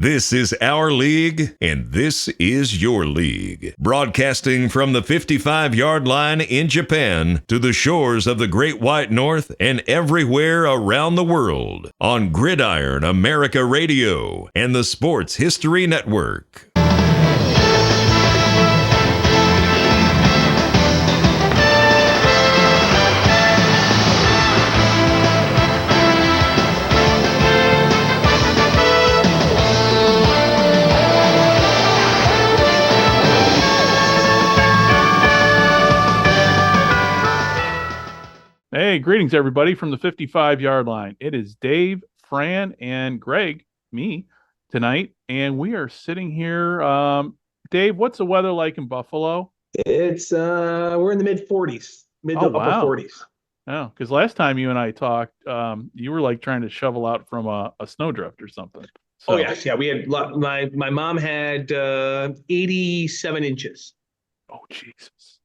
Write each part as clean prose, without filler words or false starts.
This is our league, and this is your league. Broadcasting from the 55-yard line in Japan to the shores of the Great White North and everywhere around the world on Gridiron America Radio and the Sports History Network. Hey, greetings, everybody, from the 55-yard line. It is Dave, Fran, and Greg, me, tonight, and we are sitting here. Dave, what's the weather like in Buffalo? It's we're in the mid 40s, mid to upper 40s. Oh, because last time you and I talked, you were like trying to shovel out from a snowdrift or something. So, oh yes, yeah. We had my mom had 87 inches. Oh Jesus!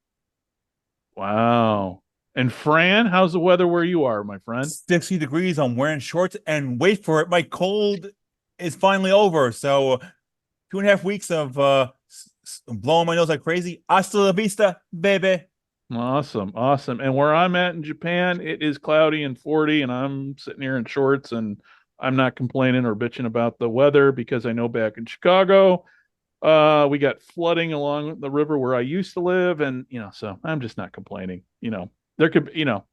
Wow. And Fran, how's the weather where you are, my friend? 60 degrees. I'm wearing shorts, and wait for it, my cold is finally over. So 2.5 weeks of blowing my nose like crazy. Hasta la vista, baby. Awesome. And where I'm at in Japan, it is cloudy and 40, and I'm sitting here in shorts, and I'm not complaining or bitching about the weather because I know back in Chicago, we got flooding along the river where I used to live, and so I'm just not complaining. There could,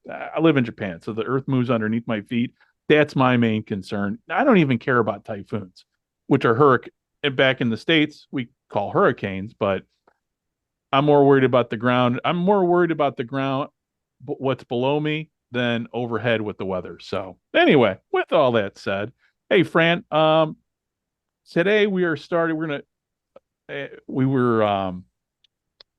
I live in Japan, so the earth moves underneath my feet. That's my main concern. I don't even care about typhoons, which are hurricanes. Back in the States, we call hurricanes, but I'm more worried about the ground. I'm more worried about the ground, what's below me, than overhead with the weather. So anyway, with all that said, hey, Fran, today we are starting.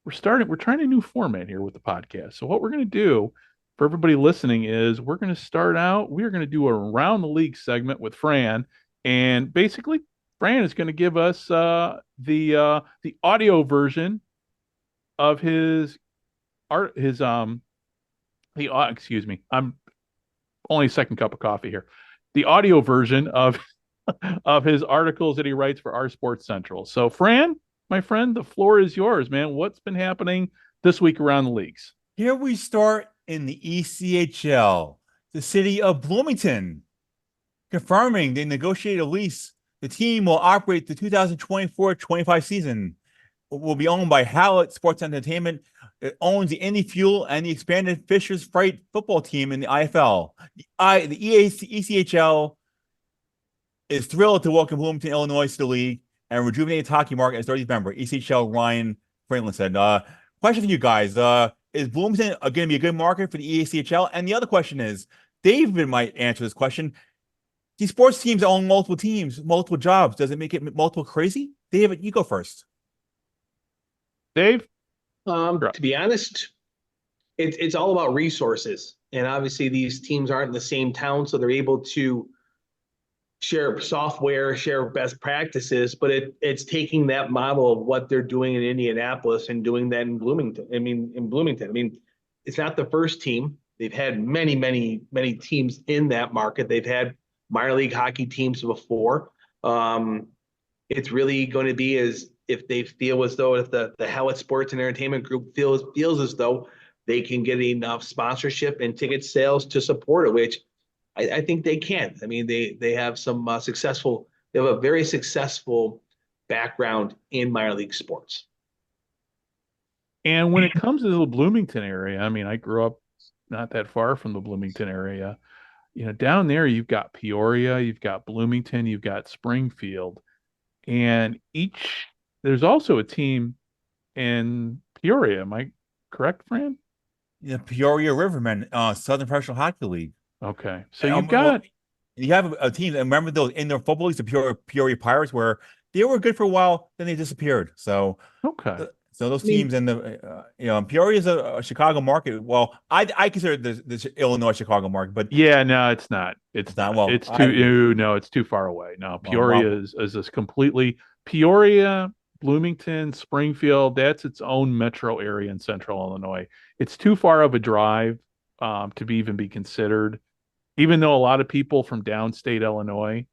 We're trying a new format here with the podcast. So what we're going to do for everybody listening is we're going to do a around the league segment with Fran, and basically Fran is going to give us the audio version of excuse me, I'm only a second cup of coffee here. The audio version of his articles that he writes for our Sports Central. So Fran, my friend, the floor is yours, man. What's been happening this week around the leagues? Here we start in the ECHL, the city of Bloomington, confirming they negotiated a lease. The team will operate the 2024-25 season. It will be owned by Hallett Sports Entertainment. It owns the Indy Fuel and the expanded Fisher's Freight football team in the IFL. The ECHL is thrilled to welcome Bloomington, Illinois to the league and rejuvenated hockey market as 30th member. ECHL Ryan Franklin said, question for you guys. Is Bloomington going to be a good market for the ECHL? And the other question is, David might answer this question. These sports teams own multiple teams, multiple jobs. Does it make it multiple crazy? David, you go first. Dave? To be honest, it's all about resources. And obviously these teams aren't in the same town, so they're able to share software, share best practices, but it's taking that model of what they're doing in Indianapolis and doing that in Bloomington. In Bloomington. It's not the first team. They've had many, many, many teams in that market. They've had minor league hockey teams before. It's really going to be as if they feel as though if the Hallett Sports and Entertainment Group feels as though they can get enough sponsorship and ticket sales to support it, which I think they can. They have some they have a very successful background in minor league sports. And when it comes to the Bloomington area, I grew up not that far from the Bloomington area. Down there you've got Peoria, you've got Bloomington, you've got Springfield, and there's also a team in Peoria. Am I correct, Fran? Yeah, Peoria Rivermen, Southern Professional Hockey League. Okay, so you have a team. And remember those indoor football leagues, the Peoria Pirates, where they were good for a while, then they disappeared. So okay, so those teams in the Peoria is a Chicago market. Well, I consider the Illinois Chicago market, but yeah, no, it's not. It's not. Well, it's too far away. No, Peoria is this completely Peoria, Bloomington, Springfield. That's its own metro area in Central Illinois. It's too far of a drive to even be considered. Even though a lot of people from downstate Illinois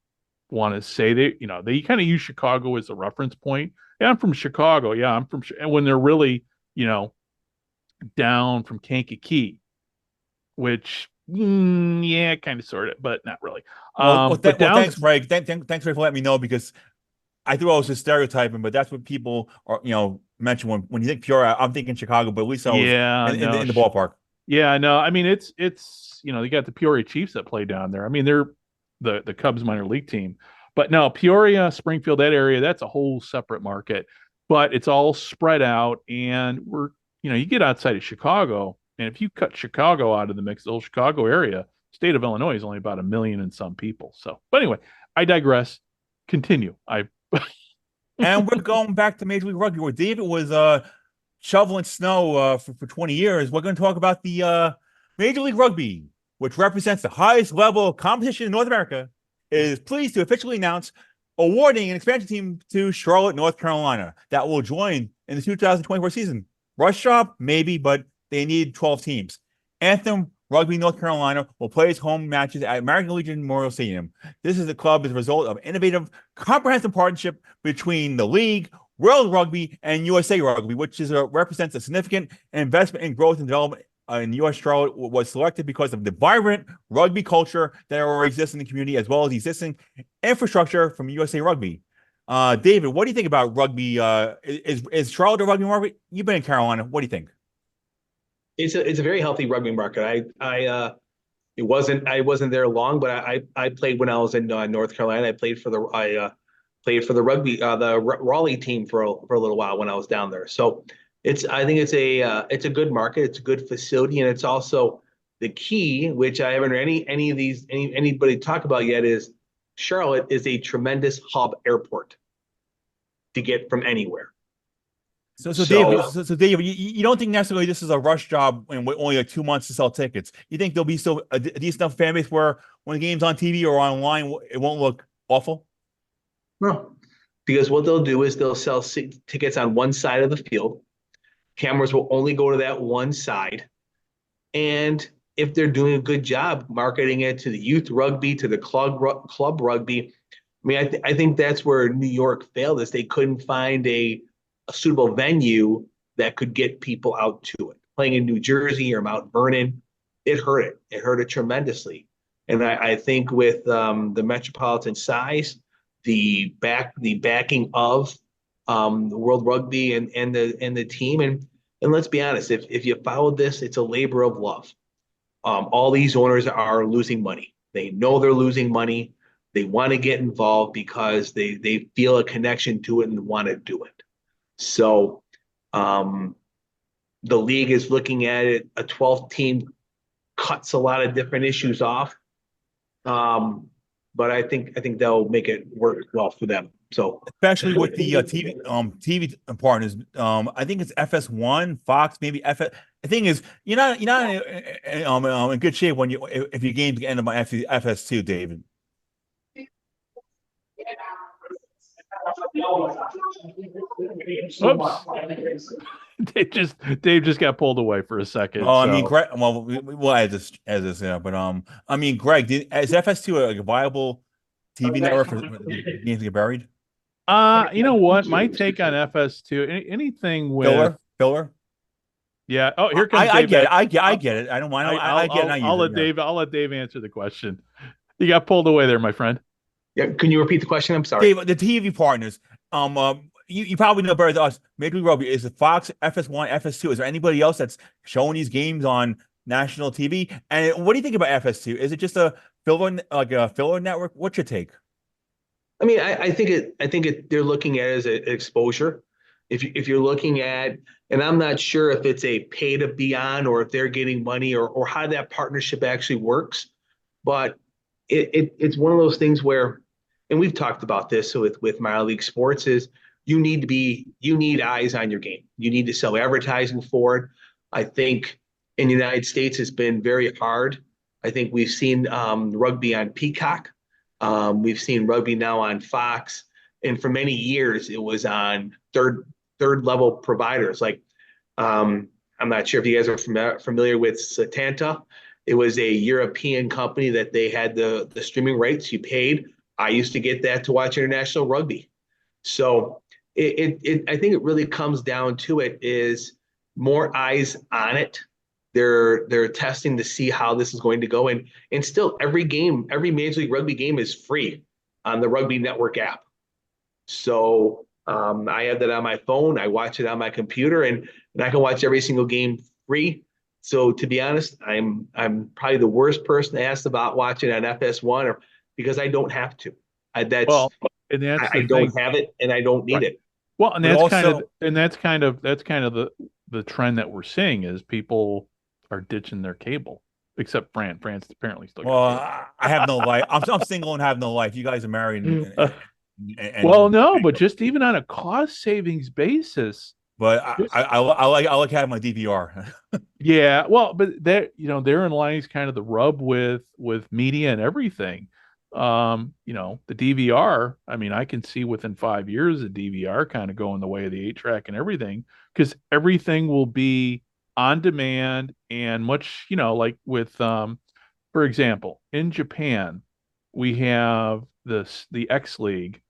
want to say they kind of use Chicago as a reference point. Yeah, I'm from Chicago. Yeah, I'm from, and when they're really, down from Kankakee, which, yeah, kind of sort of, but not really. But down, thanks, Greg. Thanks for letting me know, because I thought I was just stereotyping, but that's what people are, mention when you think Peoria. I'm thinking Chicago, but at least I was in the ballpark. Yeah, no, I mean it's you got the Peoria Chiefs that play down there. I mean they're the Cubs minor league team, but no, Peoria, Springfield, that area, that's a whole separate market. But it's all spread out, and you get outside of Chicago, and if you cut Chicago out of the mix, the whole Chicago area, state of Illinois is only about 1 million and some people. So, but anyway, I digress. Continue. And we're going back to Major League Rugby, where David was shoveling snow for 20 years. We're going to talk about the Major League Rugby, which represents the highest level of competition in North America, is pleased to officially announce awarding an expansion team to Charlotte, North Carolina, that will join in the 2024 season. Rush job, maybe, but they need 12 teams. Anthem Rugby North Carolina will play its home matches at American Legion Memorial Stadium. This is the club as a result of innovative, comprehensive partnership between the league, World Rugby, and USA Rugby, which represents a significant investment in growth and development in U.S. Charlotte. Was selected because of the vibrant rugby culture that already exists in the community, as well as the existing infrastructure from USA Rugby. David, what do you think about rugby? Is Charlotte a rugby market? You've been in Carolina. What do you think? It's a very healthy rugby market. I wasn't there long, but I played when I was in North Carolina. I played for the rugby the Raleigh team for a little while when I was down there. So I think it's a good market. It's a good facility, and it's also the key, which I haven't heard anybody talk about yet, is Charlotte is a tremendous hub airport to get from anywhere. So Dave, you don't think necessarily this is a rush job and with only 2 months to sell tickets? You think there'll be still a decent enough fan base where when the game's on TV or online, it won't look awful? No, because what they'll do is they'll sell tickets on one side of the field. Cameras will only go to that one side. And if they're doing a good job marketing it to the youth rugby, to the club rugby, I mean, I think that's where New York failed, is they couldn't find a suitable venue that could get people out to it. Playing in New Jersey or Mount Vernon, it hurt it. It hurt it tremendously. And I think with the metropolitan size, the backing of the World Rugby and the team, and let's be honest, if you followed this, it's a labor of love. All these owners are losing money. They know they're losing money. They want to get involved because they feel a connection to it and want to do it. So the league is looking at it. A 12th team cuts a lot of different issues off. But I think they'll make it work well for them. So especially with the TV partners, I think it's FS1, Fox, maybe FS. The thing is, you're not in good shape when if your games end up on FS2, David. Oops. Dave just got pulled away for a second. Oh, I mean, Greg. Well, we'll add this, yeah. But I mean, Greg, is FS2 a viable TV network for games to get buried? You know what? My take on FS2, anything with filler. Yeah. Oh, here comes I Dave. get it. I get it. I don't mind. I'll let Dave answer the question. You got pulled away there, my friend. Yeah. Can you repeat the question? I'm sorry. Dave, the TV partners. You probably know better than us. Major League Rugby, is it Fox, FS1, FS2? Is there anybody else that's showing these games on national TV? And what do you think about FS2? Is it just a filler network? What's your take? I mean, I think they're looking at it as an exposure. If you're looking at, and I'm not sure if it's a pay to be on or if they're getting money or how that partnership actually works, but it's one of those things where, and we've talked about this with minor league sports, is you need eyes on your game. You need to sell advertising for it. I think in the United States, it's been very hard. I think we've seen rugby on Peacock. We've seen rugby now on Fox. And for many years, it was on third level providers. Like, I'm not sure if you guys are familiar with Setanta. It was a European company that they had the streaming rights. You paid I used to get that to watch international rugby. So I think it really comes down to it is more eyes on it. They're testing to see how this is going to go. And still every game, every Major League Rugby game is free on the Rugby Network app. So I have that on my phone. I watch it on my computer, and I can watch every single game free. So to be honest, I'm probably the worst person to ask about watching on FS1, or because I don't have to. And that's I the don't thing. have it, and I don't need it. Well, and But that's kind of the trend that we're seeing is people are ditching their cable, except France. France apparently still. Well, I have no life. I'm single and have no life. You guys are married. Well, no, but just even on a cost savings basis. But I like having my DVR. Yeah, well, but therein lies kind of the rub with media and everything. The DVR, I mean, I can see within 5 years the DVR kind of going the way of the 8-track and everything, because everything will be on demand and much, like with, for example, in Japan, we have the X League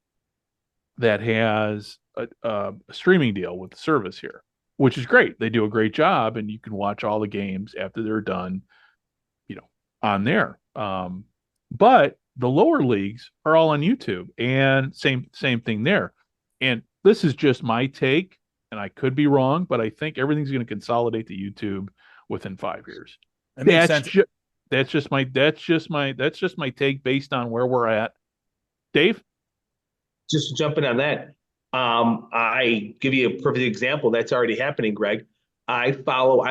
that has a streaming deal with the service here, which is great. They do a great job, and you can watch all the games after they're done, on there. But the lower leagues are all on YouTube, and same thing there. And this is just my take, and I could be wrong, but I think everything's going to consolidate to YouTube within 5 years. That makes sense. That's just my take based on where we're at. Dave? Just jumping on that, I give you a perfect example that's already happening, Greg. I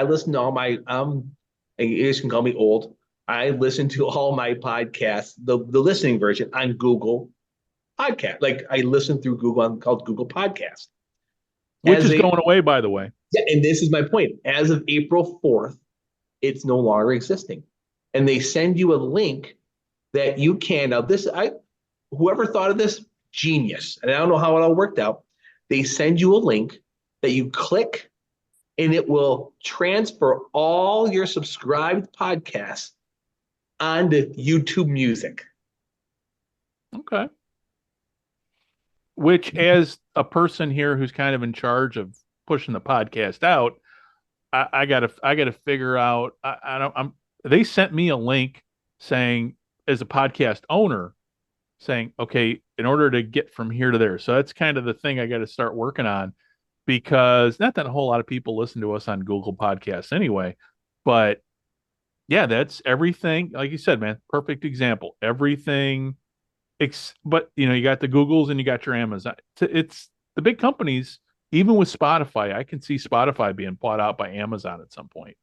listen to all my, you guys can call me old. I listen to all my podcasts, the listening version on Google Podcast. Like I listen through Google, called Google Podcast. Which is going away, by the way. Yeah, and this is my point. As of April 4th, it's no longer existing. And they send you a link that you can, whoever thought of this, genius. And I don't know how it all worked out. They send you a link that you click, and it will transfer all your subscribed podcasts onto YouTube Music. Okay. Which, as a person here who's kind of in charge of pushing the podcast out, I gotta figure out. They sent me a link saying, as a podcast owner, saying, okay, in order to get from here to there. So that's kind of the thing I got to start working on, because not that a whole lot of people listen to us on Google Podcasts anyway, but yeah, that's everything. Like you said, man, perfect example. Everything, but you got the Googles and you got your Amazon. It's the big companies. Even with Spotify, I can see Spotify being bought out by Amazon at some point.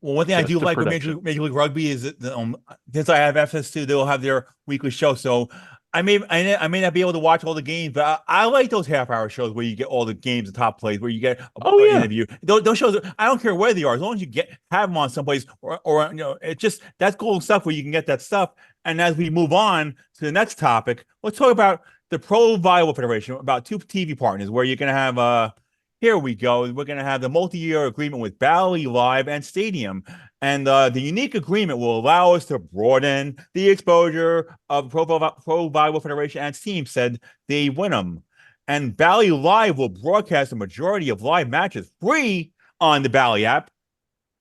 Well, one thing I do like with Major League Rugby is that since I have FS2, they'll have their weekly show. So I may not be able to watch all the games, but I like those half-hour shows where you get all the games, the top plays, where you get an interview. Those shows, I don't care where they are, as long as you have them on someplace, or it's just that's cool stuff where you can get that stuff. And as we move on to the next topic, let's talk about the Pro Volleyball Federation, about two TV partners, where you're going to have here we go. We're going to have the multi-year agreement with Bally Live and Stadium. And the unique agreement will allow us to broaden the exposure of Pro Volleyball Federation and its team, said Dave Winham. And Bally Live will broadcast the majority of live matches free on the Bally app,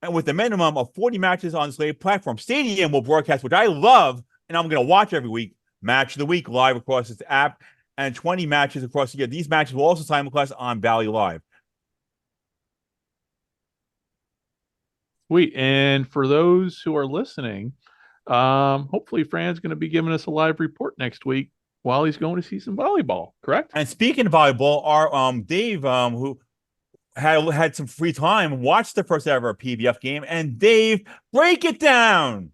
and with a minimum of 40 matches on the Slate platform. Stadium will broadcast, which I love, and I'm going to watch every week, Match of the Week live across its app, and 20 matches across the year. These matches will also simulcast on Bally Live. Sweet. And for those who are listening, hopefully Fran's going to be giving us a live report next week while he's going to see some volleyball, correct? And speaking of volleyball, our Dave, who had some free time, watched the first ever PBF game. And Dave, break it down.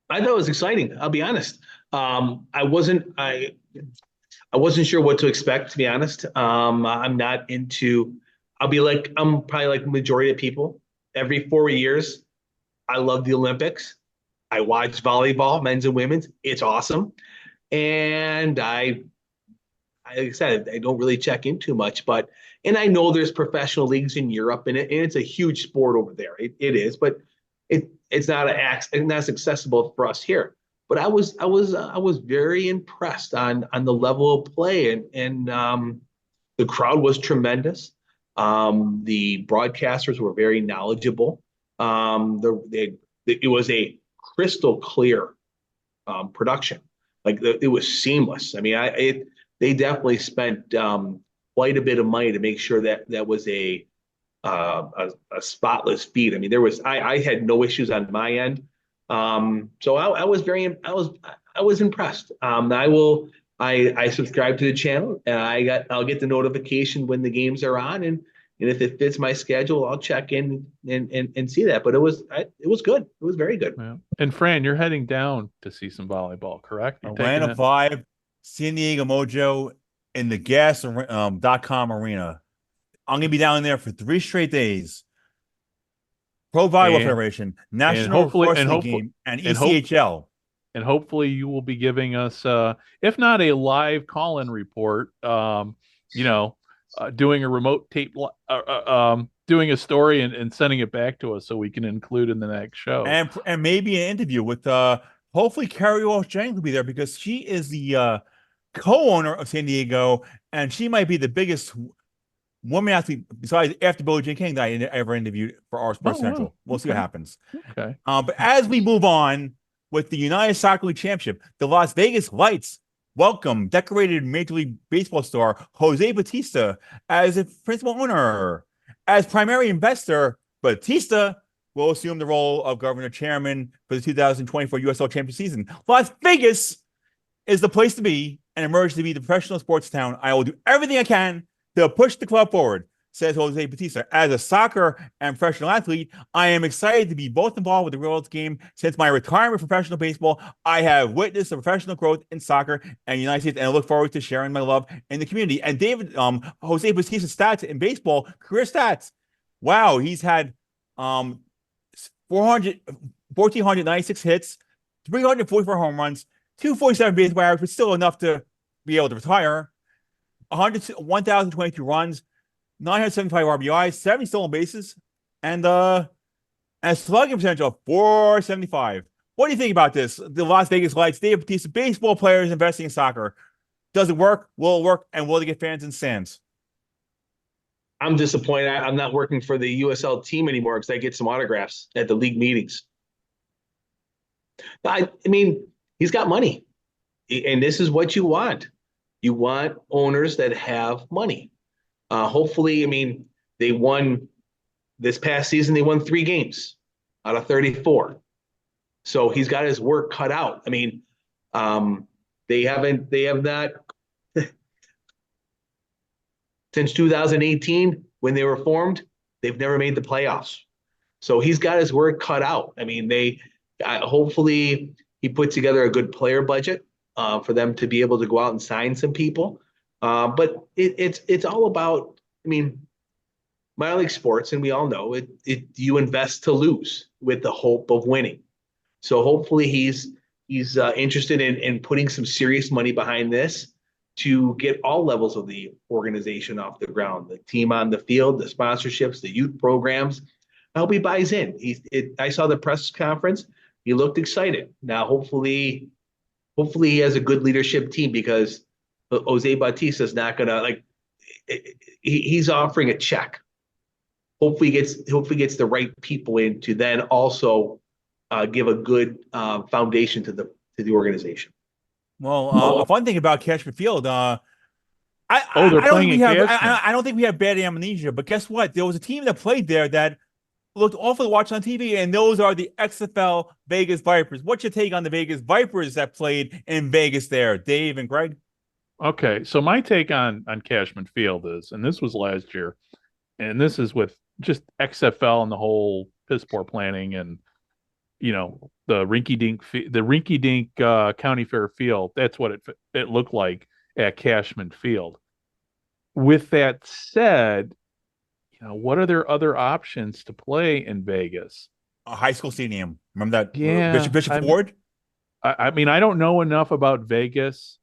I thought it was exciting. I'll be honest. I wasn't sure what to expect, to be honest. I'm not into. I'm probably like the majority of people. Every 4 years, I love the Olympics. I watch volleyball, men's and women's. It's awesome. And like I said, I don't really check in too much, and I know there's professional leagues in Europe, and it's a huge sport over there. It is, but it's not as accessible for us here. but I was very impressed on the level of play, and the crowd was tremendous. The broadcasters were very knowledgeable. It was a crystal clear production. Like it was seamless. I mean, they definitely spent quite a bit of money to make sure that was a spotless feed. I mean, I had no issues on my end. So I was impressed. I subscribe to the channel, and I'll get the notification when the games are on, and if it fits my schedule, I'll check in and see that. But it was good. It was very good. Yeah. And Fran, you're heading down to see some volleyball, correct? Atlanta 5, San Diego Mojo in the gas.com arena. I'm going to be down there for 3 straight days. Pro Volleyball Federation, National Varsity Game, and ECHL. And hopefully you will be giving us, if not a live call-in report, doing a remote tape, doing a story and sending it back to us so we can include in the next show. And maybe an interview with, hopefully Carrie Walsh Jennings will be there, because she is the co-owner of San Diego, and she might be the biggest woman athlete besides after Billie Jean King that I ever interviewed for our Sports Central. Wow. We'll see what happens. Okay. But as we move on with the United Soccer League Championship, the Las Vegas Lights welcome decorated Major League Baseball star Jose Bautista as a principal owner. As primary investor, Bautista will assume the role of governor chairman for the 2024 USL Championship season. Las Vegas is the place to be and emerge to be the professional sports town. I will do everything I can to push the club forward, says Jose Bautista. As a soccer and professional athlete, I am excited to be both involved with the real world game. Since my retirement from professional baseball, I have witnessed the professional growth in soccer and the United States, and I look forward to sharing my love in the community. And David, Jose Bautista's stats in baseball, career stats. Wow, he's had 1,496 hits, 344 home runs, 247 base by average, but still enough to be able to retire. 1,022 runs, 975 RBIs, 70 stolen bases, and a slugging percentage of 475. What do you think about this? The Las Vegas Lights, David Bautista, baseball players investing in soccer. Does it work? Will it work? And will they get fans in stands? I'm disappointed. I'm not working for the USL team anymore because I get some autographs at the league meetings. I mean, he's got money, and this is what you want. You want owners that have money. Hopefully, I mean, they won this past season. They won 3 games out of 34. So he's got his work cut out. I mean, they have not since 2018 when they were formed. They've never made the playoffs. So he's got his work cut out. I mean, hopefully he put together a good player budget for them to be able to go out and sign some people. But it's all about, I mean, minor league sports, and we all know you invest to lose with the hope of winning. So hopefully he's interested in putting some serious money behind this to get all levels of the organization off the ground, the team on the field, the sponsorships, the youth programs. I hope he buys in. I saw the press conference. He looked excited. Now, hopefully he has a good leadership team, because Jose Bautista is not gonna he's offering a check. Hopefully he gets the right people in to then also give a good foundation to the organization. Well, a fun thing about Cashman Field, I don't think we have bad amnesia, but guess what? There was a team that played there that looked awful to watch on TV, and those are the XFL Vegas Vipers. What's your take on the Vegas Vipers that played in Vegas there, Dave and Greg? Okay, so my take on Cashman Field is, and this was last year, and this is with just XFL and the whole piss poor planning, and the rinky-dink county fair field. That's what it looked like at Cashman Field. With that said, what are there other options to play in Vegas? A high school stadium. Remember that? Yeah, Bishop Ford? I mean, I don't know enough about Vegas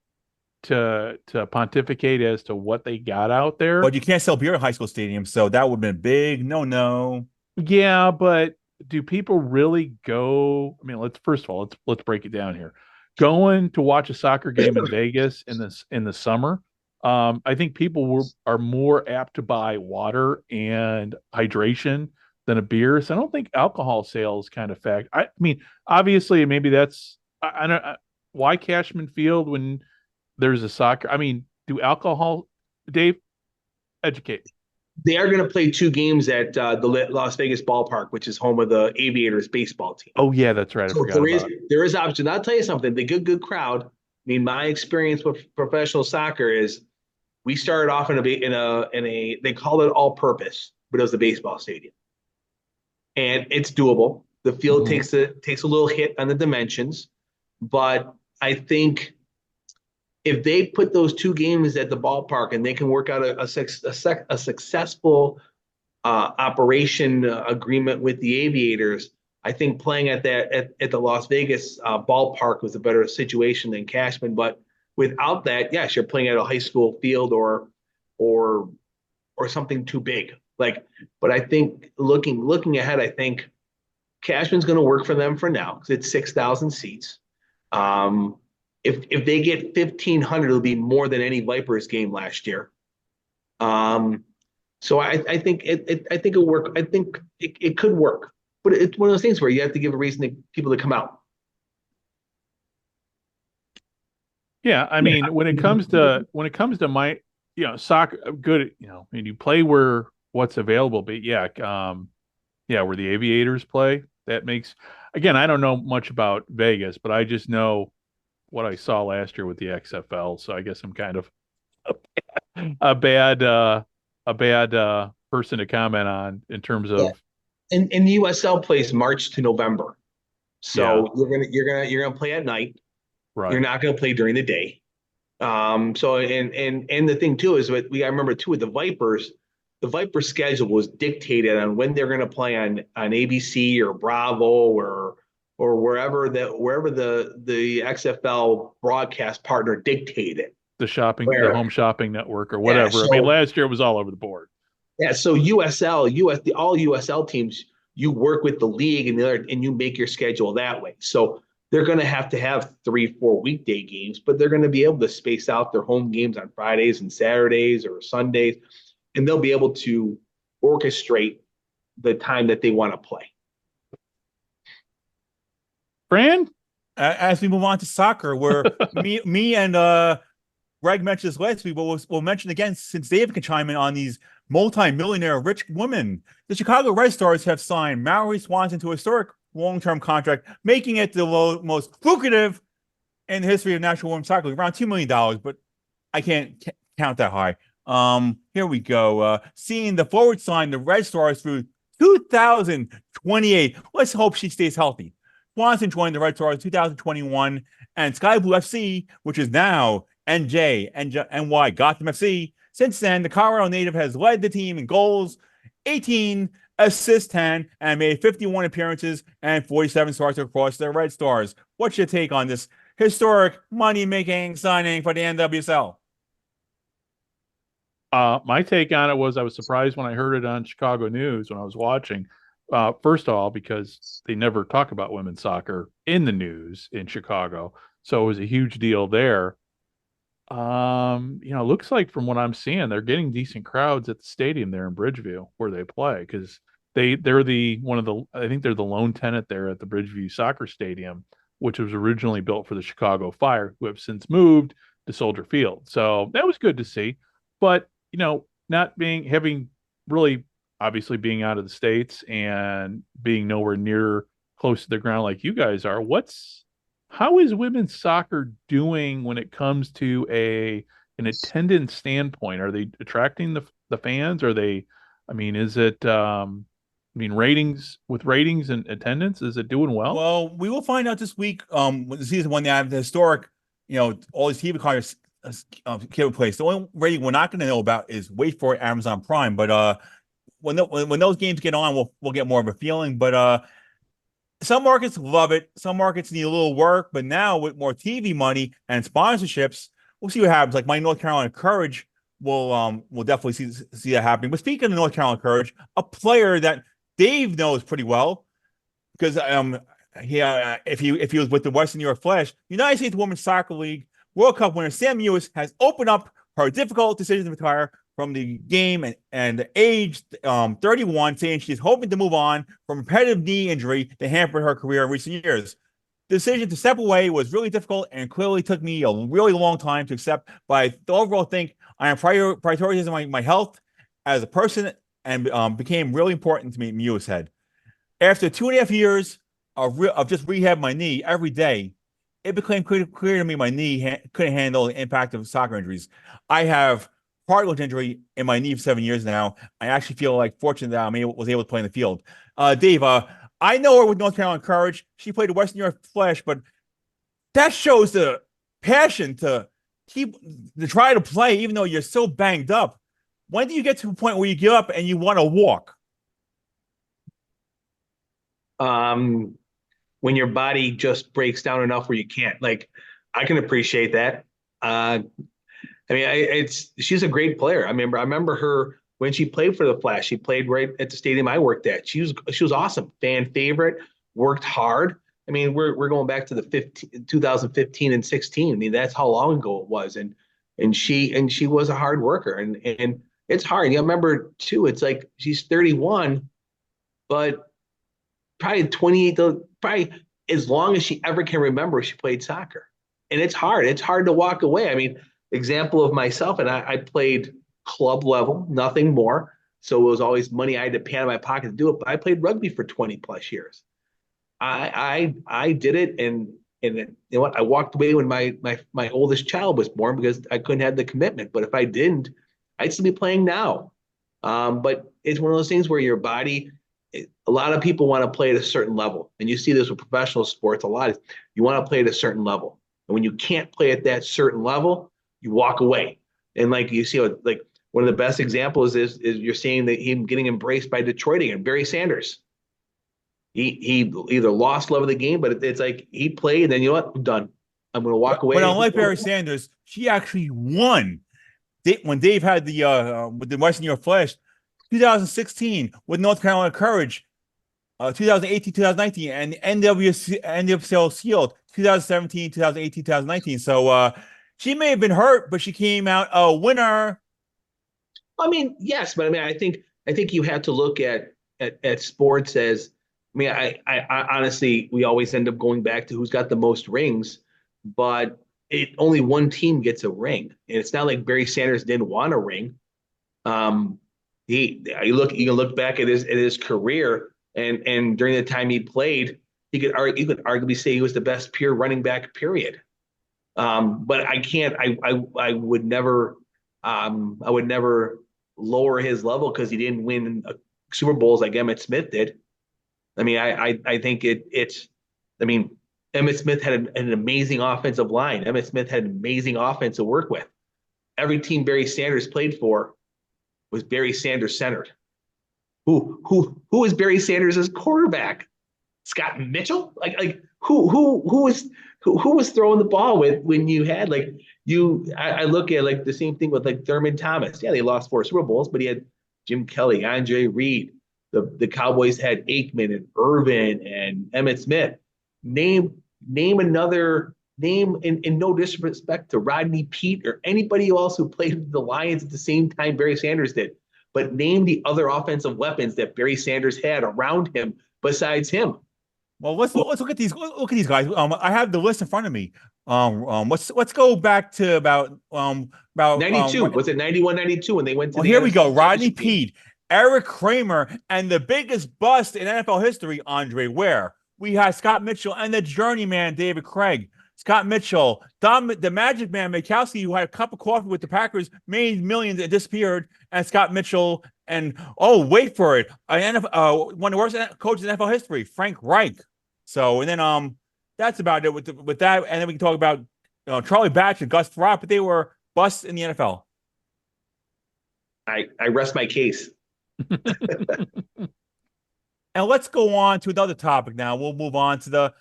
to pontificate as to what they got out there. But you can't sell beer at high school stadiums, so that would have been a big no. Yeah, but do people really go? I mean, let's break it down here. going to watch a soccer game in Vegas in the summer, I think people are more apt to buy water and hydration than a beer. So I don't think alcohol sales kind of fact. I mean, obviously, maybe that's I don't why Cashman Field when there's a soccer. I mean, do alcohol, Dave, educate. They are going to play 2 games at the Las Vegas ballpark, which is home of the Aviators baseball team. Oh yeah, that's right. I So forgot about it. there is option. I'll tell you something. The good crowd. I mean, my experience with professional soccer is we started off in a they called it all purpose, but it was the baseball stadium, and it's doable. The field takes a little hit on the dimensions, but I think if they put those 2 games at the ballpark and they can work out a successful operation agreement with the Aviators, I think playing at the Las Vegas ballpark was a better situation than Cashman. But without that, yes, you're playing at a high school field or something too big. But I think looking ahead, I think Cashman's going to work for them for now because it's 6,000 seats. If they get 1,500, it'll be more than any Vipers game last year. So I think it'll work. I think it could work, but it's one of those things where you have to give a reason to people to come out. Yeah, I mean, when it comes to my, soccer, good, I mean, you play where what's available, but yeah, where the Aviators play, that makes, again, I don't know much about Vegas, but I just know what I saw last year with the XFL, so I guess I'm kind of a bad person to comment on in terms of. And the USL plays March to November, so you're gonna play at night. Right. You're not gonna play during the day. So and the thing too is I remember too with the Vipers schedule was dictated on when they're gonna play on ABC or Bravo or wherever the XFL broadcast partner dictated. The home shopping network or whatever. Yeah, so, I mean, last year it was all over the board. Yeah, so all USL teams, you work with the league and you make your schedule that way. So they're going to have 3-4 weekday games, but they're going to be able to space out their home games on Fridays and Saturdays or Sundays, and they'll be able to orchestrate the time that they want to play. Fran, as we move on to soccer, where me and Greg mentioned this last week, but we'll mention again since David can chime in on these multi-millionaire rich women. The Chicago Red Stars have signed Mallory Swanson to a historic long-term contract, making it the most lucrative in the history of National Women's Soccer League, around $2 million, but I can't count that high. Here we go. Seeing the forward sign the Red Stars through 2028. Let's hope she stays healthy. Swanson joined the Red Stars in 2021, and Sky Blue FC, which is now NY Gotham FC. Since then, the Colorado native has led the team in goals, 18 assists, 10, and made 51 appearances and 47 starts across the Red Stars. What's your take on this historic money-making signing for the NWSL? My take on it was I was surprised when I heard it on Chicago News when I was watching. First of all, because they never talk about women's soccer in the news in Chicago. So it was a huge deal there. Looks like from what I'm seeing, they're getting decent crowds at the stadium there in Bridgeview where they play because they're I think they're the lone tenant there at the Bridgeview Soccer Stadium, which was originally built for the Chicago Fire, who have since moved to Soldier Field. So that was good to see. But, having really obviously being out of the States and being nowhere near close to the ground like you guys are, how is women's soccer doing when it comes to an attendance standpoint? Are they attracting the fans? Are they, is it, ratings and attendance, is it doing well? Well, we will find out this week, with the season when they have the historic, all these TV cards cable place. The only rating we're not going to know about is wait for it, Amazon Prime. But when those games get on, we'll get more of a feeling. But some markets love it. Some markets need a little work. But now with more TV money and sponsorships, we'll see what happens. Like my North Carolina Courage we'll definitely see that happening. But speaking of North Carolina Courage, a player that Dave knows pretty well because if he was with the Western New York Flash, United States Women's Soccer League World Cup winner Sam Mewis has opened up her difficult decision to retire from the game and age 31, saying she's hoping to move on from repetitive knee injury that hampered her career in recent years. The decision to step away was really difficult and clearly took me a really long time to accept, but I overall think I am prioritizing my health as a person and became really important to me, Mewis said. After 2.5 years of just rehab my knee every day, it became clear to me my knee couldn't handle the impact of soccer injuries. I have cartilage injury in my knee for 7 years now. I actually feel like fortunate that I was able to play in the field. Dave, I know her with North Carolina Courage. She played the Western New York Flash, but that shows the passion to try to play even though you're so banged up. When do you get to a point where you give up and you want to walk? When your body just breaks down enough where you can't. Like, I can appreciate that. She's a great player. I remember her when she played for the Flash. She played right at the stadium I worked at. She was awesome, fan favorite, worked hard. We're going back to the 2015 and 16. That's how long ago it was. And she was a hard worker, and it's hard. Remember too, it's like she's 31, but probably 28, probably as long as she ever can remember, she played soccer. And it's hard. It's hard to walk away. Example of myself, and I played club level, nothing more. So it was always money I had to pay out of my pocket to do it. But I played rugby for 20 plus years. I did it, and you know what? I walked away when my oldest child was born because I couldn't have the commitment. But if I didn't, I'd still be playing now. But it's one of those things where your body, a lot of people want to play at a certain level. And you see this with professional sports a lot. You want to play at a certain level. And when you can't play at that certain level, you walk away. And like you see, like one of the best examples is you're seeing that him getting embraced by Detroit again, Barry Sanders. He either lost love of the game, but it's like he played, and then you know what? I'm done. I'm going to walk away. But unlike Barry Sanders, she actually won. When Dave had with the Western New York Flash, 2016 with North Carolina Courage, 2018, 2019, and NWSL Shield, 2017, 2018, 2019. So she may have been hurt, but she came out a winner. Yes, but I think you have to look at sports as. I honestly, we always end up going back to who's got the most rings, but only one team gets a ring, and it's not like Barry Sanders didn't want a ring. You can look back at his career, and during the time he played, you could arguably say he was the best pure running back, period. But I would never lower his level because he didn't win Super Bowls like Emmitt Smith did. I think Emmitt Smith had an amazing offensive line. Emmitt Smith had an amazing offense to work with. Every team Barry Sanders played for was Barry Sanders centered. Who was Barry Sanders' quarterback? Scott Mitchell? Who was throwing the ball with when you had I look at the same thing with Thurman Thomas. Yeah, they lost 4 Super Bowls, but he had Jim Kelly, Andre Reed. The Cowboys had Aikman and Irvin and Emmitt Smith. Name another name, in no disrespect to Rodney Peete or anybody else who played with the Lions at the same time Barry Sanders did, but name the other offensive weapons that Barry Sanders had around him besides him. Well, let's look at these. Look at these guys. I have the list in front of me. Let's go back to about 92. Was it 91, 92 when they went to? Well, here we go. Rodney Peete, Eric Kramer, and the biggest bust in NFL history, Andre Ware. We had Scott Mitchell and the journeyman David Craig. Scott Mitchell, the Magic Man Mikowski, who had a cup of coffee with the Packers, made millions and disappeared. And Scott Mitchell, and wait for it, one of the worst coaches in NFL history, Frank Reich. So, and then that's about it with that. And then we can talk about Charlie Batch and Gus Frerotte, but they were busts in the NFL. I rest my case. And let's go on to another topic now. We'll move on to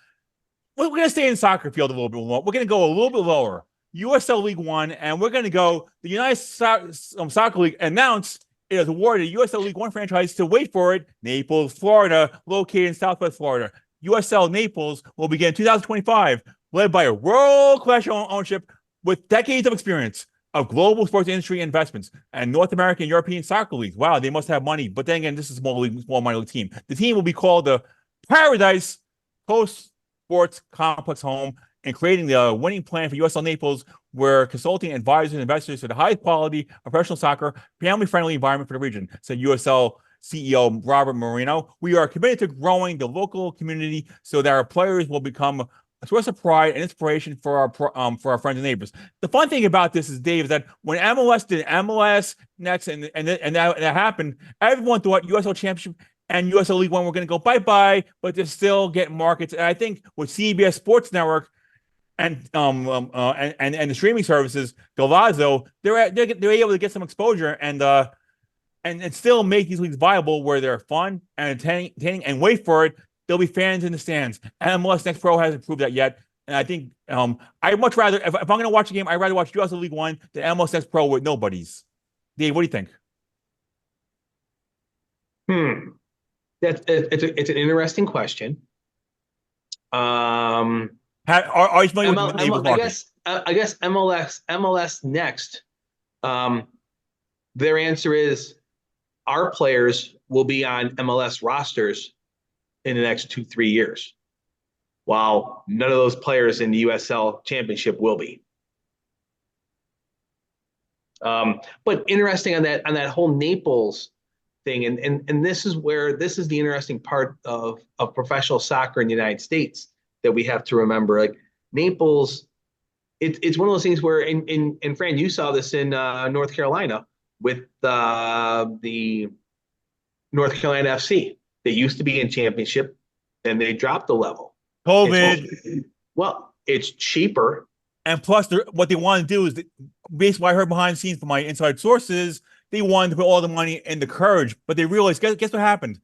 we're going to stay in the soccer field a little bit more. We're going to go a little bit lower. USL League One, and we're going to go, the United Soccer League announced it has awarded a USL League One franchise to, wait for it, Naples, Florida, located in Southwest Florida. USL Naples will begin 2025, led by a world-class ownership with decades of experience of global sports industry investments and North American and European soccer leagues. Wow, they must have money. But then again, this is a small minor league team. The team will be called the Paradise Post Sports Complex Home, and creating the winning plan for USL Naples, where consulting advisors and investors for the highest quality of professional soccer, family-friendly environment for the region, said USL CEO Robert Marino. We are committed to growing the local community so that our players will become a source of pride and inspiration for our friends and neighbors. The fun thing about this is, Dave, is that when MLS did MLS Next and that happened, everyone thought USL Championship and USL League One were going to go bye-bye, but they're still getting markets. And I think with CBS Sports Network and the streaming services, Golazo, they're able to get some exposure and still make these leagues viable, where they're fun and entertaining. And wait for it, there'll be fans in the stands. MLS Next Pro hasn't proved that yet. And I think I'd much rather, if I'm going to watch a game, I'd rather watch USL League One than MLS Next Pro with nobodies. Dave, what do you think? It's an interesting question. Are you familiar with the Naples market? I guess MLS Next. Their answer is our players will be on MLS rosters in the next 2-3 years, while none of those players in the USL Championship will be. But interesting on that whole Naples thing, and this is the interesting part of professional soccer in the United States that we have to remember. Like Naples, it's one of those things where, in Fran, you saw this in North Carolina with the North Carolina FC. They used to be in championship, and they dropped the level. COVID. It's cheaper. And plus, what they want to do is, based on what I heard behind the scenes from my inside sources, they wanted to put all the money into Courage, but they realized, guess what happened?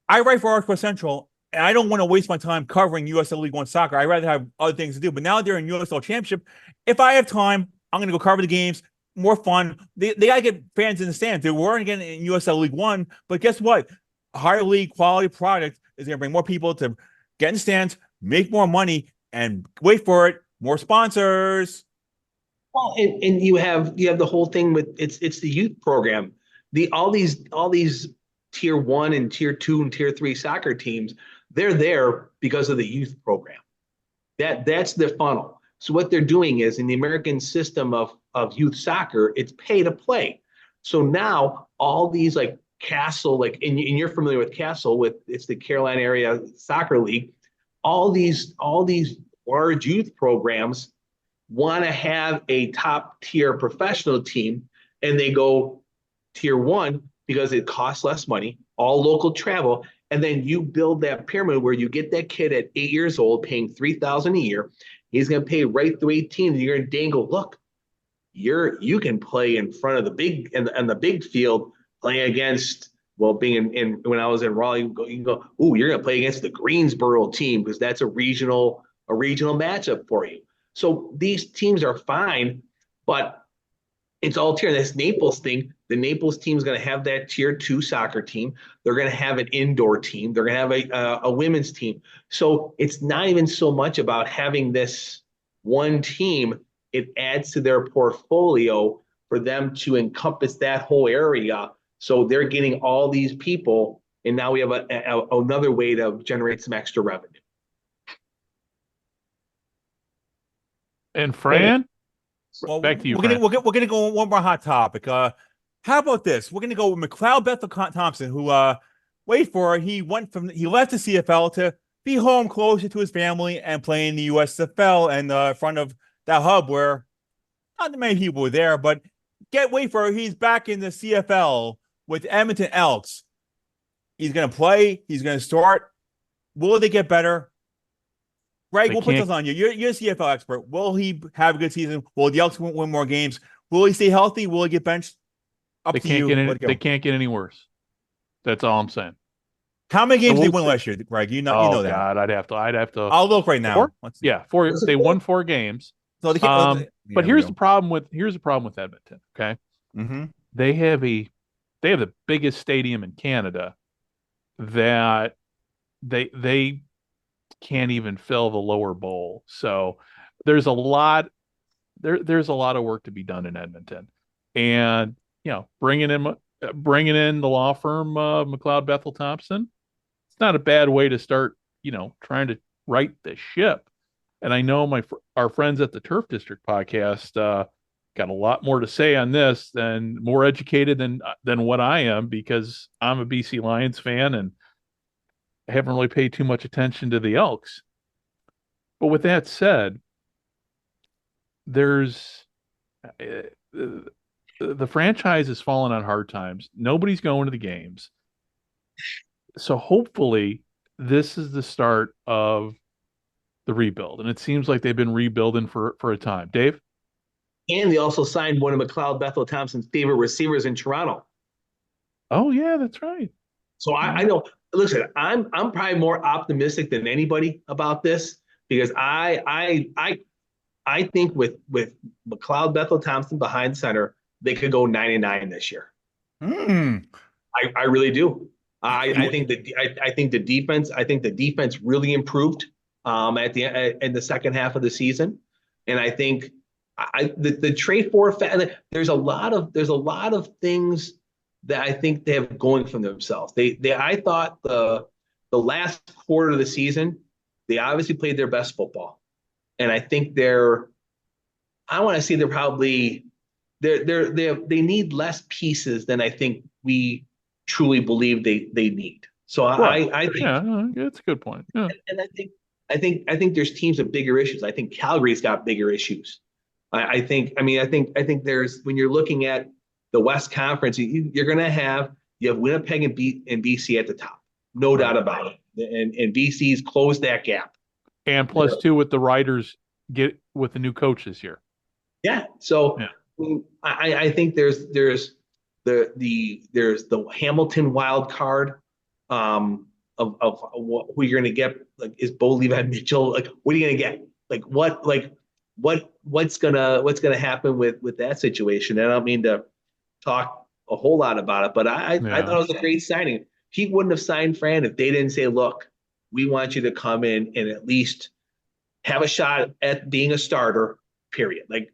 I write for Arts Central, and I don't want to waste my time covering USL League One soccer. I'd rather have other things to do. But now they're in USL Championship. If I have time, I'm going to go cover the games. More fun. They got to get fans in the stands. They weren't getting in USL League One, but guess what? A higher league quality product is going to bring more people to get in the stands, make more money, and wait for it, more sponsors. Well, and you have the whole thing with it's the youth program. All these tier 1 and tier 2 and tier 3 soccer teams, they're there because of the youth program. That's the funnel. So what they're doing is, in the American system of youth soccer, it's pay to play. So now all these like Castle, and you're familiar with Castle, it's the Carolina area soccer league. All these large youth programs want to have a top tier professional team, and they go tier 1 because it costs less money, all local travel, and then you build that pyramid where you get that kid at 8 years old paying $3,000 a year. He's going to pay right through 18, and you're going to dangle, look, you can play in front of the big and the big field, playing against, being in when I was in Raleigh, you can go, ooh, you're going to play against the Greensboro team because that's a regional matchup for you. So these teams are fine, but it's all tier. This Naples thing, the Naples team is going to have that tier 2 soccer team. They're going to have an indoor team. They're going to have a women's team. So it's not even so much about having this one team. It adds to their portfolio for them to encompass that whole area. So they're getting all these people, and now we have another way to generate some extra revenue. And Fran, back to you. We're gonna go one more hot topic. How about this? We're gonna go with McLeod Bethel Thompson, who wait for it. He left the CFL to be home closer to his family and play in the USFL and front of that hub where not that many people were there. But wait for it. He's back in the CFL with Edmonton Elks. He's gonna play. He's gonna start. Will they get better? Greg, we'll put this on you. You're a CFL expert. Will he have a good season? Will the Elks win more games? Will he stay healthy? Will he get benched? They can't get any worse. That's all I'm saying. How many games did they win last year, Greg? You know that. God, I'd have to. I'll look right now. 4? They won 4 games. So they can't, but here's the problem with Edmonton. Okay, they have the biggest stadium in Canada that they can't even fill the lower bowl. So there's a lot there's a lot of work to be done in Edmonton. And bringing in the law firm McLeod Bethel Thompson, it's not a bad way to start, trying to right the ship. And I know our friends at the Turf District podcast got a lot more to say on this, than more educated than what I am, because I'm a BC Lions fan and I haven't really paid too much attention to the Elks. But with that said, there's the franchise has fallen on hard times. Nobody's going to the games. So hopefully this is the start of the rebuild. And it seems like they've been rebuilding for a time. Dave? And they also signed one of McLeod Bethel Thompson's favorite receivers in Toronto. Oh yeah, that's right. So I know. Listen, I'm probably more optimistic than anybody about this, because I think with McLeod Bethel Thompson behind center, they could go 9-9 this year. I really do. I think the defense really improved in the second half of the season, and I think the trade for there's a lot of things that I think they have going for themselves. I thought the last quarter of the season, they obviously played their best football, and I think they're probably they need less pieces than I think we truly believe they need. So right. I think that's a good point. Yeah. And I think there's teams with bigger issues. I think Calgary's got bigger issues. I think there's, when you're looking at the West Conference, you're going to have Winnipeg and BC at the top, no doubt about it. And BC's closed that gap. And plus two with the Riders get with the new coach this year. Yeah. So I think there's the Hamilton wild card of who you're going to get. Like, is Bo Levi Mitchell? Like, what are you going to get? What's gonna happen with that situation? And I don't mean to talk a whole lot about it, but I thought it was a great signing. He wouldn't have signed Fran if they didn't say, look, we want you to come in and at least have a shot at being a starter, period. Like,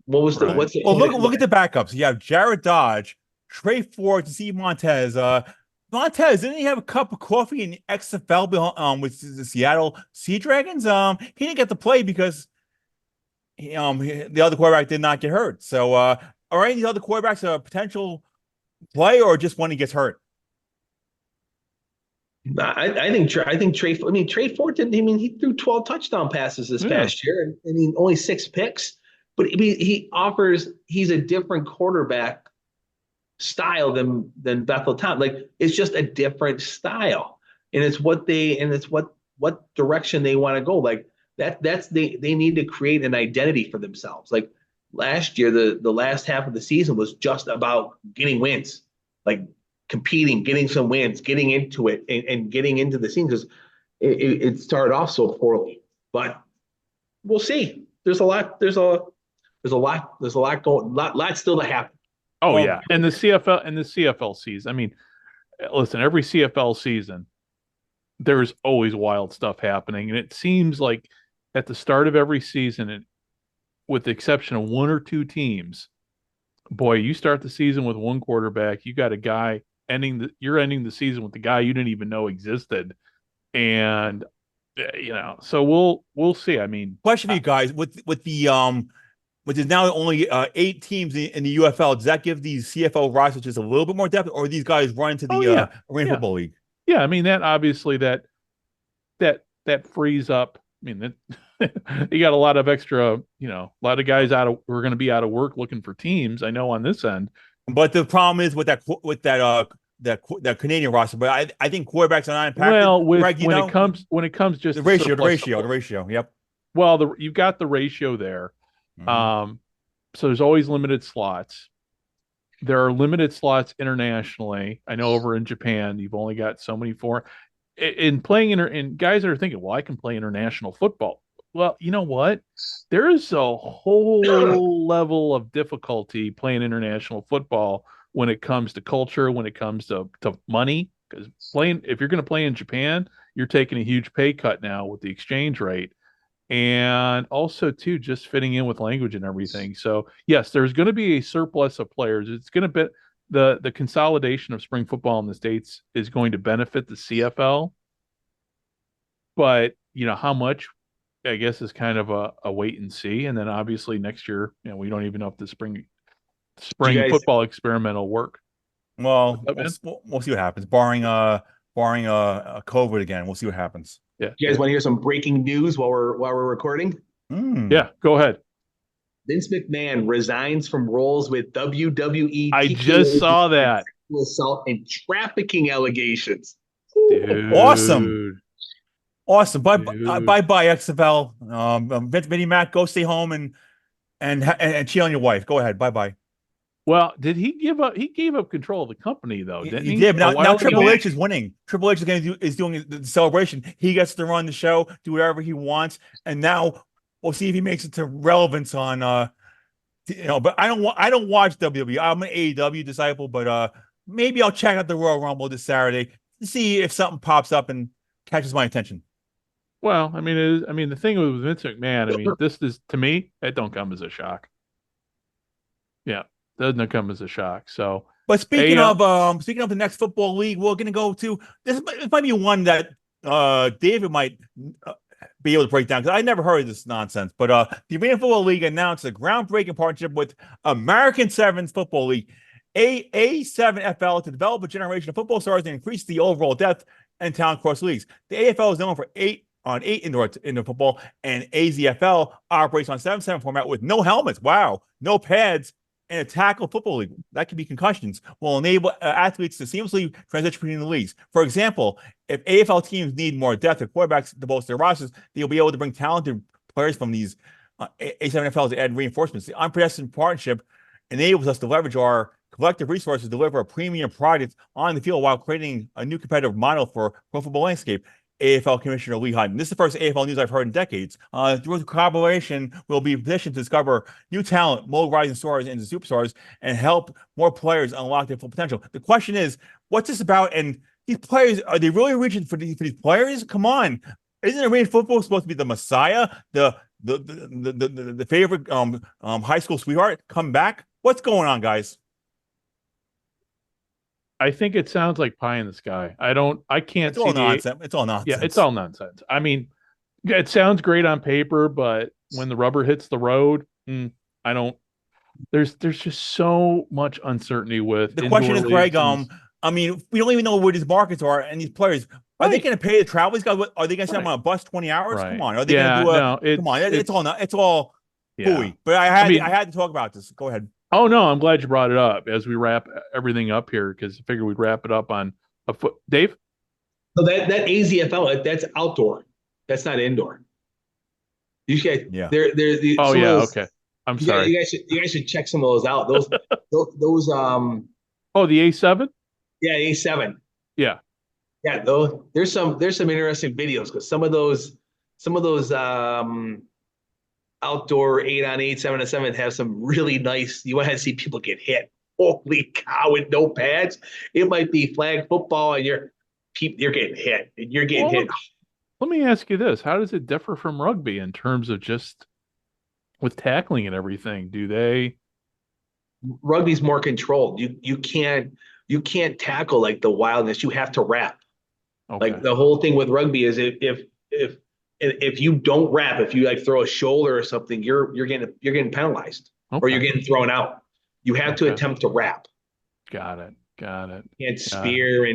look at the backups. You have Jared Dodge, Trey Ford, Steve Montez. Montez, didn't he have a cup of coffee in the XFL with the Seattle Sea Dragons? He didn't get to play because the other quarterback did not get hurt. So are any of these other quarterbacks a potential play, or just when he gets hurt? I think Trey. Trey Ford didn't. He threw 12 touchdown passes this past year, and only 6 picks. But he's a different quarterback style than Bethel Thompson. Like, it's just a different style, and it's what direction they want to go. Like they need to create an identity for themselves. Like last year, the last half of the season was just about getting wins, like competing, getting some wins, getting into it, and getting into the scene, because it started off so poorly. But we'll see. There's a lot still to happen. Oh yeah, and the CFL season. Listen, every CFL season, there's always wild stuff happening, and it seems like at the start of every season, and with the exception of one or two teams, boy, you start the season with one quarterback, you got a guy ending the season with the guy you didn't even know existed, and so we'll see. Question for you guys: with there's now only 8 teams in the UFL, does that give these CFL rosters just a little bit more depth, or are these guys run into the Arena Football League? Yeah, that obviously that frees up. You got a lot of extra, a lot of guys who are going to be out of work looking for teams. I know on this end, but the problem is with that Canadian roster. But I think quarterbacks are not impacted. Well, when it comes just the ratio. Yep. Well, you've got the ratio there. Mm-hmm. So there's always limited slots. There are limited slots internationally. I know over in Japan, you've only got so many in playing and guys that are thinking, well, I can play international football. Well, you know what? There is a whole level of difficulty playing international football when it comes to culture, when it comes to money. because if you're going to play in Japan, you're taking a huge pay cut now with the exchange rate, and also too just fitting in with language and everything. So yes, there's going to be a surplus of players. It's going to be the consolidation of spring football in the States is going to benefit the CFL, but how much, I guess, is kind of a wait and see. And then obviously next year, we don't even know if the spring football experiment will work. Well, we'll see what happens. Barring a COVID again, we'll see what happens. Yeah. You guys want to hear some breaking news while we're recording? Yeah, go ahead. Vince McMahon resigns from roles with WWE. I just saw that. Assault and trafficking allegations. Dude. Awesome. Bye XFL. Vinny Mac, go stay home and cheat on your wife. Go ahead. Bye. Well, did he give up? He gave up control of the company, though, didn't he? He did. Now Triple H is winning. Triple H is doing the celebration. He gets to run the show, do whatever he wants, and now we'll see if he makes it to relevance on. But I don't watch WWE. I'm an AEW disciple, but maybe I'll check out the Royal Rumble this Saturday to see if something pops up and catches my attention. Well, the thing with Vince McMahon, this is, to me, it don't come as a shock. Yeah. Doesn't come as a shock. So, but speaking of the next football league, we're going to go to this. Might be one that David might be able to break down, because I never heard of this nonsense. But the Arena Football League announced a groundbreaking partnership with American Sevens Football League, A7FL, to develop a generation of football stars and increase the overall depth and talent across leagues. The AFL is known for 8-on-8 indoor football, and AZFL operates on 7-7 format with no helmets. Wow, no pads. And a tackle football league that can be concussions will enable athletes to seamlessly transition between the leagues. For example, if AFL teams need more depth at quarterbacks to bolster their rosters, they'll be able to bring talented players from these A7FLs to add reinforcements. The unprecedented partnership enables us to leverage our collective resources to deliver a premium product on the field while creating a new competitive model for pro football landscape. AFL Commissioner Lee Hyden. This is the first AFL news I've heard in decades. Through collaboration, we'll be positioned to discover new talent, mold rising stars into superstars, and help more players unlock their full potential. The question is, what's this about? And these players, are they really reaching for these players? Come on. Isn't Arena football supposed to be the messiah, the favorite high school sweetheart? Come back? What's going on, guys? I think it sounds like pie in the sky. I can't see. It's all nonsense. Yeah, it's all nonsense. It sounds great on paper, but when the rubber hits the road, I don't. There's just so much uncertainty with the question is, Greg. We don't even know where these markets are and these players. Are they going to pay the travel? Are they going to send them on a bus 20 hours? Right. Come on. Are they going to do a? Come on. It's all hooey. But I had to talk about this. Go ahead. Oh, no, I'm glad you brought it up as we wrap everything up here, because I figured we'd wrap it up on a foot. Dave? So that AZFL, that's outdoor. That's not indoor. You guys, okay. I'm sorry. You guys should check some of those out. Those Oh, the A7? Yeah, A7. Yeah. Yeah, though there's some interesting videos, because some of those outdoor 8-on-8, 7-on-7 have some really nice. You want to see people get hit. Holy cow! With no pads, it might be flag football, and you're getting hit. You're getting hit. Let me ask you this: how does it differ from rugby in terms of just with tackling and everything? Rugby's more controlled. You can't tackle like the wildness. You have to wrap. Okay. Like the whole thing with rugby is if you don't wrap, if you like throw a shoulder or something, you're getting penalized, or you're getting thrown out. You have to attempt to wrap. Got it. You can't spear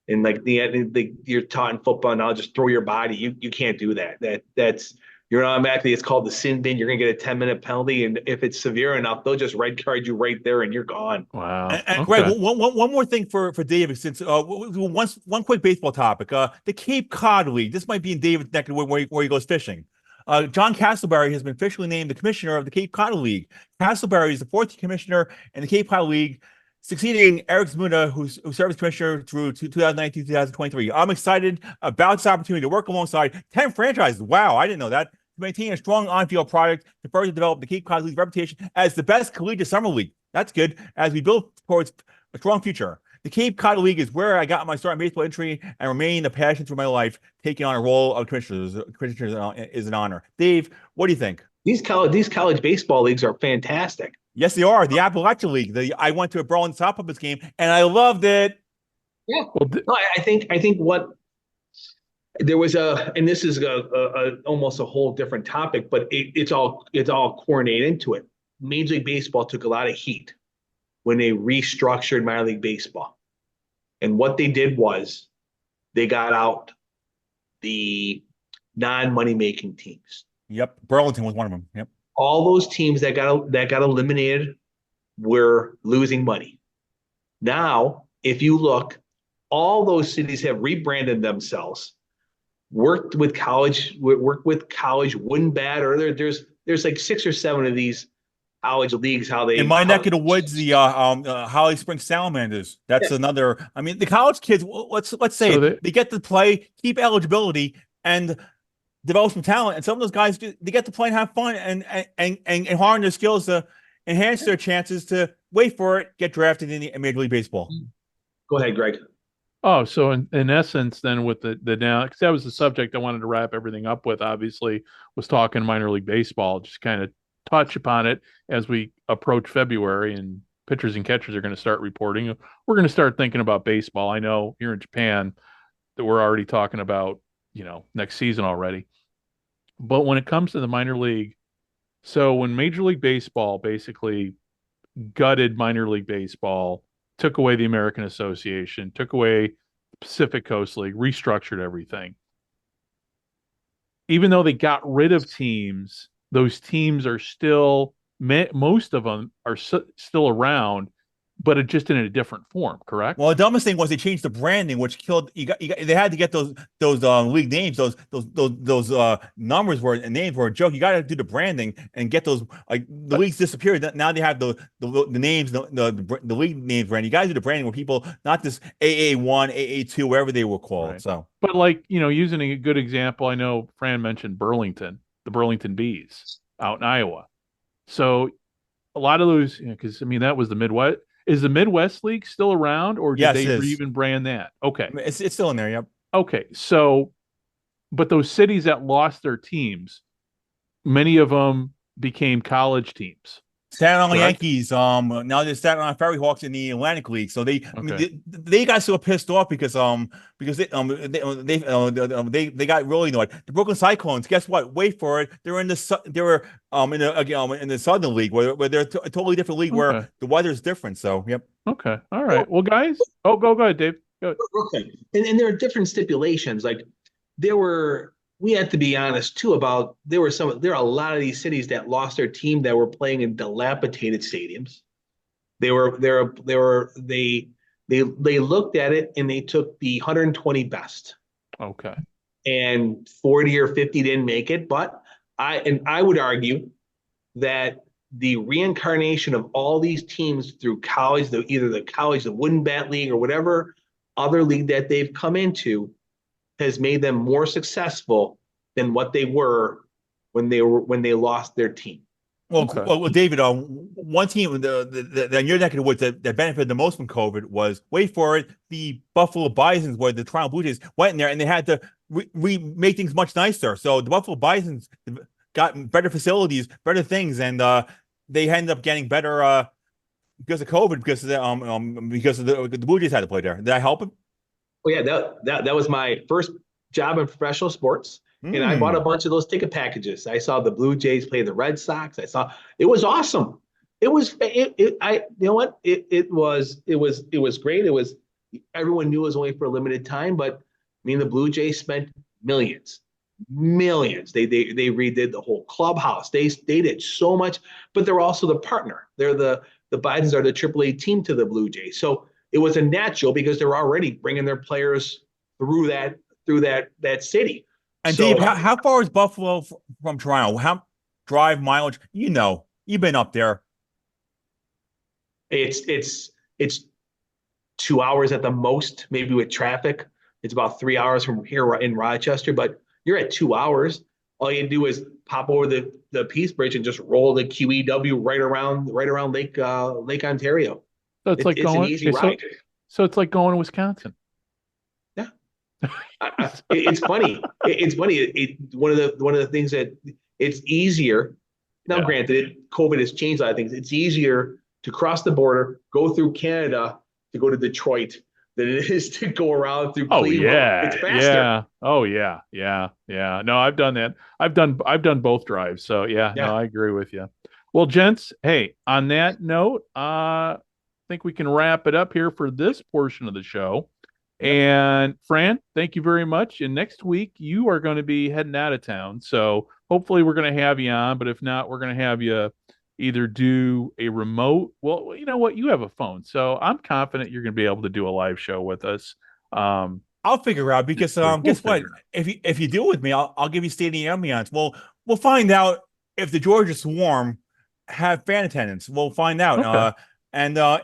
and like you're taught in football now, just throw your body. You can't do that. That's you're automatically, it's called the sin bin. You're gonna get a 10-minute penalty, and if it's severe enough, they'll just red card you right there, and you're gone. Wow. And Greg, one more thing for David, since one quick baseball topic. The Cape Cod League. This might be in David's neck of where he goes fishing. John Castleberry has been officially named the commissioner of the Cape Cod League. Castleberry is the fourth commissioner in the Cape Cod League, succeeding Eric Zmuda, who served as commissioner through 2019-2023. I'm excited about this opportunity to work alongside 10 franchises. Wow, I didn't know that. To maintain a strong on-field product to further develop the Cape Cod League's reputation as the best collegiate summer league. That's good as we build towards a strong future. The Cape Cod League is where I got my start in baseball entry and remain a passion through my life. Taking on a role of commissioner is an honor. Dave, what do you think? These college baseball leagues are fantastic. Yes, they are. The Appalachia League. I went to a Burlington Soft Puppets game and I loved it. Yeah. Well, no, I think what there was and this is almost a whole different topic, but it's all coordinated into it. Major League Baseball took a lot of heat when they restructured minor league baseball. And what they did was they got out the non-money making teams. Yep. Burlington was one of them. Yep. All those teams that got eliminated were losing money. Now, if you look, all those cities have rebranded themselves, worked with college, wouldn't bat, or there's like 6 or 7 of these college leagues. How they in my neck of the woods, the Holly Springs Salamanders. That's another. I mean, the college kids. Let's say so they get to play, keep eligibility, and develop some talent. And some of those guys they get to play and have fun and harden their skills to enhance their chances to wait for it, get drafted in Major League Baseball. Go ahead, Greg. Oh, so in essence, then with the now, because that was the subject I wanted to wrap everything up with. Obviously, was talking minor league baseball. Just kind of touch upon it as we approach February and pitchers and catchers are going to start reporting. We're going to start thinking about baseball. I know here in Japan that we're already talking about, next season already. But when it comes to the minor league, so when Major League Baseball basically gutted minor league baseball, took away the American Association, took away the Pacific Coast League, restructured everything. Even though they got rid of teams, those teams are still, most of them are still around, but it just in a different form, correct? Well, the dumbest thing was they changed the branding, which killed. They had to get those league names. Those numbers were and names were a joke. You got to do the branding and get those. Like the leagues disappeared. Now they have the names, the league names brand. You got to do the branding where people, not this AA1, AA2, wherever they were called. Right. So, but using a good example, I know Fran mentioned Burlington, the Burlington Bees out in Iowa. So a lot of those, because that was the Midwest. Is the Midwest League still around, or did they even brand that? Okay. It's still in there, yep. Okay, so, but those cities that lost their teams, many of them became college teams. Staten Island Yankees, now there's Staten Island Ferry Hawks in the Atlantic League. So they got so pissed off because they got really annoyed. The Brooklyn Cyclones, guess what? Wait for it. They were in the Southern League where they're a totally different league where the weather's different. So yep. Okay. All right. Well, guys. Oh, go ahead, Dave. Go ahead. Okay. And there are different stipulations. Like we have to be honest too about there are a lot of these cities that lost their team that were playing in dilapidated stadiums. They looked at it and they took the 120 best. Okay. And 40 or 50 didn't make it, but I would argue that the reincarnation of all these teams through college, either the Wooden Bat League or whatever other league that they've come into, has made them more successful than what they were when they lost their team. Well, David, one team that in your neck of the woods that benefited the most from COVID was, wait for it, the Buffalo Bisons, where the Toronto Blue Jays went in there and they had to make things much nicer. So the Buffalo Bisons got better facilities, better things, and they ended up getting better because of COVID, because of the Blue Jays had to play there. Did I help him? Oh yeah, that was my first job in professional sports, and I bought a bunch of those ticket packages. I saw the Blue Jays play the Red Sox. It was awesome. It was it was great. It was, everyone knew it was only for a limited time, but the Blue Jays spent millions. They redid the whole clubhouse. They did so much, but they're also the partner. They're the Bisons are the AAA team to the Blue Jays. So it was a natural because they're already bringing their players through that city. And so, Dave, how far is Buffalo from Toronto? How drive mileage? You've been up there. It's 2 hours at the most, maybe with traffic. It's about 3 hours from here in Rochester, but you're at 2 hours. All you do is pop over the Peace Bridge and just roll the QEW right around Lake Ontario. So it's like going. An easy ride. So it's like going to Wisconsin. Yeah. It's funny. It's funny. One of the things that it's easier. Now, granted, COVID has changed a lot of things. It's easier to cross the border, go through Canada to go to Detroit than it is to go around through Cleveland. It's faster. Yeah. Oh yeah. No, I've done that. I've done both drives. So no, I agree with you. Well, gents, hey, on that note, I think we can wrap it up here for this portion of the show. And Fran, thank you very much. And next week you are going to be heading out of town. So hopefully we're going to have you on, but if not, we're going to have you either do a remote. Well, you know what? You have a phone. So I'm confident you're going to be able to do a live show with us. I'll figure out because guess what? If you do it with me, I'll give you stadium ambiance. We'll find out if the Georgia Swarm have fan attendance. We'll find out. Okay. And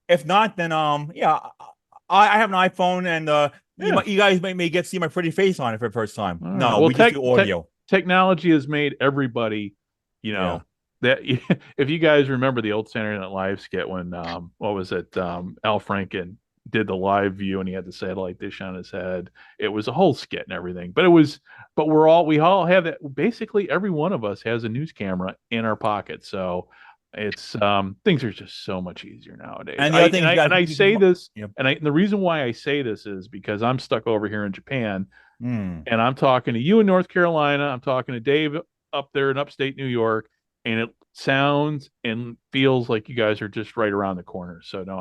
if not, then I have an iPhone, and you guys may get to see my pretty face on it for the first time. All no, right. Well, we just do audio. Technology has made everybody, that if you guys remember the old Saturday Night Live skit when what was it? Al Franken did the live view and he had the satellite dish on his head. It was a whole skit and everything. But we all have that. Basically, every one of us has a news camera in our pocket. So it's things are just so much easier nowadays. And the reason why I say this is because I'm stuck over here in Japan, and I'm talking to you in North Carolina. I'm talking to Dave up there in upstate New York, and it sounds and feels like you guys are just right around the corner. So no,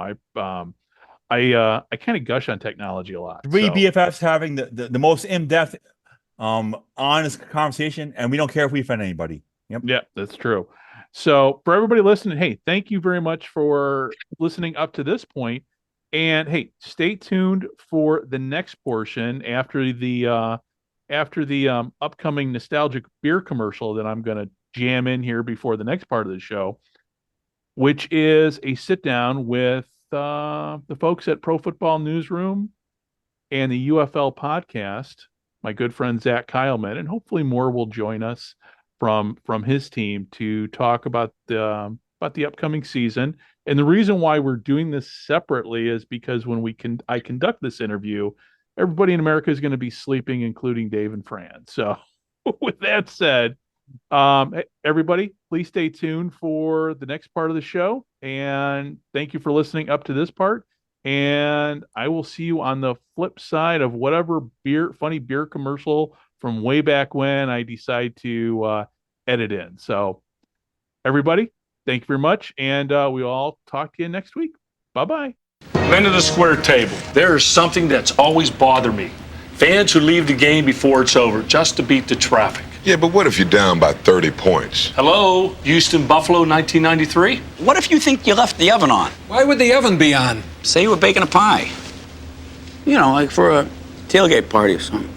I kind of gush on technology a lot. Three BFFs having the most in-depth, honest conversation, and we don't care if we offend anybody. Yep. Yeah, that's true. So for everybody listening, hey, thank you very much for listening up to this point. And hey, stay tuned for the next portion after the upcoming nostalgic beer commercial that I'm going to jam in here before the next part of the show, which is a sit down with the folks at Pro Football Newsroom and the UFL podcast, my good friend Zach Kyleman, and hopefully more will join us from his team to talk about the upcoming season. And the reason why we're doing this separately is because when I conduct this interview, everybody in America is going to be sleeping, including Dave and Fran. So with that said, everybody, please stay tuned for the next part of the show. And thank you for listening up to this part. And I will see you on the flip side of whatever funny beer commercial from way back when I decide to edit in. So everybody, thank you very much. And we'll all talk to you next week. Bye-bye. Men of the square table, there is something that's always bothered me. Fans who leave the game before it's over just to beat the traffic. Yeah, but what if you're down by 30 points? Hello, Houston Buffalo 1993? What if you think you left the oven on? Why would the oven be on? Say you were baking a pie. You know, like for a tailgate party or something.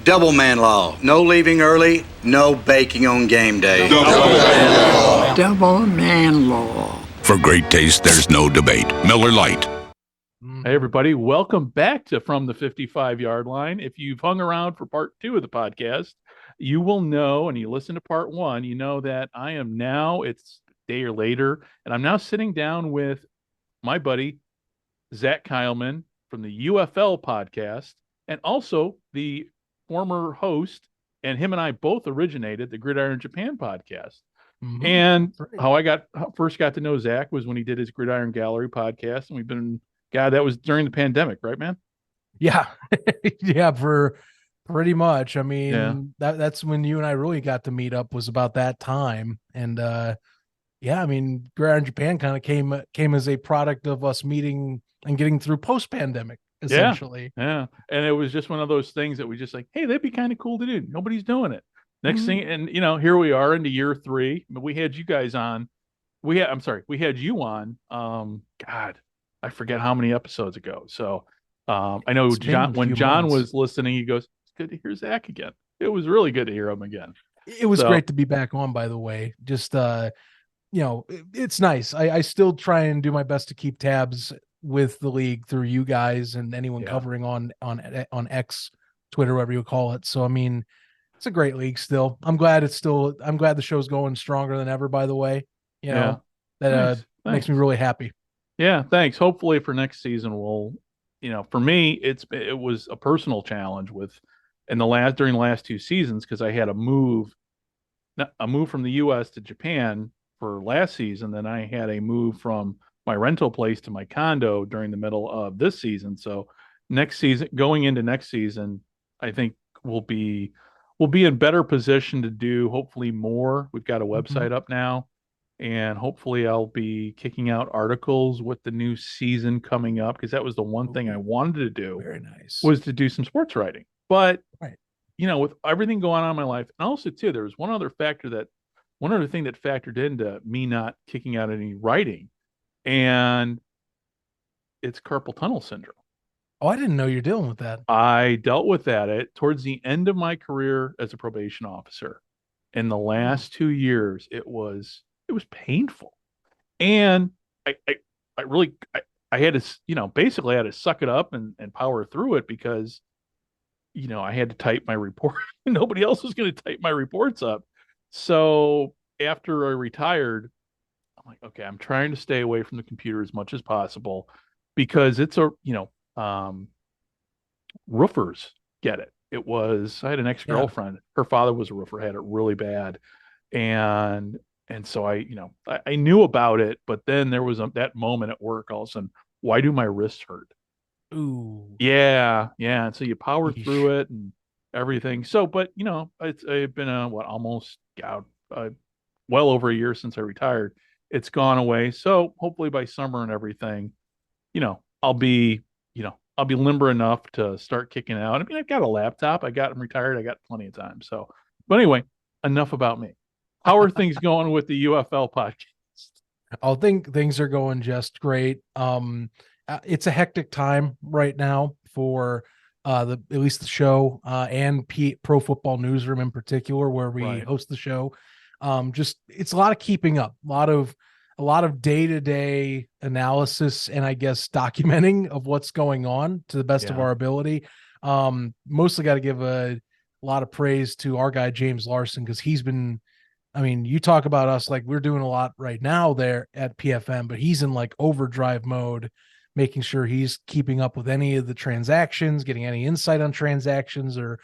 Double man law. No leaving early, no baking on game day. Double man law. For great taste, there's no debate. Miller Lite. Hey, everybody. Welcome back to From the 55-Yard Line. If you've hung around for part 2 of the podcast, you will know, and you listen to part 1, you know that I am now, it's a day or later, and I'm now sitting down with my buddy, Zach Kyleman from the UFL podcast, and also the former host, and him and I both originated the Gridiron Japan podcast. Mm-hmm. And how I first got to know Zach was when he did his Gridiron Gallery podcast, and that was during the pandemic, right, man? Yeah. Yeah, for pretty much. I mean, that's when you and I really got to meet up, was about that time. And I mean, Gridiron Japan kind of came as a product of us meeting and getting through post-pandemic, essentially. Yeah. And it was just one of those things that we just like, hey, that'd be kind of cool to do. Nobody's doing it. Next thing, and here we are into year 3. We had you guys on. We had you on. God, I forget how many episodes ago. So I know when John was listening, he goes, "It's good to hear Zach again." It was really good to hear him again. It was great to be back on, by the way. Just it's nice. I still try and do my best to keep tabs with the league through you guys and anyone covering on X, Twitter, whatever you call it. So I mean, it's a great league still. I'm glad the show's going stronger than ever, by the way. That makes me really happy. Yeah, thanks. Hopefully for next season for me, it was a personal challenge during the last 2 seasons, because I had a move from the U.S. to Japan for last season. Then I had a move from my rental place to my condo during the middle of this season. So going into next season, I think we'll be in better position to do hopefully more. We've got a website up now, and hopefully I'll be kicking out articles with the new season coming up, because that was the one thing I wanted to do. Very nice. Was to do some sports writing. But right. With everything going on in my life, and also too, there was one other thing that factored into me not kicking out any writing, and it's carpal tunnel syndrome. Oh, I didn't know you're dealing with that. I dealt with that towards the end of my career as a probation officer. In the last 2 years, it was painful, and I had to, basically I had to suck it up and power through it, because I had to type my report. Nobody else was going to type my reports up. So after I retired, I'm like, okay, I'm trying to stay away from the computer as much as possible, because it's roofers get it. I had an ex-girlfriend. Her father was a roofer, had it really bad. And so I knew about it, but then there was that moment at work, all of a sudden, why do my wrists hurt? Ooh. Yeah. And so you power through it and everything. So, but it's been almost well over a year since I retired. It's gone away. So hopefully by summer and everything, I'll be limber enough to start kicking out. I mean, I've got a laptop. I'm retired. I got plenty of time. So, but anyway, enough about me. How are things going with the UFL podcast? I think things are going just great. It's a hectic time right now for at least the show and Pro Football Newsroom in particular, where we host the show. It's a lot of keeping up, a lot of day-to-day analysis, and I guess documenting of what's going on to the best of our ability. Mostly got to give a lot of praise to our guy James Larson, because he's been, you talk about us like we're doing a lot right now there at PFM, but he's in like overdrive mode, making sure he's keeping up with any of the transactions, getting any insight on transactions or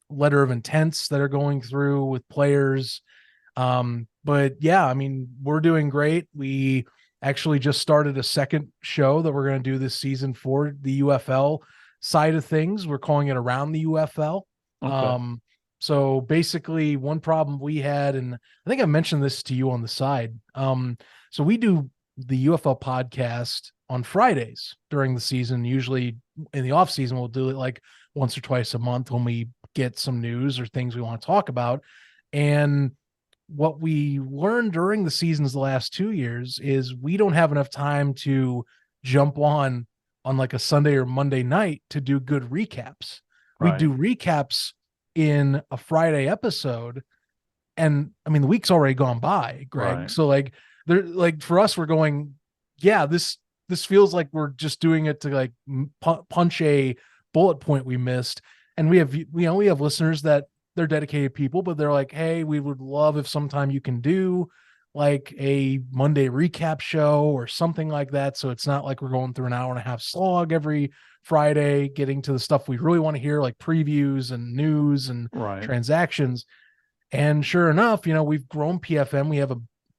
letter of intents that are going through with players. But yeah, we're doing great. We actually just started a second show that we're going to do this season for the UFL side of things. We're calling it Around the UFL. Okay. So basically one problem we had, and I think I mentioned this to you on the side. So we do the UFL podcast on Fridays during the season. Usually in the off season, we'll do it like once or twice a month when we get some news or things we want to talk about. And what we learned during the seasons the last 2 years is we don't have enough time to jump on like a Sunday or Monday night to do good recaps. We do recaps in a Friday episode, and the week's already gone by, Greg. Right. So for us, we're going, this feels like we're just doing it to like punch a bullet point we missed. And we have listeners that they're dedicated people, but they're like, hey, we would love if sometime you can do like a Monday recap show or something like that. So it's not like we're going through an hour and a half slog every Friday, getting to the stuff we really want to hear, like previews and news and transactions. And sure enough, we've grown PFM.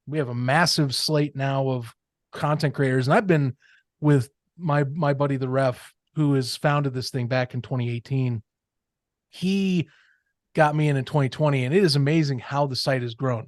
We have a massive slate now of content creators. And I've been with my buddy, the Ref, who has founded this thing back in 2018. He got me in 2020, and it is amazing how the site has grown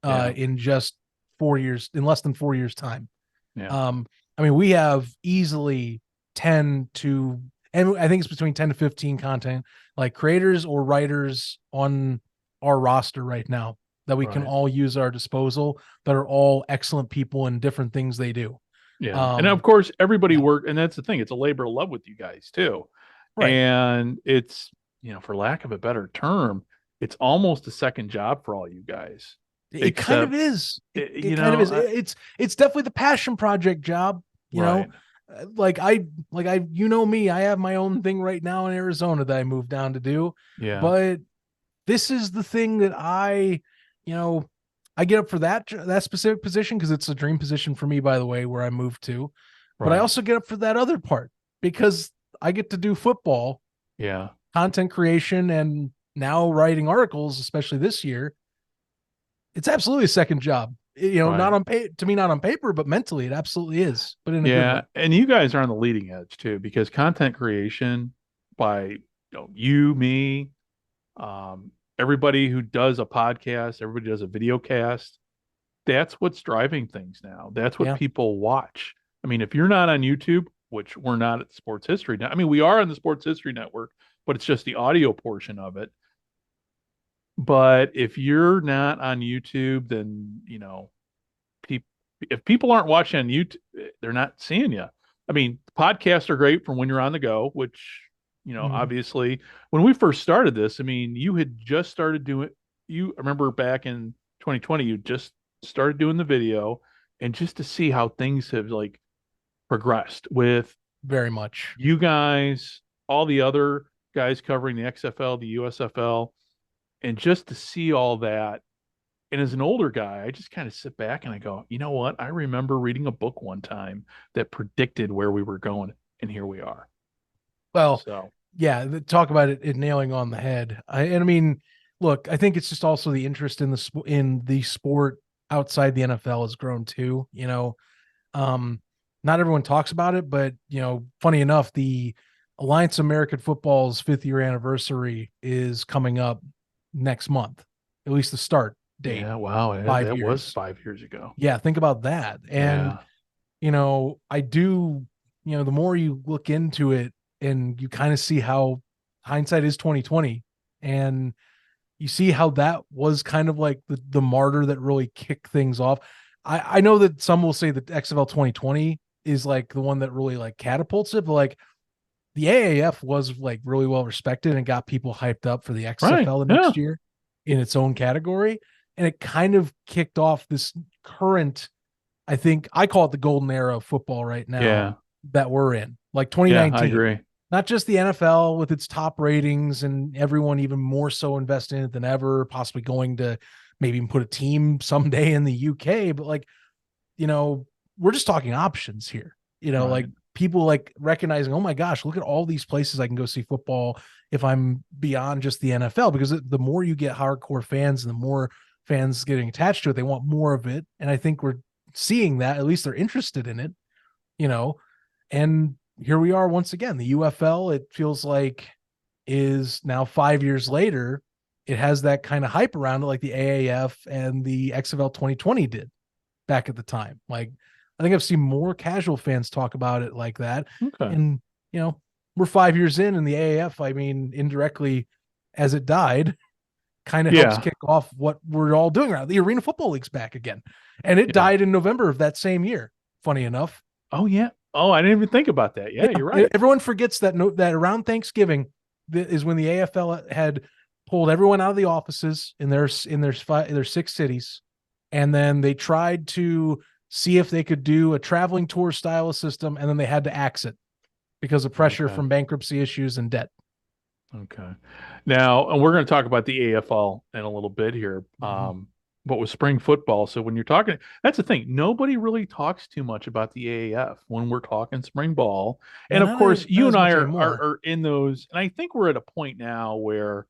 in just 4 years, in less than 4 years time. Yeah. We have easily 10 to, and I think it's between 10 to 15 content like creators or writers on our roster right now that we can all use at our disposal, that are all excellent people and different things they do. Yeah. And of course everybody work, and that's the thing. It's a labor of love with you guys too. Right. And it's, for lack of a better term, it's almost a second job for all you guys. It kind of is. It kind of is. It's definitely the passion project job. You know, like I me, I have my own thing right now in Arizona that I moved down to do. Yeah. But this is the thing that I get up for that specific position because it's a dream position for me, by the way, where I moved to. But I also get up for that other part because I get to do football, Yeah. content creation, and now writing articles, especially this year. It's absolutely a second job. Not on to me, not on paper, but mentally it absolutely is. But in a good way. And you guys are on the leading edge too, because content creation by you, me, everybody who does a podcast, everybody does a video cast. That's what's driving things now. That's what people watch. I mean, if you're not on YouTube, which we're not at Sports History now. I mean, we are on the Sports History Network, but it's just the audio portion of it. But if you're not on YouTube, then if people aren't watching on YouTube, they're not seeing you. I mean, podcasts are great for when you're on the go, which obviously when we first started this, I mean, you had just started doing. I remember back in 2020, you just started doing the video, and just to see how things have like progressed with very much you guys, all the other guys covering the XFL, the USFL, and just to see all that. And as an older guy, I just kind of sit back and I go, you know what? I remember reading a book one time that predicted where we were going, and here we are. Well, talk about it nailing on the head. I mean, look, I think it's just also the interest in the sport outside the NFL has grown too. Not everyone talks about it, but funny enough, the Alliance of American Football's 5th year anniversary is coming up next month, at least the start date. Yeah, wow. That was 5 years ago. Yeah, think about that. And I do, the more you look into it and you kind of see how hindsight is 2020, and you see how that was kind of like the martyr that really kicked things off. I know that some will say that XFL 2020 is like the one that really like catapults it, but like the AAF was like really well respected and got people hyped up for the XFL the next year in its own category. And it kind of kicked off this current, I think I call it the golden era of football right now that we're in, like 2019. Yeah, I agree. Not just the NFL with its top ratings and everyone even more so invested in it than ever, possibly going to maybe even put a team someday in the UK, but like, we're just talking options here, like people like recognizing, oh my gosh, look at all these places I can go see football if I'm beyond just the NFL, because the more you get hardcore fans and the more fans getting attached to it, they want more of it. And I think we're seeing that, at least they're interested in it, and here we are once again. The UFL, it feels like, is now 5 years later. It has that kind of hype around it, like the AAF and the XFL 2020 did back at the time. Like, I think I've seen more casual fans talk about it like that. Okay. And, we're 5 years in, and the AAF, I mean, indirectly, as it died, kind of helps kick off what we're all doing around. The Arena Football League's back again. And it died in November of that same year, funny enough. Oh, yeah. Oh, I didn't even think about that. Yeah, you're right. Everyone forgets that that around Thanksgiving is when the AFL had pulled everyone out of the offices in their 6 cities, and then they tried to see if they could do a traveling tour style of system, and then they had to axe it because of pressure from bankruptcy issues and debt. Okay. Now, and we're going to talk about the AFL in a little bit here. But with spring football, so when you're talking, that's the thing. Nobody really talks too much about the AAF when we're talking spring ball. And of course, you and I are in those. And I think we're at a point now where,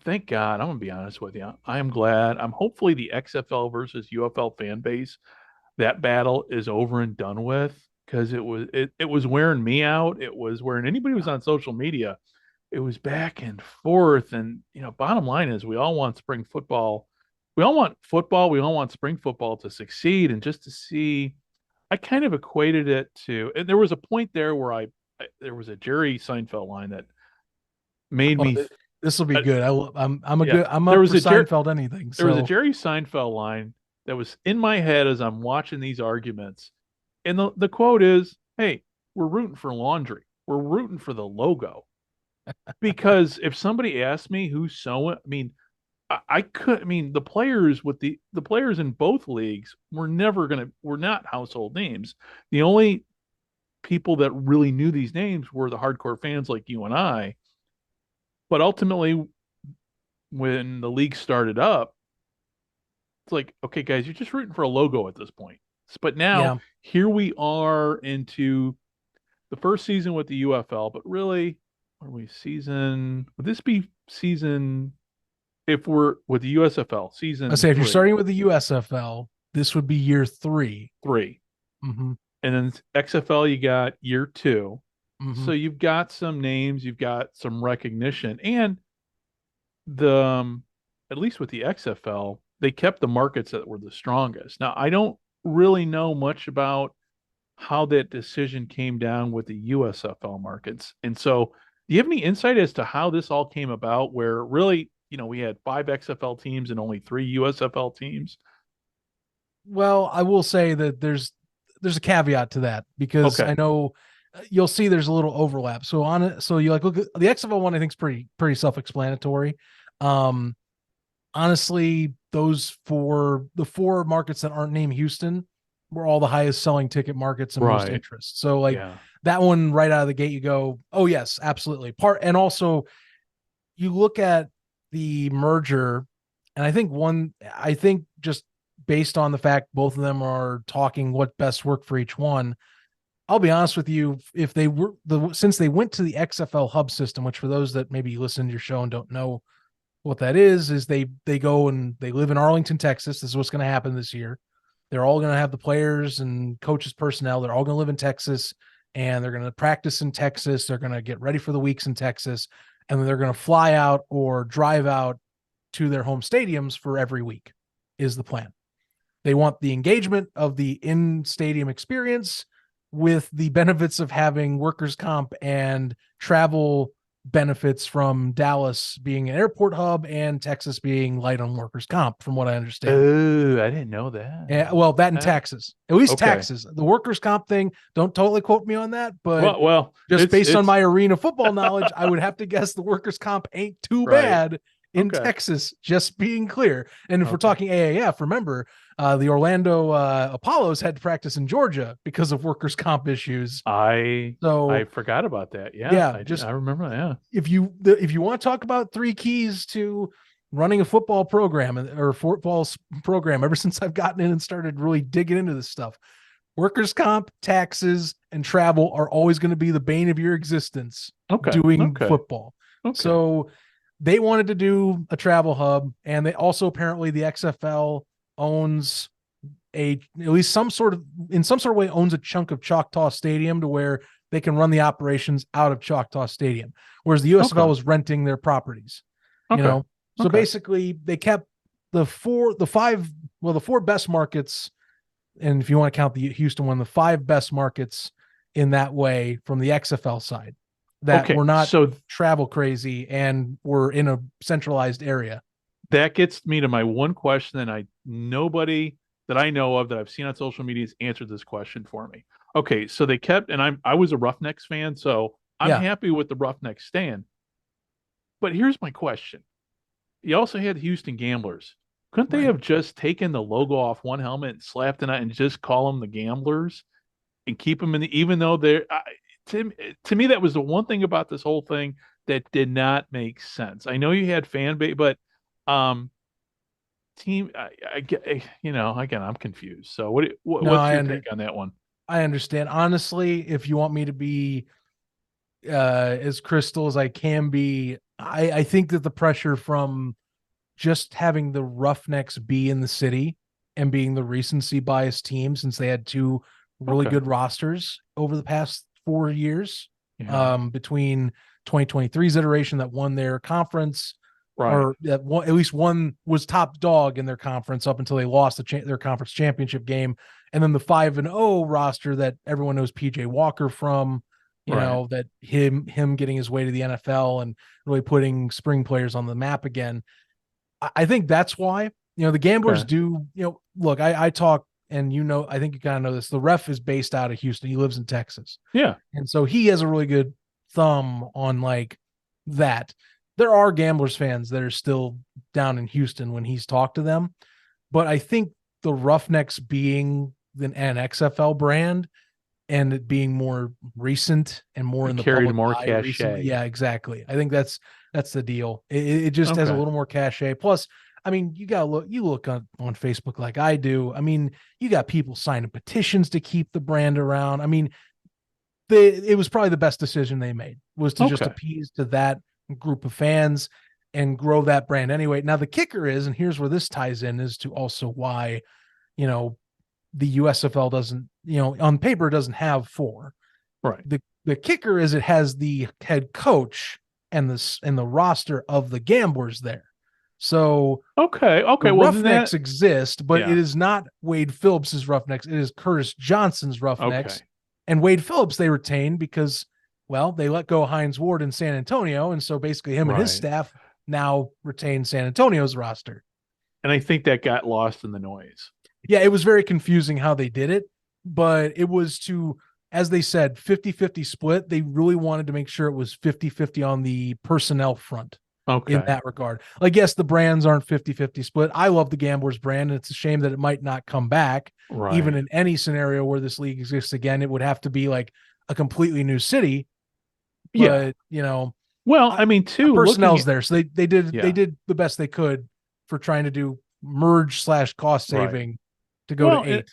thank God, I'm going to be honest with you. I am glad. I'm hopefully the XFL versus UFL fan base, that battle is over and done with, because it was wearing me out. It was wearing anybody who was on social media. It was back and forth. And, bottom line is we all want spring football. We all want football. We all want spring football to succeed. And just to see, I kind of equated it to, and there was a point there where there was a Jerry Seinfeld line that made me. This will be good. I'm up for Seinfeld anything. There was a Jerry Seinfeld line that was in my head as I'm watching these arguments. And the quote is, hey, we're rooting for laundry. We're rooting for the logo. Because if somebody asked me who's sewing, the players with the players in both leagues were not household names. The only people that really knew these names were the hardcore fans like you and I. But ultimately, when the league started up, it's like, okay, guys, you're just rooting for a logo at this point. But now here we are into the first season with the UFL, but really, would this be season, if we're with the USFL, season I say, if you're 3? starting with the USFL, this would be year 3. 3. Mm-hmm. And then XFL, you got year 2. Mm-hmm. So you've got some names, you've got some recognition, and at least with the XFL, they kept the markets that were the strongest. Now, I don't really know much about how that decision came down with the USFL markets. And so, do you have any insight as to how this all came about, where really, we had 5 XFL teams and only 3 USFL teams? Well, I will say that there's a caveat to that, because I know you'll see there's a little overlap. So you look at the XFL one, I think is pretty self-explanatory. Honestly, the 4 markets that aren't named Houston were all the highest selling ticket markets and most interest. So that one right out of the gate, you go, oh yes, absolutely. And also you look at the merger, and I think just based on the fact both of them are talking what best work for each one, I'll be honest with you, if they were since they went to the XFL hub system, which for those that maybe listen to your show and don't know what that is they go and they live in Arlington, Texas. This is what's going to happen this year. They're all going to have the players and coaches personnel. They're all going to live in Texas, and they're going to practice in Texas. They're going to get ready for the weeks in Texas, and then they're going to fly out or drive out to their home stadiums for every week is the plan. They want the engagement of the in-stadium experience with the benefits of having workers' comp and travel benefits from Dallas being an airport hub and Texas being light on workers' comp, from what I understand. Oh, I didn't know that. Yeah, well, that in Texas, at least Texas. The workers' comp thing, don't totally quote me on that, but just based on my arena football knowledge, I would have to guess the workers' comp ain't too bad in Texas, just being clear. And if we're talking AAF, remember, the Orlando Apollos had to practice in Georgia because of workers' comp issues. I forgot about that. I remember that. Yeah. If you want to talk about 3 keys to running a football program or football program, ever since I've gotten in and started really digging into this stuff, workers' comp, taxes, and travel are always going to be the bane of your existence doing football. So they wanted to do a travel hub, and they also apparently the XFL owns in some sort of way owns a chunk of Choctaw Stadium to where they can run the operations out of Choctaw Stadium, whereas the USFL was renting their properties. So basically they kept the 4 best markets, and if you want to count the Houston one, the 5 best markets in that way from the XFL side that were not travel crazy and were in a centralized area. That gets me to my one question, and nobody that I know of that I've seen on social media has answered this question for me. Okay, so they kept, and I was a Roughnecks fan, so I'm happy with the Roughnecks stand. But here's my question. You also had the Houston Gamblers. Couldn't they have just taken the logo off one helmet and slapped it on and just call them the Gamblers and keep them even though they're to me, that was the one thing about this whole thing that did not make sense. I know you had fan base, but team, again, I'm confused. So what's your take on that one? I understand. Honestly, if you want me to be as crystal as I can be, I think that the pressure from just having the Roughnecks be in the city and being the recency bias team, since they had 2 really good rosters over the past 4 years, between 2023's iteration that won their conference, or that at least one was top dog in their conference up until they lost their conference championship game, and then the 5-0 roster that everyone knows PJ Walker from, that him getting his way to the NFL and really putting spring players on the map again. I think that's why, the Gamblers do, look, I talk, and I think you kind of know this. The ref is based out of Houston. He lives in Texas. Yeah. And so he has a really good thumb on like that. There are Gamblers fans that are still down in Houston when he's talked to them. But I think the Roughnecks being an XFL brand and it being more recent and more in the carried public more eye cachet. Recently. Yeah, exactly. I think that's the deal. It just has a little more cachet. Plus, I mean, you look on Facebook like I do. I mean, you got people signing petitions to keep the brand around. I mean, it was probably the best decision they made, was to just Okay. appease to that group of fans and grow that brand anyway. Now the kicker is, and here's where this ties in, is to also why, the USFL doesn't, on paper doesn't have 4. Right. The kicker is it has the head coach and the roster of the Gamblers there. So Okay. the Well, Roughnecks exist, but Yeah. it is not Wade Phillips's Roughnecks. It is Curtis Johnson's Roughnecks. Okay. And Wade Phillips they retained because, well, they let go Hines Ward in San Antonio, and so basically him and his Right. staff now retain San Antonio's roster. And I think that got lost in the noise. Yeah, it was very confusing how they did it, but it was to, as they said, 50-50 split. They really wanted to make sure it was 50-50 on the personnel front. Okay. In that regard. Like, yes, the brands aren't 50-50 split. I love the Gamblers brand, and it's a shame that it might not come back. Right. Even in any scenario where this league exists again, it would have to be like a completely new city. Yeah. But, Well, I mean, too, personnel's there. So they did Yeah. they did the best they could for trying to do merge/cost saving to go to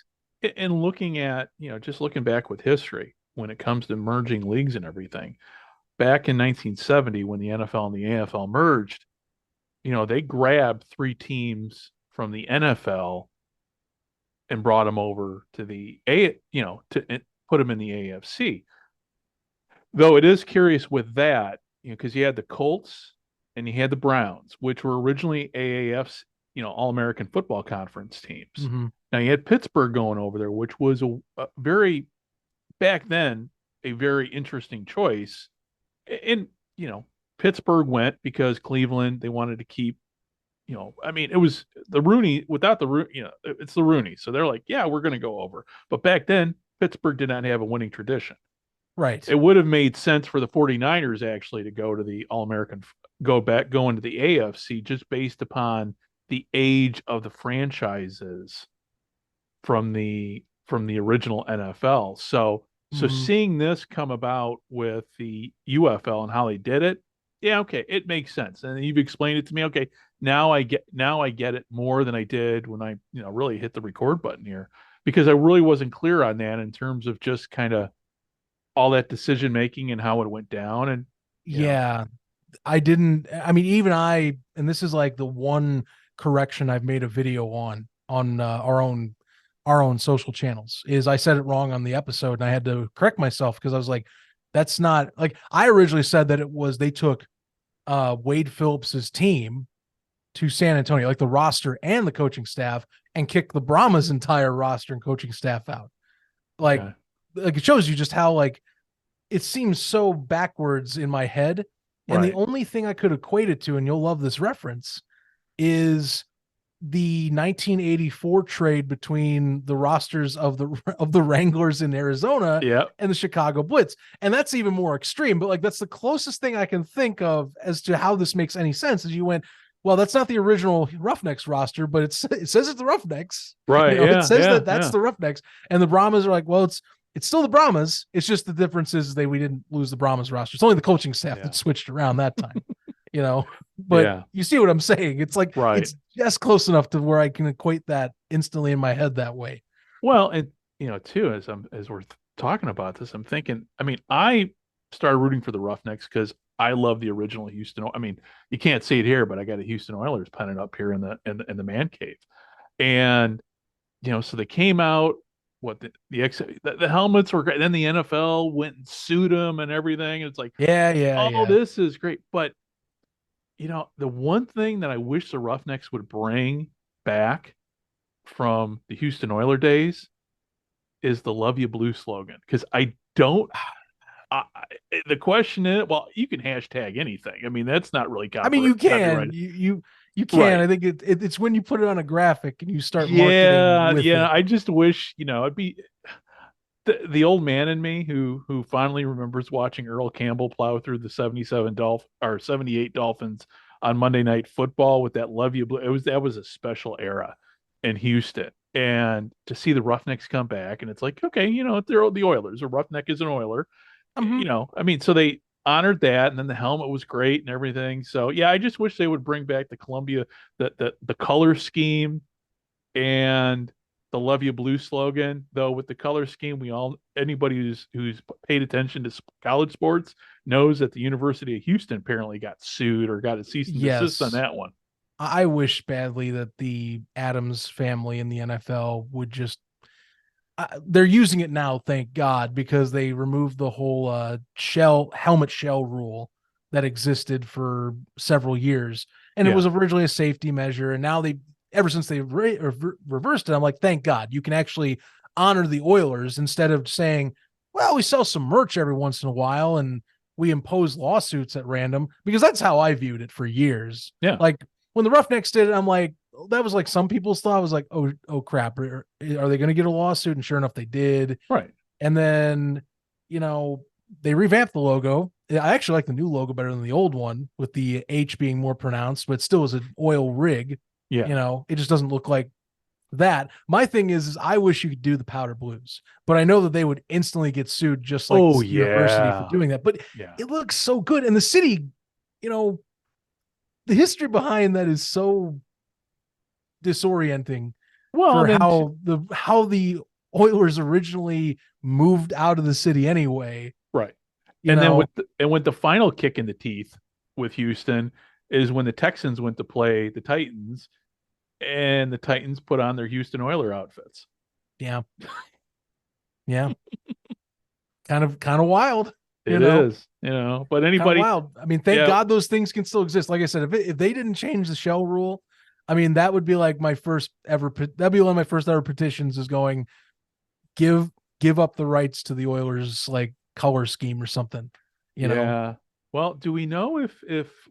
8. And looking at, just looking back with history when it comes to merging leagues and everything, back in 1970, when the NFL and the AFL merged, they grabbed 3 teams from the NFL and brought them over to the to put them in the AFC. Though it is curious with that, because you had the Colts and you had the Browns, which were originally AAF's, All-American Football Conference teams. Mhm. Now you had Pittsburgh going over there, which was a very, back then, a very interesting choice. And, Pittsburgh went because Cleveland, they wanted to keep, it was the Rooney, without the Rooney, it's the Rooney. So they're like, yeah, we're going to go over. But back then, Pittsburgh did not have a winning tradition. Right. It would have made sense for the 49ers actually to go to the All-American, go into the AFC, just based upon the age of the franchises from the original NFL. So seeing this come about with the UFL and how they did it, yeah, okay, it makes sense. And you've explained it to me. Okay, now I get it more than I did when I, really hit the record button here, because I really wasn't clear on that in terms of just kind of all that decision making and how it went down. And yeah, I didn't. I mean, even and this is like the one correction I've made a video on our own social channels, is I said it wrong on the episode and I had to correct myself, because I was like, that's not, like, I originally said that it was, they took Wade Phillips's team to San Antonio, like the roster and the coaching staff, and kicked the Brahmas' entire roster and coaching staff out. Like, like it shows you just how, like, it seems so backwards in my head. And the only thing I could equate it to, and you'll love this reference, is the 1984 trade between the rosters of the Wranglers in Arizona and the Chicago Blitz. And that's even more extreme, but like, that's the closest thing I can think of as to how this makes any sense. As you went, well, that's not the original Roughnecks roster, but it says it's the Roughnecks. Right. It says that's the Roughnecks. And the Brahmas are like, well, it's still the Brahmas. It's just the difference is we didn't lose the Brahmas roster. It's only the coaching staff that switched around that time, but you see what I'm saying? It's like, it's just close enough to where I can equate that instantly in my head that way. Well, and, too, as we're talking about this, I'm thinking, I mean, I started rooting for the Roughnecks because I love the original Houston. I mean, you can't see it here, but I got a Houston Oilers pennant up here in the man cave. And, so they came out, the helmets were great. Then the NFL went and sued them and everything. It's like, this is great. But, the one thing that I wish the Roughnecks would bring back from the Houston Oiler days is the "Love You Blue" slogan. Because the question is, well, you can hashtag anything. I mean, that's not really copyright. I mean, you can. You can. Right. I think it's when you put it on a graphic and you start marketing with it. I just wish, it'd be the old man in me who fondly remembers watching Earl Campbell plow through the 78 Dolphins on Monday Night Football with that "Love You Blue." That was a special era in Houston. And to see the Roughnecks come back, and it's like, okay, they're the Oilers. A Roughneck is an Oiler. So they honored that, and then the helmet was great and everything. So yeah, I just wish they would bring back the Columbia, the color scheme, and the Love You Blue slogan, though, with the color scheme, anybody who's paid attention to college sports knows that the University of Houston apparently got sued or got a cease and desist on that one. I wish badly that the Adams family in the NFL would just they're using it now, thank God, because they removed the whole helmet shell rule that existed for several years. And it was originally a safety measure. And now ever since they reversed it, I'm like, thank God, you can actually honor the Oilers instead of saying, well, we sell some merch every once in a while and we impose lawsuits at random, because that's how I viewed it for years. Yeah. Like when the Roughnecks did it, I'm like, that was like some people's thought. I was like, oh crap, are they going to get a lawsuit? And sure enough, they did. Right. And then, they revamped the logo. I actually like the new logo better than the old one, with the H being more pronounced, but still is an oil rig. Yeah. It just doesn't look like that. My thing is I wish you could do the powder blues, but I know that they would instantly get sued, just like the university for doing that. But it looks so good. And the city, the history behind that is so disorienting. Well, for how the Oilers originally moved out of the city anyway. Right. Then with the final kick in the teeth with Houston is when the Texans went to play the Titans, and the Titans put on their Houston Oiler outfits. Yeah. Yeah. kind of wild. It is, but anybody wild. I mean, thank God those things can still exist. Like I said, if they didn't change the shell rule, I mean, that would be like that'd be one of my first ever petitions, is going, give up the rights to the Oilers, like color scheme or something, Yeah. Well, do we know if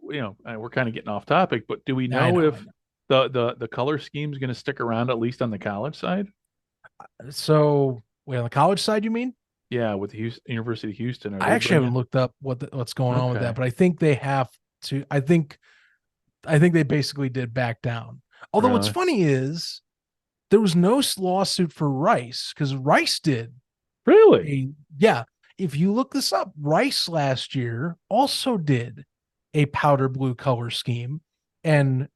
we're kind of getting off topic, but do we know if the color scheme is going to stick around, at least on the college side? So, on the college side, you mean? Yeah, with the University of Houston. I actually haven't looked up what's going on with that, but I think they have to. I think they basically did back down. Although what's funny is there was no lawsuit for Rice, because Rice did. Really? If you look this up, Rice last year also did a powder blue color scheme and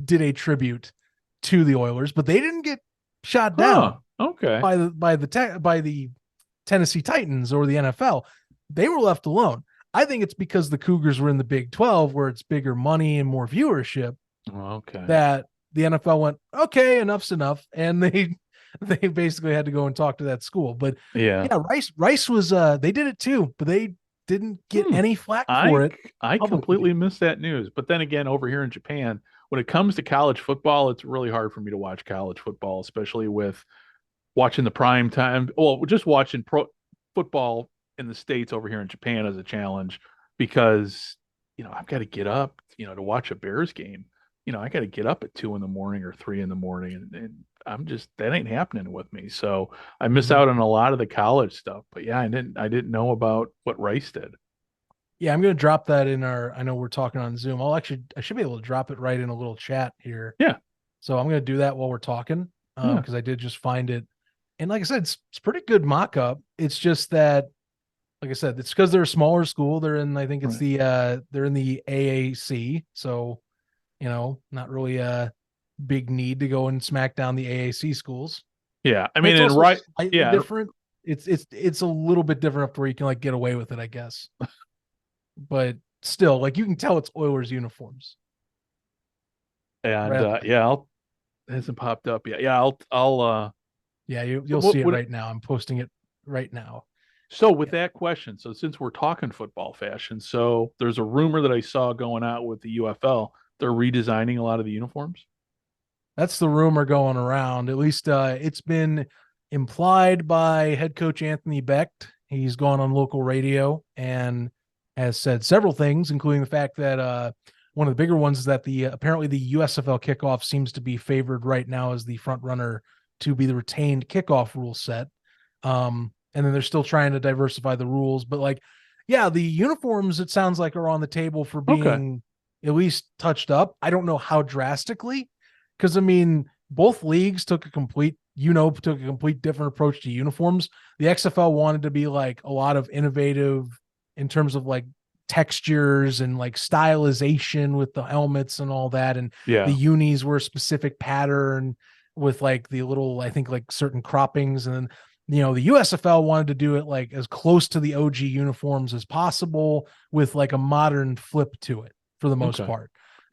did a tribute to the Oilers, but they didn't get shot down. Okay. By the Tennessee Titans or the NFL. They were left alone. I think it's because the Cougars were in the Big 12, where it's bigger money and more viewership. Okay. That the NFL went, okay, enough's enough, and they basically had to go and talk to that school. But Rice was they did it too, but they didn't get any flack for it. I completely missed that news. But then again, over here in Japan, when it comes to college football, it's really hard for me to watch college football, especially with watching the prime time. Well, just watching pro football in the States over here in Japan as a challenge, because I've got to get up to watch a Bears game. I got to get up at 2 a.m. or 3 a.m, and I'm just, that ain't happening with me. So I miss out on a lot of the college stuff. But I didn't know about what Rice did. Yeah, I'm going to drop that in I know we're talking on Zoom. I should be able to drop it right in a little chat here. Yeah. So I'm going to do that while we're talking, because I did just find it. And like I said, it's pretty good mock-up. It's just that, like I said, it's because they're a smaller school. They're in, I think it's they're in the AAC. So, not really a big need to go and smack down the AAC schools. Yeah. I mean, different. It's a little bit different up where you can like get away with it, I guess. But still, like, you can tell it's Oilers uniforms. And it hasn't popped up yet. Yeah, I'll you'll see it right now. I'm posting it right now. So with that question, so since we're talking football fashion, so there's a rumor that I saw going out with the UFL, they're redesigning a lot of the uniforms. That's the rumor going around. At least it's been implied by head coach Anthony Becht. He's gone on local radio and has said several things, including the fact that one of the bigger ones is that apparently the USFL kickoff seems to be favored right now as the front runner to be the retained kickoff rule set. And then they're still trying to diversify the rules. But the uniforms, it sounds like, are on the table for being at least touched up. I don't know how drastically, because I mean, both leagues took a complete different approach to uniforms. The XFL wanted to be like a lot of innovative in terms of like textures and like stylization with the helmets and all that. And the unis were a specific pattern, with like the little, I think like certain croppings, and then the USFL wanted to do it like as close to the OG uniforms as possible with like a modern flip to it for the most part.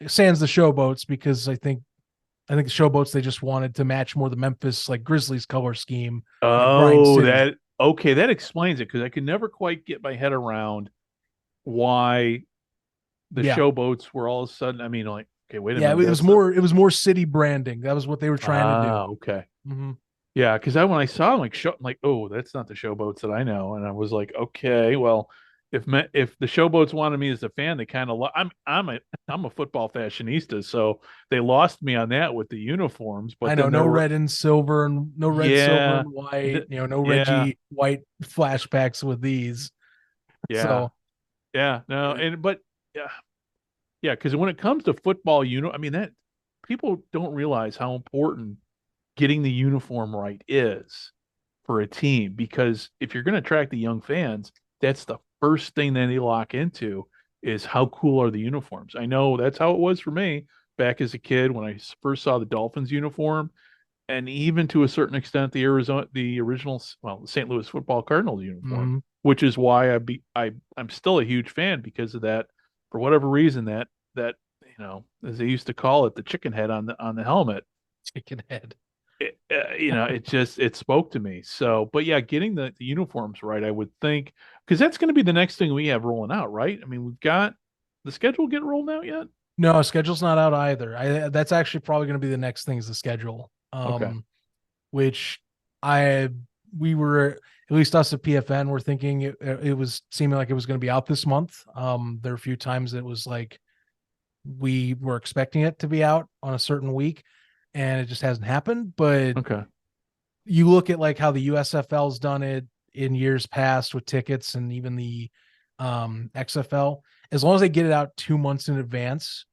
Sans the showboats, because I think the showboats, they just wanted to match more the Memphis like Grizzlies color scheme. Oh, that explains it, because I could never quite get my head around why the showboats were all of a sudden. I mean, like, okay, wait a minute. It was more city branding. That was what they were trying to do. Okay. Mm-hmm. Yeah, because when I saw them, I'm like, oh, that's not the showboats that I know, and I was like, okay, well, if the showboats wanted me as a fan, they kind of I'm a football fashionista, so they lost me on that with the uniforms. But I know no red and silver, and no red, silver, and white. No Reggie white flashbacks with these. Yeah. So, yeah. No, because when it comes to football, I mean, that people don't realize how important getting the uniform right is for a team, because if you're going to attract the young fans, that's the first thing that they lock into is how cool are the uniforms. I know that's how it was for me back as a kid when I first saw the Dolphins uniform, and even to a certain extent the original the St. Louis Football Cardinals uniform, which is why I'm still a huge fan, because of that. For whatever reason, that as they used to call it, the chicken head on the helmet. Chicken head. It spoke to me. So, but yeah, getting the uniforms right, I would think, because that's going to be the next thing we have rolling out, right? I mean, we've got the schedule getting rolled out yet? No, schedule's not out either. That's actually probably going to be the next thing, is the schedule. Which we were, at least us at PFN, were thinking it was seeming like it was going to be out this month. There are a few times that it was like we were expecting it to be out on a certain week, and it just hasn't happened. But you look at like how the USFL's done it in years past with tickets, and even the XFL, as long as they get it out 2 months in advance,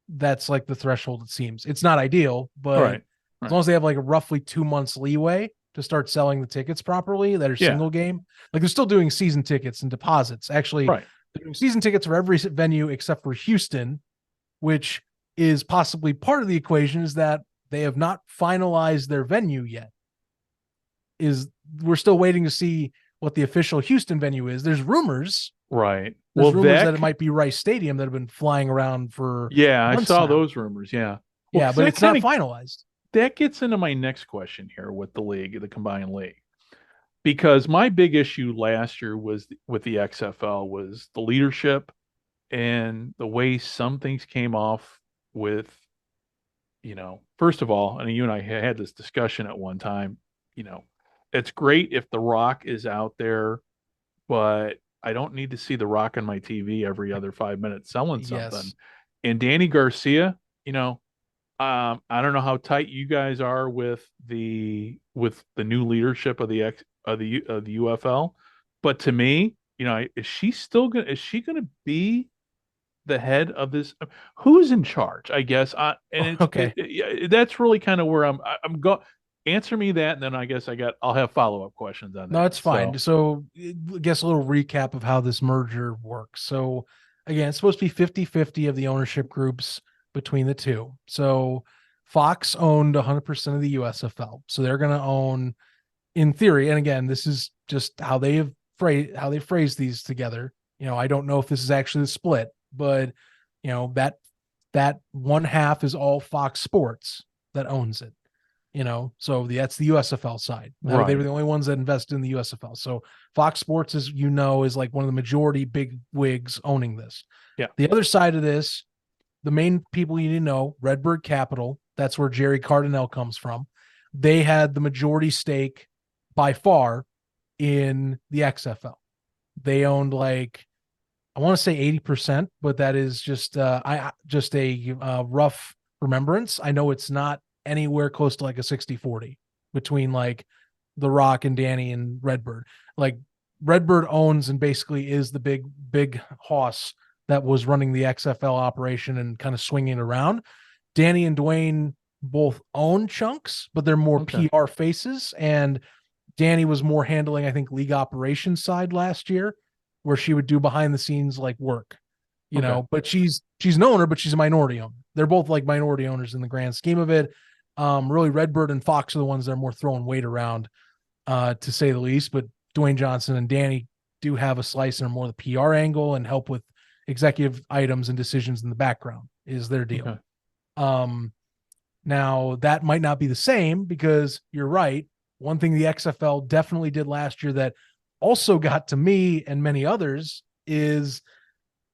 that's like the threshold. It seems it's not ideal, but as long as they have like a roughly 2 months leeway to start selling the tickets properly that are single game, like they're still doing season tickets and deposits. Actually, they're doing season tickets for every venue except for Houston, which is possibly part of the equation, is that they have not finalized their venue yet. We're still waiting to see what the official Houston venue is. There's rumors. Right. There's rumors that it might be Rice Stadium that have been flying around for I saw now. Those rumors. Yeah. But it's not finalized. That gets into my next question here with the league, the combined league. Because my big issue last year was with the XFL was the leadership and the way some things came off with, first of all, and you and I had this discussion at one time, it's great if The Rock is out there, but I don't need to see The Rock on my TV every other 5 minutes selling something. Yes. And Danny Garcia, I don't know how tight you guys are with the new leadership of the UFL, but to me, is she gonna be the head of this? Who's in charge? I guess. That's really kind of where I'm going. Answer me that, and then I guess I'll have follow-up questions on that. No, it's fine. So I guess a little recap of how this merger works. So again, it's supposed to be 50-50 of the ownership groups between the two. So Fox owned 100% of the USFL. So they're going to own, in theory, and again, this is just how they phrase these together. I don't know if this is actually the split, but that one half is all Fox Sports that owns it. So that's the USFL side. Right. They were the only ones that invested in the USFL. So Fox Sports, is like one of the majority big wigs owning this. Yeah. The other side of this, the main people you need to know, Redbird Capital, that's where Jerry Cardinale comes from. They had the majority stake by far in the XFL. They owned I want to say 80%, but that is just a rough remembrance. I know it's not anywhere close to like a 60-40 between like The Rock and Danny and Redbird. Like Redbird owns and basically is the big hoss that was running the XFL operation and kind of swinging around. Danny and Dwayne both own chunks, but they're more PR faces. And Danny was more handling, I think, league operations side last year, where she would do behind the scenes like work, but she's an owner, but she's a minority owner. They're both like minority owners in the grand scheme of it. Really, Redbird and Fox are the ones that are more throwing weight around, to say the least. But Dwayne Johnson and Danny do have a slice and more the PR angle and help with executive items and decisions in the background is their deal. Okay. Now that might not be the same because you're right. One thing the XFL definitely did last year that also got to me and many others is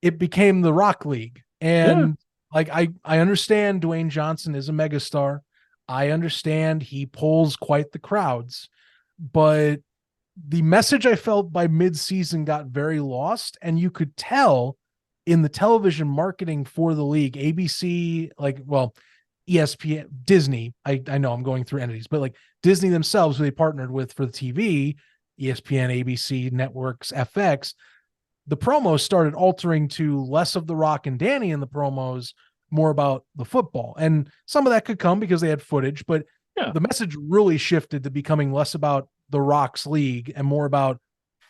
it became the Rock League. And like, I understand Dwayne Johnson is a megastar. I understand he pulls quite the crowds, but the message I felt by mid-season got very lost, and you could tell in the television marketing for the league, ABC, ESPN, Disney, I know I'm going through entities, but like Disney themselves, who they partnered with for the TV, ESPN, ABC, networks, FX, the promos started altering to less of The Rock and Danny in the promos, more about the football. And some of that could come because they had footage, but the message really shifted to becoming less about the Rock's league and more about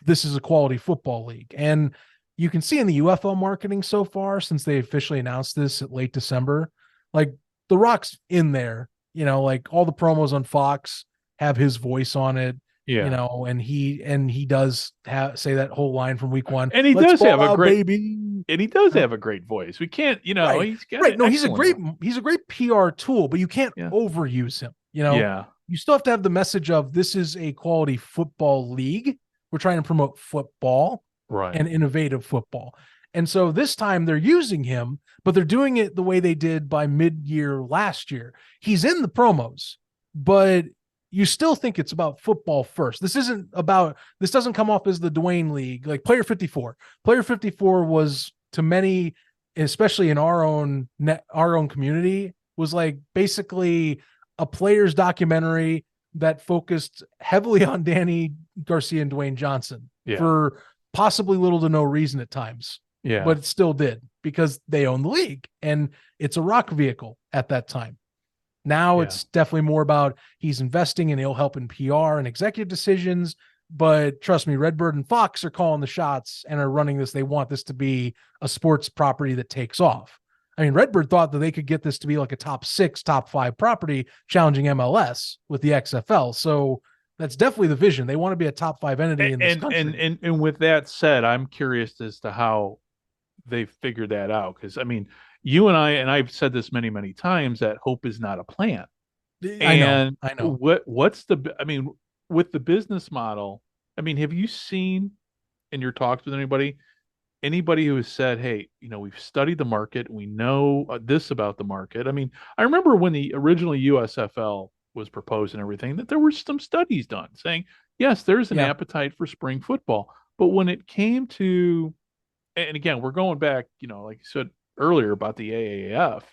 this is a quality football league. And you can see in the UFL marketing so far, since they officially announced this at late December, like the Rock's in there, like all the promos on Fox have his voice on it. And he does say that whole line from week one. And he does have a great baby. And he does have a great voice. We can't, right. he's got right. No, he's a great PR tool, but you can't overuse him. You still have to have the message of this is a quality football league. We're trying to promote football and innovative football. And so this time they're using him, but they're doing it the way they did by mid-year last year. He's in the promos, but you still think it's about football first. This doesn't come off as the Dwayne League, like Player 54. Player 54 was, to many, especially in our own community, was like basically a player's documentary that focused heavily on Danny Garcia and Dwayne Johnson for possibly little to no reason at times. Yeah. But it still did because they own the league and it's a Rock vehicle at that time. Now it's definitely more about he's investing and he'll help in PR and executive decisions. But trust me, Redbird and Fox are calling the shots and are running this. They want this to be a sports property that takes off. I mean, Redbird thought that they could get this to be like a top 6, top 5 property challenging MLS with the XFL. So that's definitely the vision. They want to be a top 5 entity in this country. And with that said, I'm curious as to how they figured that out. Because I mean, you and I've said this many, many times that hope is not a plan. I know. What's with the business model? I mean, have you seen in your talks with anybody who has said, hey, we've studied the market. We know this about the market. I mean, I remember when the original USFL was proposed and everything, that there were some studies done saying, yes, there's an appetite for spring football. But when it came to, and again, we're going back, like you said earlier about the AAF,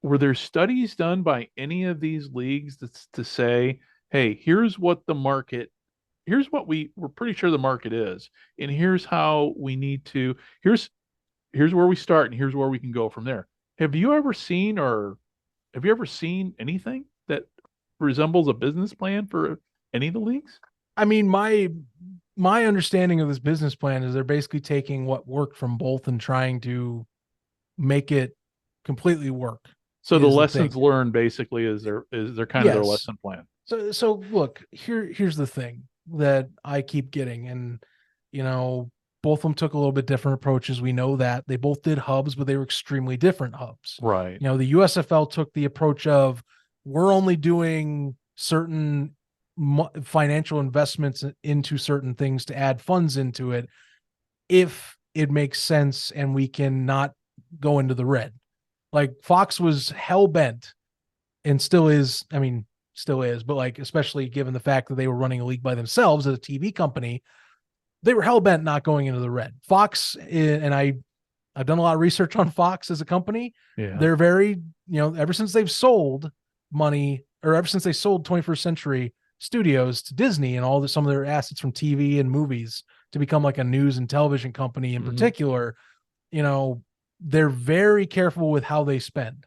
were there studies done by any of these leagues to say, hey, here's what we're pretty sure the market is, and here's how we need to, here's where we start and here's where we can go from there. Have you ever seen anything that resembles a business plan for any of the leagues? I mean, my understanding of this business plan is they're basically taking what worked from both and trying to make it completely work. So the lessons learned basically is their kind of their lesson plan. So look, here's the thing that I keep getting, and both of them took a little bit different approaches. We know that they both did hubs, but they were extremely different hubs. Right. The USFL took the approach of we're only doing certain financial investments into certain things to add funds into it if it makes sense and we can not go into the red. Like Fox was hell bent and still is, but like, especially given the fact that they were running a league by themselves as a TV company, they were hell bent not going into the red. Fox, and I've done a lot of research on Fox as a company. Yeah. They're very, ever since they've sold money, or ever since they sold 21st Century Studios to Disney and some of their assets from TV and movies to become like a news and television company in particular, they're very careful with how they spend.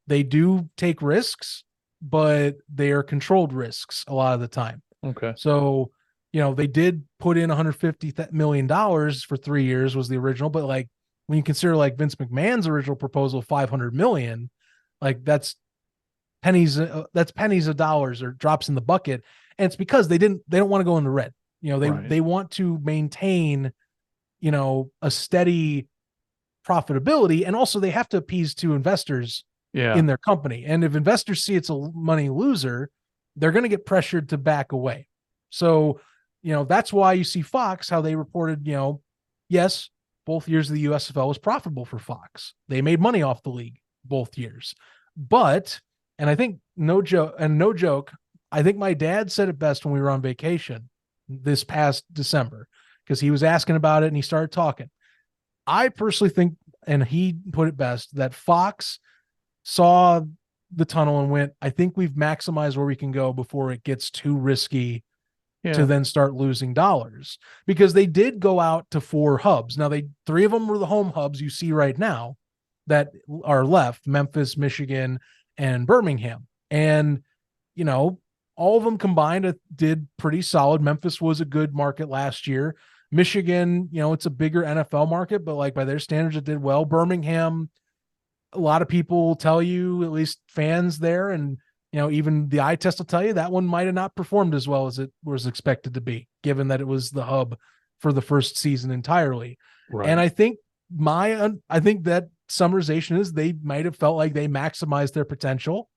They do take risks, but they are controlled risks a lot of the time. Okay. So, they did put in $150 million for 3 years was the original, but like when you consider like Vince McMahon's original proposal, $500 million, like that's pennies. That's pennies of dollars or drops in the bucket. And it's because they don't want to go in the red. They want to maintain, a steady profitability. And also they have to appease to investors in their company. And if investors see it's a money loser, they're going to get pressured to back away. So, that's why you see Fox, how they reported, yes, both years of the USFL was profitable for Fox. They made money off the league both years. But, and I think no joke, I think my dad said it best when we were on vacation this past December, because he was asking about it and he started talking. I personally think, and he put it best, that Fox saw the tunnel and went, I think we've maximized where we can go before it gets too risky to then start losing dollars, because they did go out to 4 hubs. Now 3 of them were the home hubs you see right now that are left: Memphis, Michigan, and Birmingham. And, all of them combined did pretty solid. Memphis was a good market last year. Michigan, it's a bigger NFL market, but like by their standards, it did well. Birmingham, a lot of people will tell you, at least fans there, and even the eye test will tell you that one might have not performed as well as it was expected to be, given that it was the hub for the first season entirely. Right. And I think that summarization is they might have felt like they maximized their potential.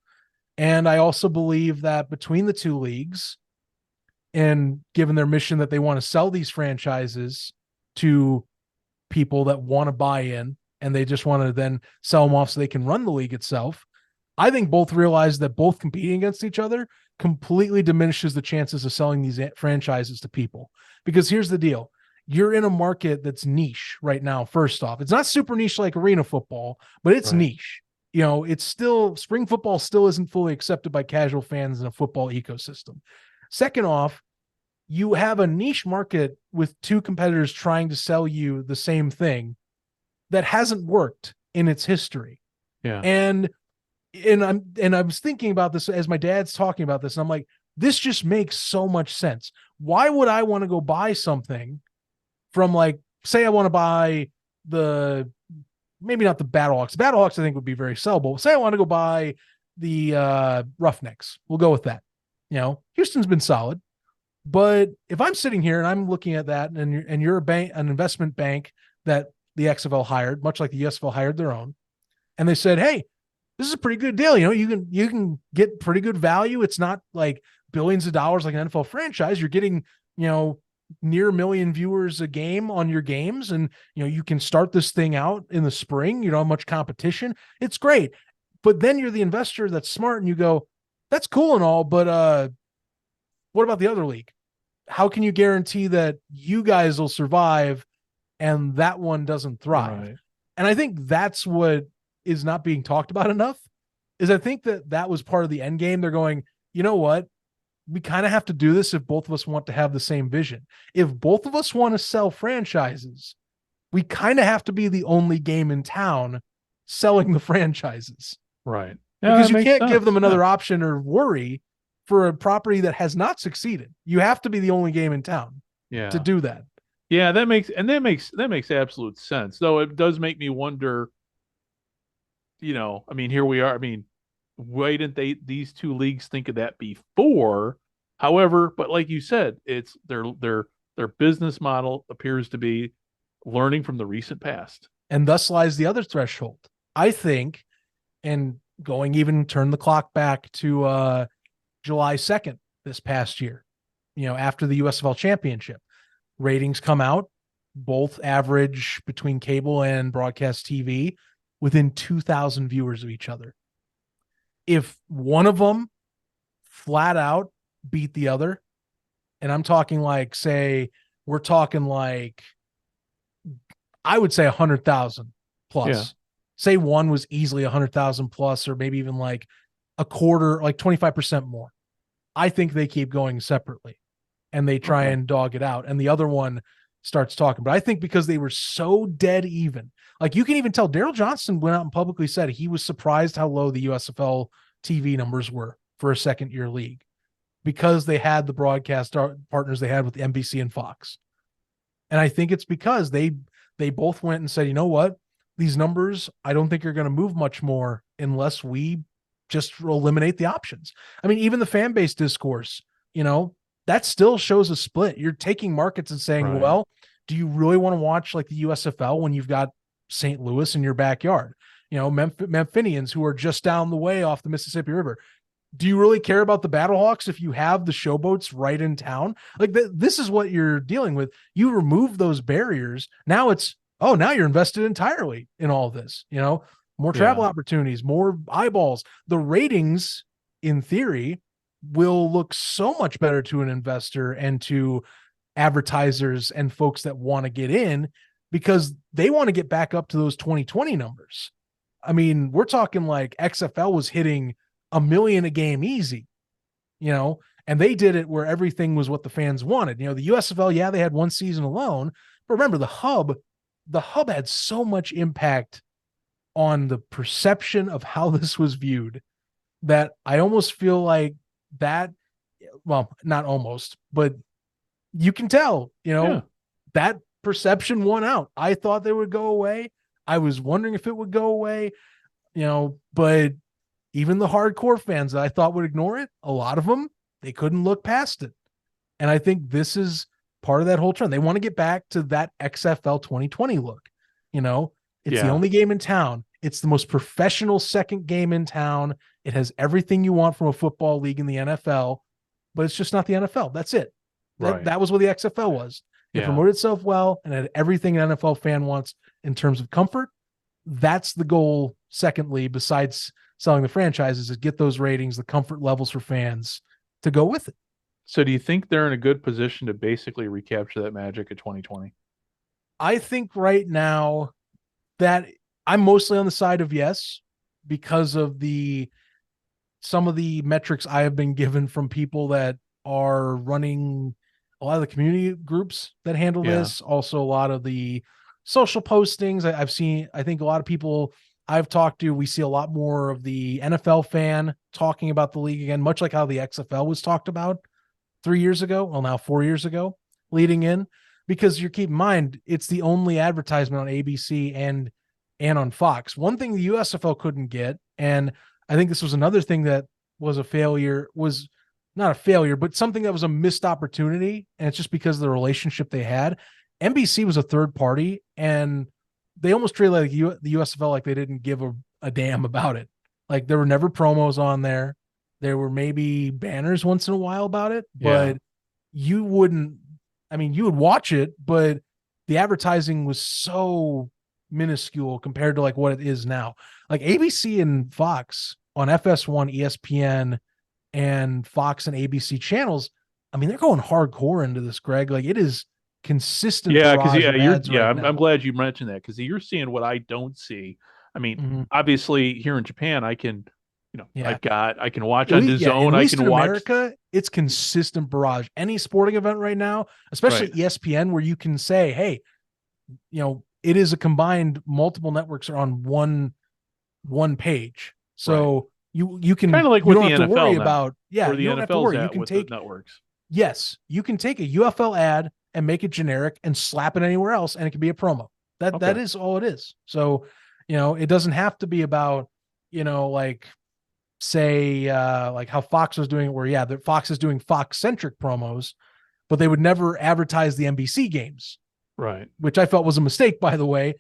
And I also believe that between the 2 leagues, and given their mission that they want to sell these franchises to people that want to buy in, and they just want to then sell them off so they can run the league itself, I think both realize that both competing against each other completely diminishes the chances of selling these franchises to people. Because here's the deal. You're in a market that's niche right now. First off, it's not super niche like arena football, but it's niche. It's still, spring football still isn't fully accepted by casual fans in a football ecosystem. Second off, you have a niche market with 2 competitors trying to sell you the same thing that hasn't worked in its history. Yeah. And I was thinking about this as my dad's talking about this, and I'm like, this just makes so much sense. Why would I want to go buy something from, like, say I want to buy maybe not the Battlehawks. The Battlehawks, I think, would be very sellable. Say I want to go buy the Roughnecks. We'll go with that. Houston's been solid. But if I'm sitting here and I'm looking at that, and you're an investment bank that the XFL hired, much like the USFL hired their own, and they said, hey, this is a pretty good deal. You can get pretty good value. It's not like billions of dollars like an NFL franchise. You're getting, near 1 million viewers a game on your games. And, you can start this thing out in the spring. You don't have much competition. It's great. But then you're the investor that's smart and you go, that's cool and all, but what about the other league? How can you guarantee that you guys will survive and that one doesn't thrive? Right. And I think that's what is not being talked about enough, is I think that was part of the end game. They're going, you know what? We kind of have to do this if both of us want to have the same vision. If both of us want to sell franchises, we kind of have to be the only game in town selling the franchises. Right. Yeah, because you can't give them another option or worry for a property that has not succeeded. You have to be the only game in town to do that. Yeah, that makes absolute sense. Though it does make me wonder, here we are. Why didn't these 2 leagues think of that before? However, but like you said, it's their business model appears to be learning from the recent past. And thus lies the other threshold, I think, and turn the clock back to July 2nd this past year, after the USFL championship. Ratings come out, both average between cable and broadcast TV within 2,000 viewers of each other. If one of them flat out beat the other, and I'm talking like, say, we're talking like, I would say 100,000 plus. Yeah. Say one was easily 100,000 plus, or maybe even like a quarter, like 25% more. I think they keep going separately and they try and dog it out. And the other one starts talking. But I think because they were so dead even, like you can even tell Daryl Johnston went out and publicly said he was surprised how low the USFL TV numbers were for a second-year league because they had the broadcast partners they had with NBC and Fox. And I think it's because they both went and said, you know what? These numbers, I don't think are going to move much more unless we just eliminate the options. I mean, even the fan base discourse, that still shows a split. You're taking markets and saying, Right. well, do you really want to watch like the USFL when you've got St. Louis in your backyard? Memphinians who are just down the way off the Mississippi River. Do you really care about the Battlehawks if you have the showboats right in town? Like this is what you're dealing with. You remove those barriers. Now now you're invested entirely in all of this, more travel opportunities, more eyeballs. The ratings in theory will look so much better to an investor and to advertisers and folks that want to get in because they want to get back up to those 2020 numbers. I mean, we're talking like XFL was hitting 1 million a game easy, and they did it where everything was what the fans wanted. The USFL, they had one season alone, but remember the hub had so much impact on the perception of how this was viewed that I almost feel like that, well, not almost, but you can tell, that perception won out. I thought they would go away. I was wondering if it would go away, but even the hardcore fans that I thought would ignore it, a lot of them, they couldn't look past it. And I think this is part of that whole trend. They want to get back to that XFL 2020 look. It's the only game in town. It's the most professional second game in town. It has everything you want from a football league in the NFL, but it's just not the NFL. That's it. That was what the XFL was. It promoted itself well and had everything an NFL fan wants in terms of comfort. That's the goal. Secondly, besides selling the franchises, is get those ratings, the comfort levels for fans to go with it. So do you think they're in a good position to basically recapture that magic of 2020? I think right now that I'm mostly on the side of yes, because of some of the metrics I have been given from people that are running a lot of the community groups that handle this. Also, a lot of the social postings I've seen. I think a lot of people I've talked to, we see a lot more of the NFL fan talking about the league again, much like how the XFL was talked about 3 years ago. Well, now 4 years ago, leading in, because you keep in mind, it's the only advertisement on ABC and on Fox. One thing the USFL couldn't get, and I think this was another thing that was a failure, was not a failure, but something that was a missed opportunity. And it's just because of the relationship they had. NBC was a third party, and they almost treated like the USFL like they didn't give a damn about it. Like there were never promos on there. There were maybe banners once in a while about it, but you would watch it, but the advertising was so minuscule compared to like what it is now. Like ABC and Fox on FS1, ESPN, and Fox and ABC channels, I mean, they're going hardcore into this, Greg. Like it is consistent. I'm glad you mentioned that, because you're seeing what I don't see. I mean, obviously here in Japan, I can, I can watch on DAZN. I can watch. America, it's consistent barrage. Any sporting event right now, especially ESPN, where you can say, hey, it is a combined multiple networks are on one page. So you can kind of like you what don't the have to NFL worry now, about where the you don't have to NFL's worry. at You can with take the networks. Yes, you can take a UFL ad and make it generic and slap it anywhere else, and it can be a promo. That is all it is. So, it doesn't have to be about, like say like how Fox was doing it, where Fox is doing Fox-centric promos, but they would never advertise the NBC games. Right. Which I felt was a mistake, by the way.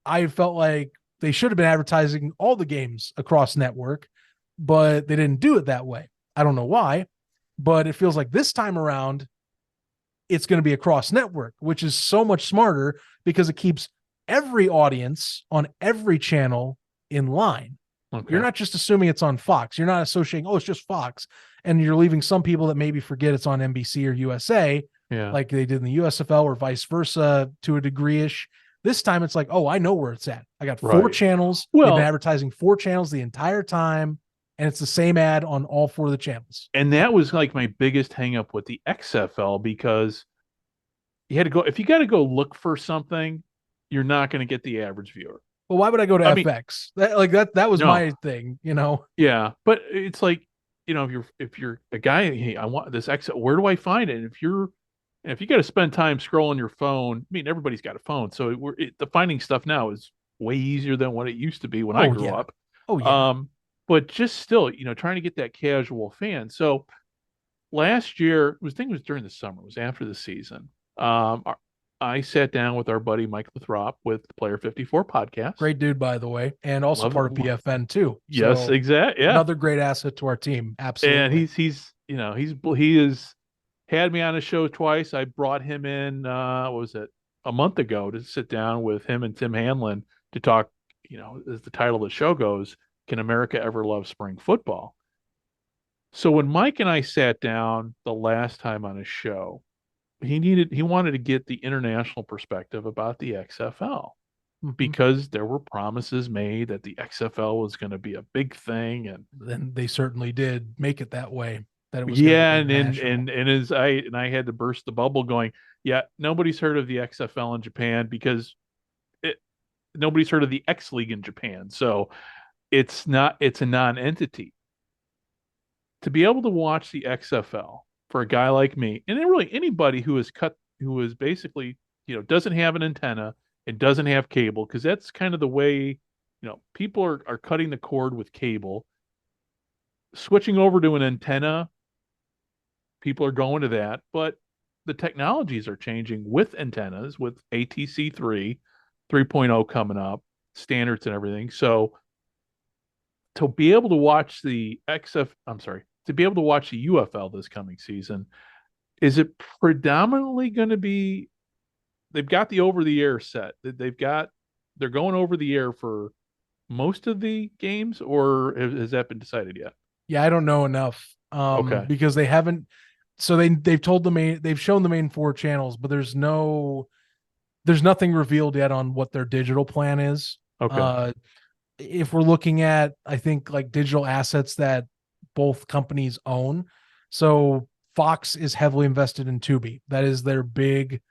I felt like they should have been advertising all the games across network, but they didn't do it that way. I don't know why, but it feels like this time around, it's going to be across network, which is so much smarter because it keeps every audience on every channel in line. Okay. You're not just assuming it's on Fox. You're not associating, it's just Fox. And you're leaving some people that maybe forget it's on NBC or USA, like they did in the USFL, or vice versa to a degree-ish. This time it's like, I know where it's at. I got 4 channels. They've been advertising 4 channels the entire time, and it's the same ad on all 4 of the channels. And that was like my biggest hang up with the XFL, because if you got to go look for something, you're not going to get the average viewer. Well, why would I go to FX? That was my thing, Yeah, but it's like, if you're a guy, hey, I want this XFL, where do I find it? And if you got to spend time scrolling your phone, I mean, everybody's got a phone, so the finding stuff now is way easier than what it used to be when I grew up. Oh yeah. but just still, trying to get that casual fan. So last year, I think it was during the summer, it was after the season. I sat down with our buddy Mike Lathrop with the Player 54 podcast. Great dude, by the way, and also Love part of PFN too. Yes, So exactly. Yeah, another great asset to our team. Absolutely. and he has had me on his show twice. I brought him in. What was it, a month ago, to sit down with him and Tim Hanlon to talk. As the title of the show goes, can America ever love spring football? So when Mike and I sat down the last time on his show, he wanted to get the international perspective about the XFL, because there were promises made that the XFL was going to be a big thing, and then they certainly did make it that way. That it was and I had to burst the bubble, going, yeah, nobody's heard of the XFL in Japan because nobody's heard of the X League in Japan, so it's a non-entity. To be able to watch the XFL for a guy like me, and then really anybody who is basically, doesn't have an antenna and doesn't have cable, because that's kind of the way, people are cutting the cord with cable, switching over to an antenna. People are going to that, but the technologies are changing with antennas, with ATC 3.0 coming up, standards and everything. So to be able to watch the UFL this coming season, is it predominantly going to be, they've got the over-the-air set, they're going over the air for most of the games, or has that been decided yet? Yeah, I don't know enough. Okay. Because they haven't. So they've shown the main 4 channels, but there's nothing revealed yet on what their digital plan is. Okay. If we're looking at, I think, like digital assets that both companies own. So Fox is heavily invested in Tubi. That is their big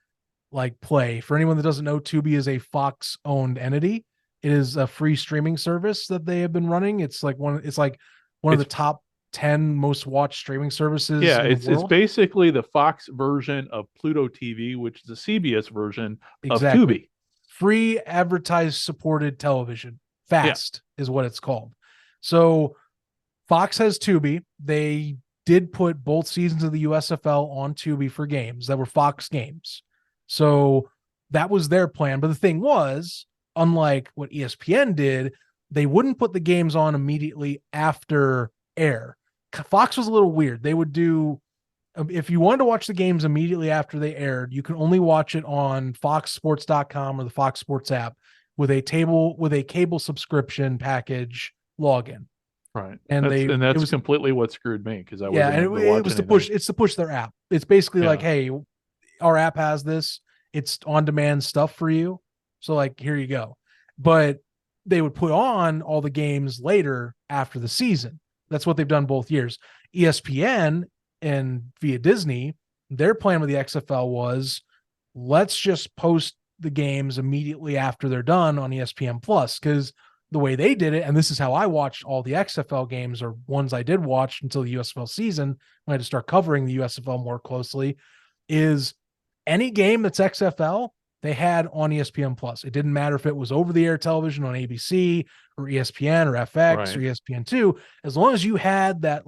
play. For anyone that doesn't know, Tubi is a Fox owned entity. It is a free streaming service that they have been running. It's one of the top 10 most watched streaming services. Yeah, it's basically the Fox version of Pluto TV, which is the CBS version of Tubi. Free advertised supported television. Fast is what it's called. So Fox has Tubi. They did put both seasons of the USFL on Tubi for games that were Fox games. So that was their plan. But the thing was, unlike what ESPN did, they wouldn't put the games on immediately after air. Fox was a little weird. They would do, if you wanted to watch the games immediately after they aired, you can only watch it on foxsports.com or the Fox Sports app with a cable subscription package login. Right. And it was completely what screwed me, because I wasn't able to watch it was anything. to push their app. It's basically like, hey, our app has this. It's on-demand stuff for you. So here you go. But they would put on all the games later after the season. That's what they've done both years. ESPN and via Disney, their plan with the XFL was, let's just post the games immediately after they're done on ESPN Plus, because the way they did it, and this is how I watched all the XFL games, or ones I did watch until the USFL season, when I had to start covering the USFL more closely, is any game that's XFL, they had on ESPN Plus. It didn't matter if it was over-the-air television on ABC or ESPN or FX or ESPN2, as long as you had that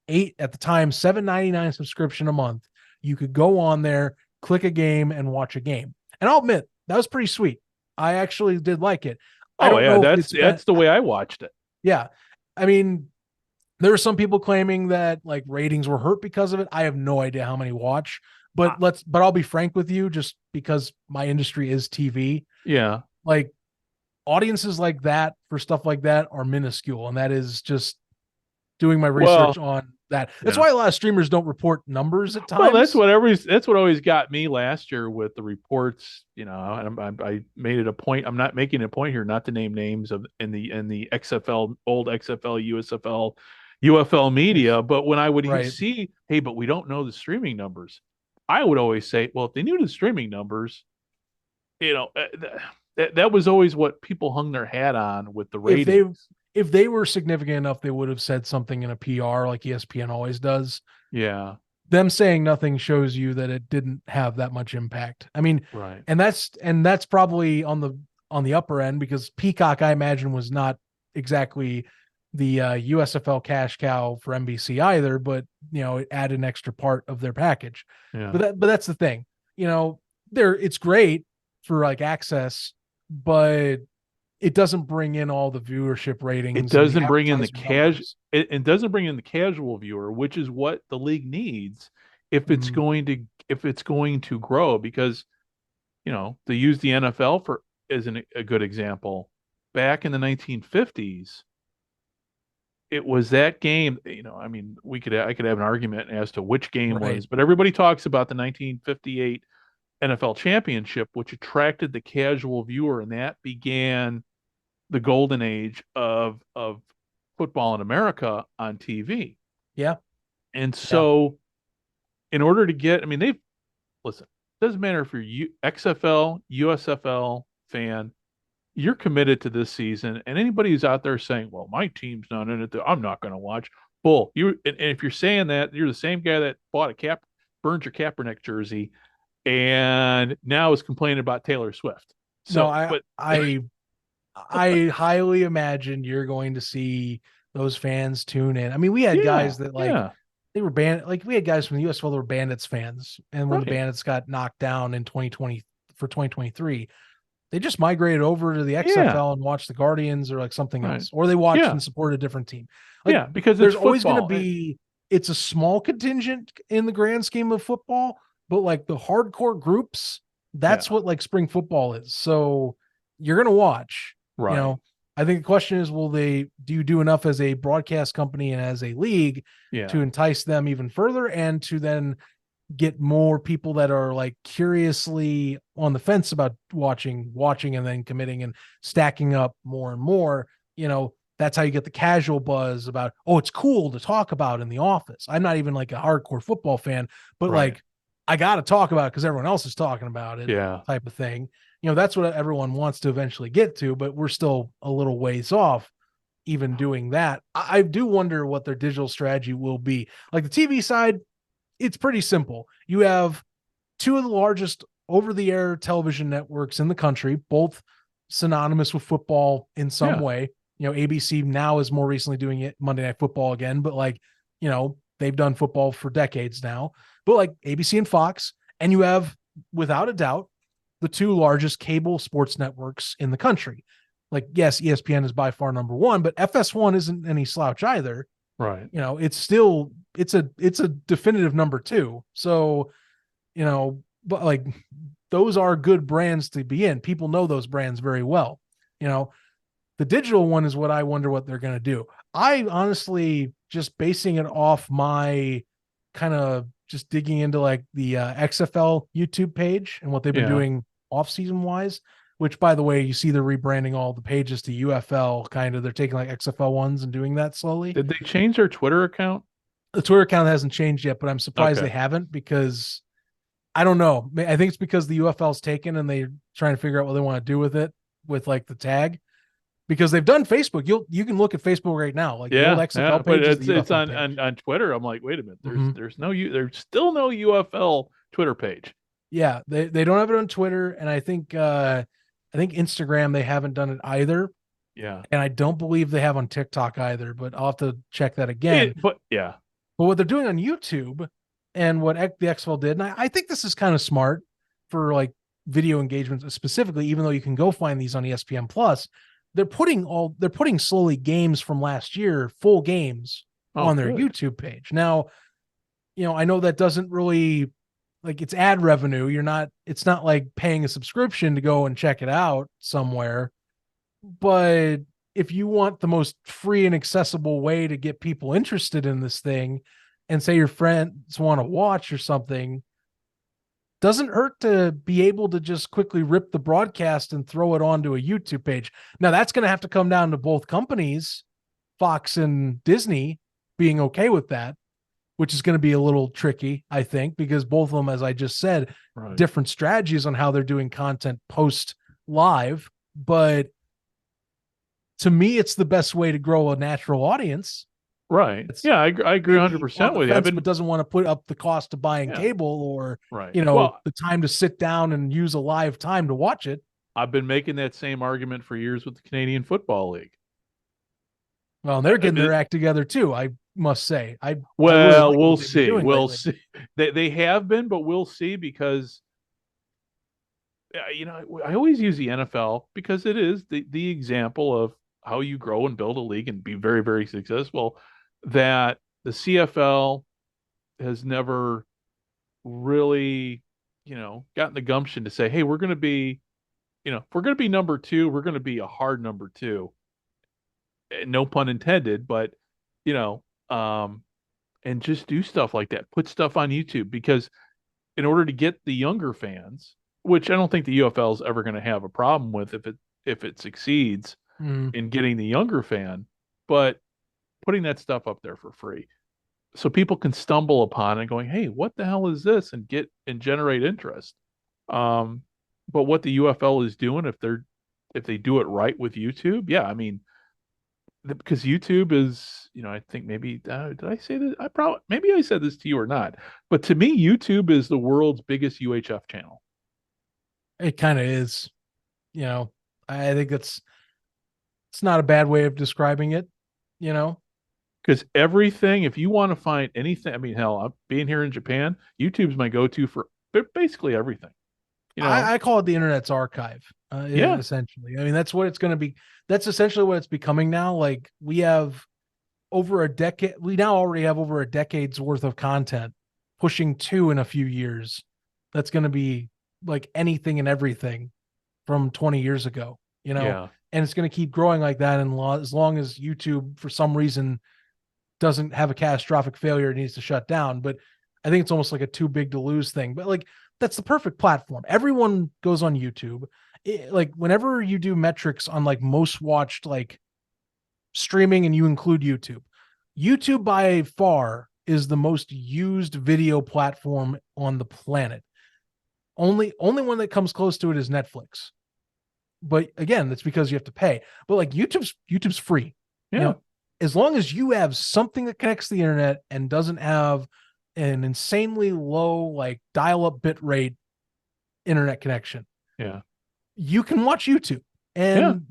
$7.99 subscription a month, you could go on there, click a game, and watch a game. And I'll admit, that was pretty sweet. I actually did like it. That's the way I watched it. Yeah. I mean, there are some people claiming that ratings were hurt because of it. I have no idea how many watch, but I'll be frank with you, just because my industry is TV. Yeah. Audiences like that for stuff like that are minuscule. And that is just doing my research on that. That's why a lot of streamers don't report numbers at times. Well, that's what always got me last year with the reports. I made it a point. I'm not making a point here not to name names in the XFL, old XFL, USFL, UFL media. But when I would see, hey, but we don't know the streaming numbers, I would always say, well, if they knew the streaming numbers, that was always what people hung their hat on with the ratings. If they were significant enough, they would have said something in a PR like ESPN always does. Yeah. Them saying nothing shows you that it didn't have that much impact. I mean, right. And that's probably on the upper end, because Peacock, I imagine, was not exactly the USFL cash cow for NBC either, but it added an extra part of their package. Yeah. But that's the thing, it's great for like access, but it doesn't bring in all the viewership ratings. It doesn't bring in the doesn't bring in the casual viewer, which is what the league needs if it's going to grow. Because they use the NFL as a good example. Back in the 1950s, it was that game. I could have an argument as to which game was, but everybody talks about the 1958 NFL championship, which attracted the casual viewer, and that began the golden age of football in America on TV. Yeah. And so in order to get, it doesn't matter if you're XFL, USFL fan, you're committed to this season, and anybody who's out there saying, well, my team's not in it, I'm not going to watch. Bull. And if you're saying that, you're the same guy that burned your Kaepernick jersey and now is complaining about Taylor Swift. So I highly imagine you're going to see those fans tune in. We had guys that they were we had guys from the USFL that were Bandits fans, and when the Bandits got knocked down in 2023, they just migrated over to the XFL and watched the Guardians or like something else, or they watched and supported a different team. Because there's always going to be. It's a small contingent in the grand scheme of football, but like the hardcore groups, that's what like spring football is. So you're going to watch. Right. I think the question is, do you do enough as a broadcast company and as a league to entice them even further and to then get more people that are like curiously on the fence about watching and then committing and stacking up more and more. That's how you get the casual buzz about, it's cool to talk about in the office. I'm not even like a hardcore football fan, but like I got to talk about it because everyone else is talking about it, type of thing. That's what everyone wants to eventually get to, but we're still a little ways off even doing that. I do wonder what their digital strategy will be. Like the TV side, it's pretty simple. You have two of the largest over-the-air television networks in the country, both synonymous with football in some way. ABC now is more recently doing it Monday Night Football again, but they've done football for decades now. But like ABC and Fox, and you have, without a doubt, the two largest cable sports networks in the country. Like, yes, ESPN is by far number one, but FS1 isn't any slouch either. Right. It's still, it's a definitive number two. So, but like those are good brands to be in. People know those brands very well. The digital one is what I wonder what they're going to do. I honestly, just basing it off my kind of just digging into like the XFL YouTube page and what they've been doing off season wise, which by the way, you see they're rebranding all the pages to UFL kind of, they're taking like XFL ones and doing that slowly. Did they change their Twitter account? The Twitter account hasn't changed yet, but I'm surprised they haven't, because I don't know. I think it's because the UFL's taken and they're trying to figure out what they want to do with it, with like the tag, because they've done Facebook. You can look at Facebook right now. Like the old XFL page, but it's on Twitter. I'm like, wait a minute. There's still no UFL Twitter page. Yeah, they don't have it on Twitter, and I think Instagram they haven't done it either. Yeah, and I don't believe they have on TikTok either. But I'll have to check that again. But what they're doing on YouTube and what the XFL did, and I think this is kind of smart for like video engagements specifically, even though you can go find these on ESPN Plus. They're putting slowly games from last year, full games on their YouTube page. Now, I know that doesn't really, like, it's ad revenue. It's not like paying a subscription to go and check it out somewhere. But if you want the most free and accessible way to get people interested in this thing, and say your friends want to watch or something, doesn't hurt to be able to just quickly rip the broadcast and throw it onto a YouTube page. Now that's going to have to come down to both companies, Fox and Disney, being okay with that, which is going to be a little tricky, I think, because both of them, as I just said, different strategies on how they're doing content post live. But to me, it's the best way to grow a natural audience. Right. I agree 100% with you. But doesn't want to put up the cost of buying cable or, the time to sit down and use a live time to watch it. I've been making that same argument for years with the Canadian Football League. Well, they're getting their act together too, I must say. Well, like we'll what they've been see. doing We'll lately. see. They have been, but we'll see because I always use the NFL because it is the example of how you grow and build a league and be very, very successful. That the CFL has never really, gotten the gumption to say, hey, we're going to be, if we're going to be number two, we're going to be a hard number two. No pun intended, but, you know, um, and just do stuff like that. Put stuff on YouTube because in order to get the younger fans, which I don't think the UFL is ever going to have a problem with if it succeeds in getting the younger fan, but putting that stuff up there for free so people can stumble upon it going, hey, what the hell is this, and generate interest. But what the UFL is doing, if they do it right with YouTube, yeah, I mean, because YouTube is, I think maybe did I say this? Maybe I said this to you or not, but to me, YouTube is the world's biggest UHF channel. It kind of is, I think it's not a bad way of describing it, because everything, if you want to find anything, I mean, hell, I'm being here in Japan, YouTube's my go-to for basically everything. I call it the internet's archive. Yeah. Essentially. I mean, that's what it's going to be. That's essentially what it's becoming now. Like we have over a decade. We now already have over a decade's worth of content, pushing 2 in a few years. That's going to be like anything and everything from 20 years ago, Yeah. and it's going to keep growing like that. And as long as YouTube, for some reason, doesn't have a catastrophic failure, it needs to shut down. But I think it's almost like a too big to lose thing. But like, that's the perfect platform. Everyone goes on YouTube. Like whenever you do metrics on like most watched like streaming and you include YouTube by far is the most used video platform on the planet. Only one that comes close to it is Netflix. But again, that's because you have to pay. But like YouTube's free. Yeah. As long as you have something that connects to the internet and doesn't have an insanely low like dial-up bit rate internet connection. Yeah. You can watch YouTube. And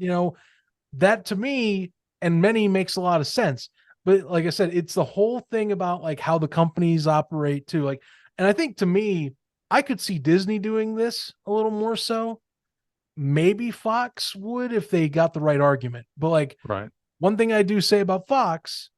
that to me and many makes a lot of sense. But like I said, it's the whole thing about like how the companies operate too. Like, and I think to me, I could see Disney doing this a little more so. Maybe Fox would if they got the right argument. But like right. One thing I do say about Fox,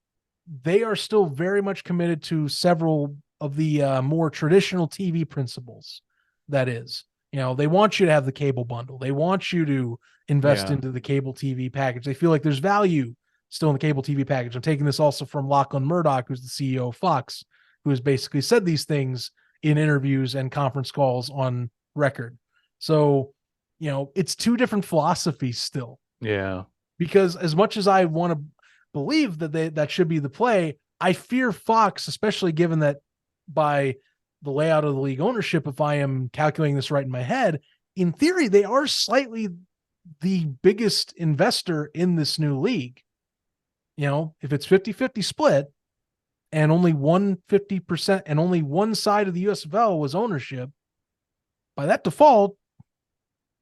they are still very much committed to several of the more traditional TV principles. That is, they want you to have the cable bundle. They want you to invest into the cable TV package. They feel like there's value still in the cable TV package. I'm taking this also from Lachlan Murdoch, who's the CEO of Fox, who has basically said these things in interviews and conference calls on record. So, it's 2 different philosophies still. Yeah. Because as much as I want to believe that that should be the play, I fear Fox, especially given that by the layout of the league ownership, if I am calculating this right in my head, in theory, they are slightly the biggest investor in this new league. If it's 50-50 split and only 150% and only one side of the USFL was ownership, by that default,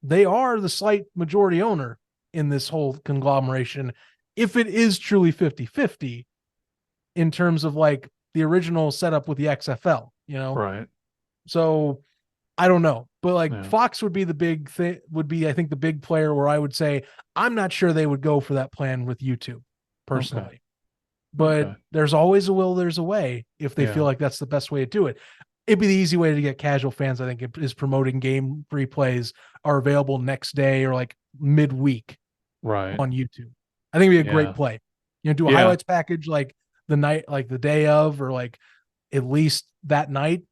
they are the slight majority owner in this whole conglomeration. If it is truly 50-50 in terms of like the original setup with the XFL, Right. So I don't know, but like Fox would be the big thing, I think the big player where I would say, I'm not sure they would go for that plan with YouTube personally, but there's always a will, there's a way if they feel like that's the best way to do it. It'd be the easy way to get casual fans. I think is promoting game replays are available next day or like midweek on YouTube. I think it'd be a great play. Do a highlights package like the night, like the day of, or like at least that night,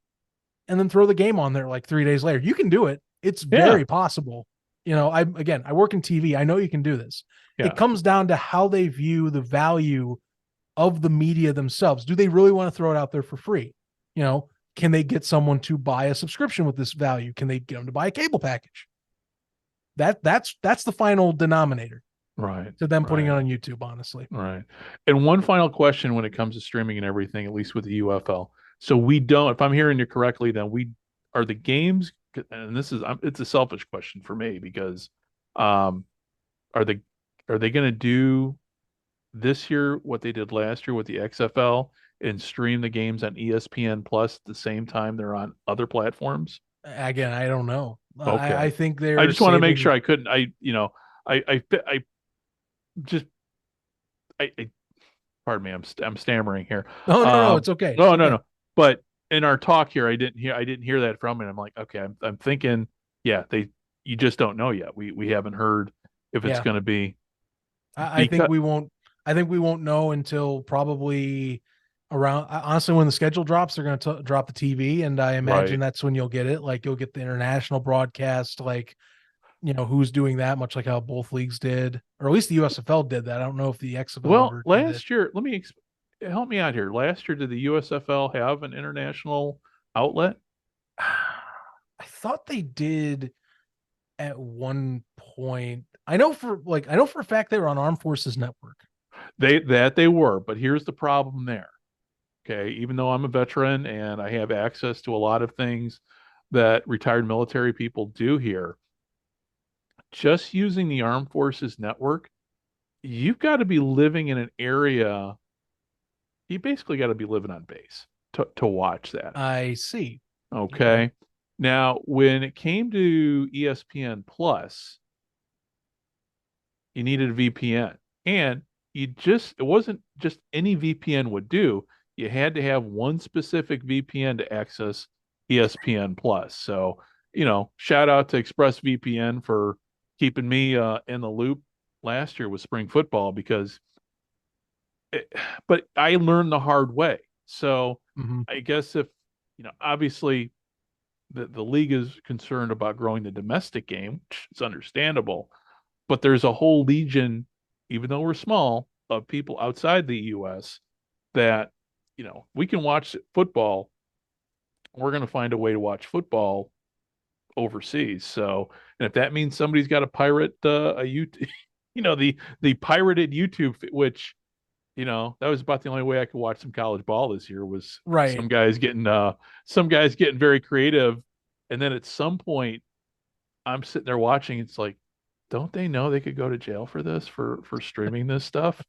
and then throw the game on there like 3 days later. You can do it. It's very possible. I work in TV. I know you can do this. Yeah. It comes down to how they view the value of the media themselves. Do they really want to throw it out there for free? Can they get someone to buy a subscription with this value? Can they get them to buy a cable package? That's the final denominator. Right. To them putting it on YouTube, honestly. Right. And one final question when it comes to streaming and everything, at least with the UFL. So we don't, if I'm hearing you correctly, then are the games, and it's a selfish question for me because are they going to do this year what they did last year with the XFL and stream the games on ESPN Plus at the same time they're on other platforms? Again, I don't know. Okay. I think they're. I just want to make saving- sure I couldn't. I just I pardon me. I'm stammering here. Oh no, it's okay. No, It's okay. no. But in our talk here, I didn't hear that from it. I'm like, okay, I'm thinking, yeah, you just don't know yet. We haven't heard if it's Yeah. going to be. I think we won't. I think we won't know until probably around. Honestly, when the schedule drops, they're going to drop the TV, and I imagine Right. that's when you'll get it. Like you'll get the international broadcast, like who's doing that, much like how both leagues did, or at least the USFL did that. I don't know if the XFL. Well, ever did it. last year, help me out here. Last year, did the USFL have an international outlet? I thought they did at one point. I know for a fact they were on Armed Forces Network. They were, but here's the problem there. Okay, even though I'm a veteran and I have access to a lot of things that retired military people do here, just using the Armed Forces Network, you've got to be living in an area. You basically got to be living on base to watch that. I see. Okay. Now, when it came to ESPN Plus, you needed a VPN, and it wasn't just any VPN would do. You had to have one specific VPN to access ESPN Plus. So, shout out to ExpressVPN for keeping me in the loop last year with spring football but I learned the hard way. So I guess if, obviously the league is concerned about growing the domestic game, which is understandable, but there's a whole legion, even though we're small, of people outside the U.S. that, we can watch football. We're going to find a way to watch football overseas. So, and if that means somebody's got to pirate a YouTube, the pirated YouTube, which, that was about the only way I could watch some college ball this year was Right. some guys getting very creative. And then at some point I'm sitting there watching. It's like, don't they know they could go to jail for this, for streaming this stuff?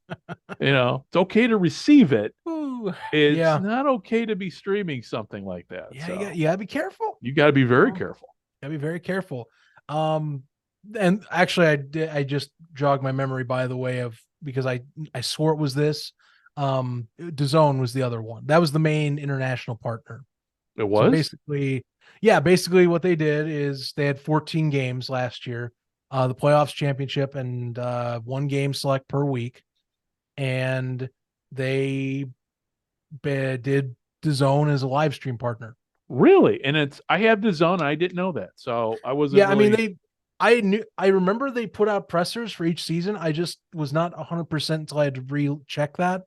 It's okay to receive it. Ooh, It's yeah. not okay to be streaming something like that. Yeah, So you gotta be careful. you got to be very careful. Gotta be very careful. And actually, I just jogged my memory, by the way, because I swore it was this. DAZN was the other one. That was the main international partner. It was? So basically what they did is they had 14 games last year, the playoffs, championship, and one game select per week. And they did DAZN as a live stream partner. Really? And I have DAZN. I didn't know that. So I wasn't. Yeah, really... I mean, I remember they put out pressers for each season. I just was not 100% until I had to recheck that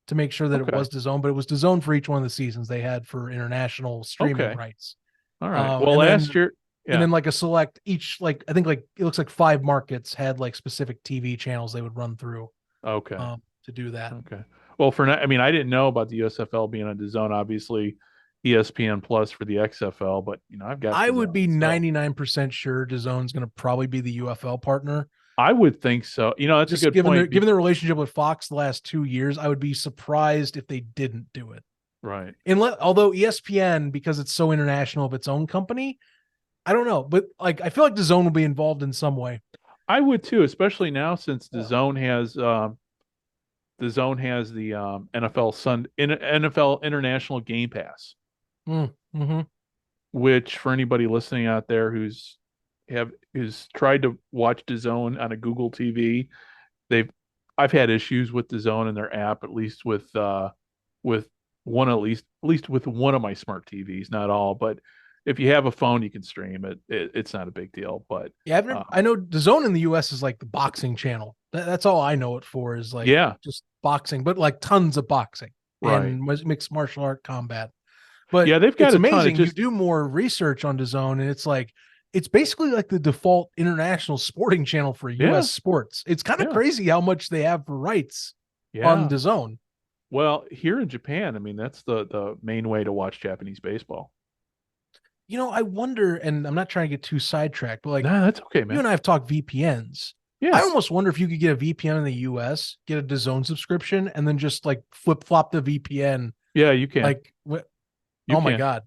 to make sure that it was DAZN, but it was DAZN for each one of the seasons they had for international streaming rights. All right. Well, last year, and then like a select each, like I think like it looks like 5 markets had like specific TV channels they would run through. Okay. To do that. Okay. Well, I didn't know about the USFL being on DAZN. Obviously, ESPN Plus for the XFL, but I've got. I would be 99% sure DAZN's going to probably be the UFL partner. I would think so. That's just a good point. Given their relationship with Fox the last 2 years, I would be surprised if they didn't do it. Right. Although ESPN, because it's so international of its own company, I don't know, but like I feel like DAZN will be involved in some way. I would too, especially now since DAZN has the NFL International Game Pass. Mm-hmm. Which, for anybody listening out there who's tried to watch DAZN on a Google TV, I've had issues with DAZN and their app, at least with one with one of my smart TVs, not all, but if you have a phone, you can stream it. It's not a big deal. But yeah, I know DAZN in the US is like the boxing channel. That's all I know it for, is like just boxing, but like tons of boxing, right? And mixed martial art combat. But yeah, they've got it's a ton. Amazing. You do more research on DAZN, and it's basically like the default international sporting channel for US sports. It's kind of crazy how much they have for rights on DAZN. Well, here in Japan, that's the main way to watch Japanese baseball. I wonder, and I'm not trying to get too sidetracked, but like, nah, that's okay, man. You and I have talked VPNs. Yeah. I almost wonder if you could get a VPN in the US, get a DAZN subscription, and then just like flip flop the VPN. Yeah, you can. Like, You my can. God,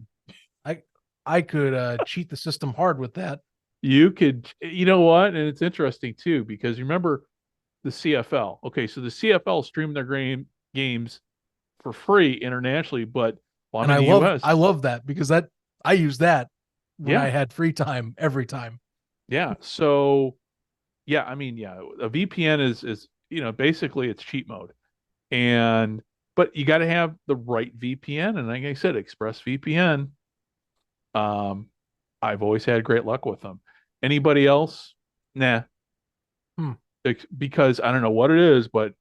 I could cheat the system hard with that. You could, you know what? And it's interesting too, because remember the CFL. Okay, so the CFL stream their games for free internationally, but well, I'm And in the US. I love that because I use that when Yeah. I had free time every time. Yeah. So yeah, I mean, yeah, a VPN is basically it's cheat mode. But you got to have the right VPN. And like I said, ExpressVPN, I've always had great luck with them. Anybody else? Nah. Because I don't know what it is, but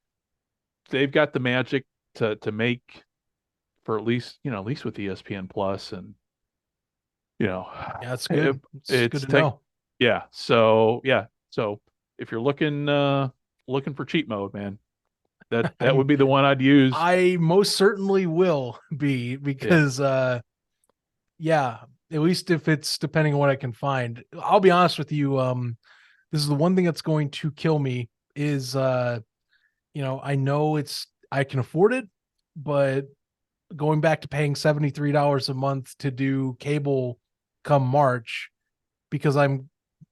they've got the magic to make for at least with ESPN Plus and Yeah, that's good. It's good to know. Yeah. So if you're looking for cheat mode, man, that would be the one I'd use. I most certainly will be because at least if it's depending on what I can find. I'll be honest with you, this is the one thing that's going to kill me is I know I can afford it, but going back to paying $73 a month to do cable come March because I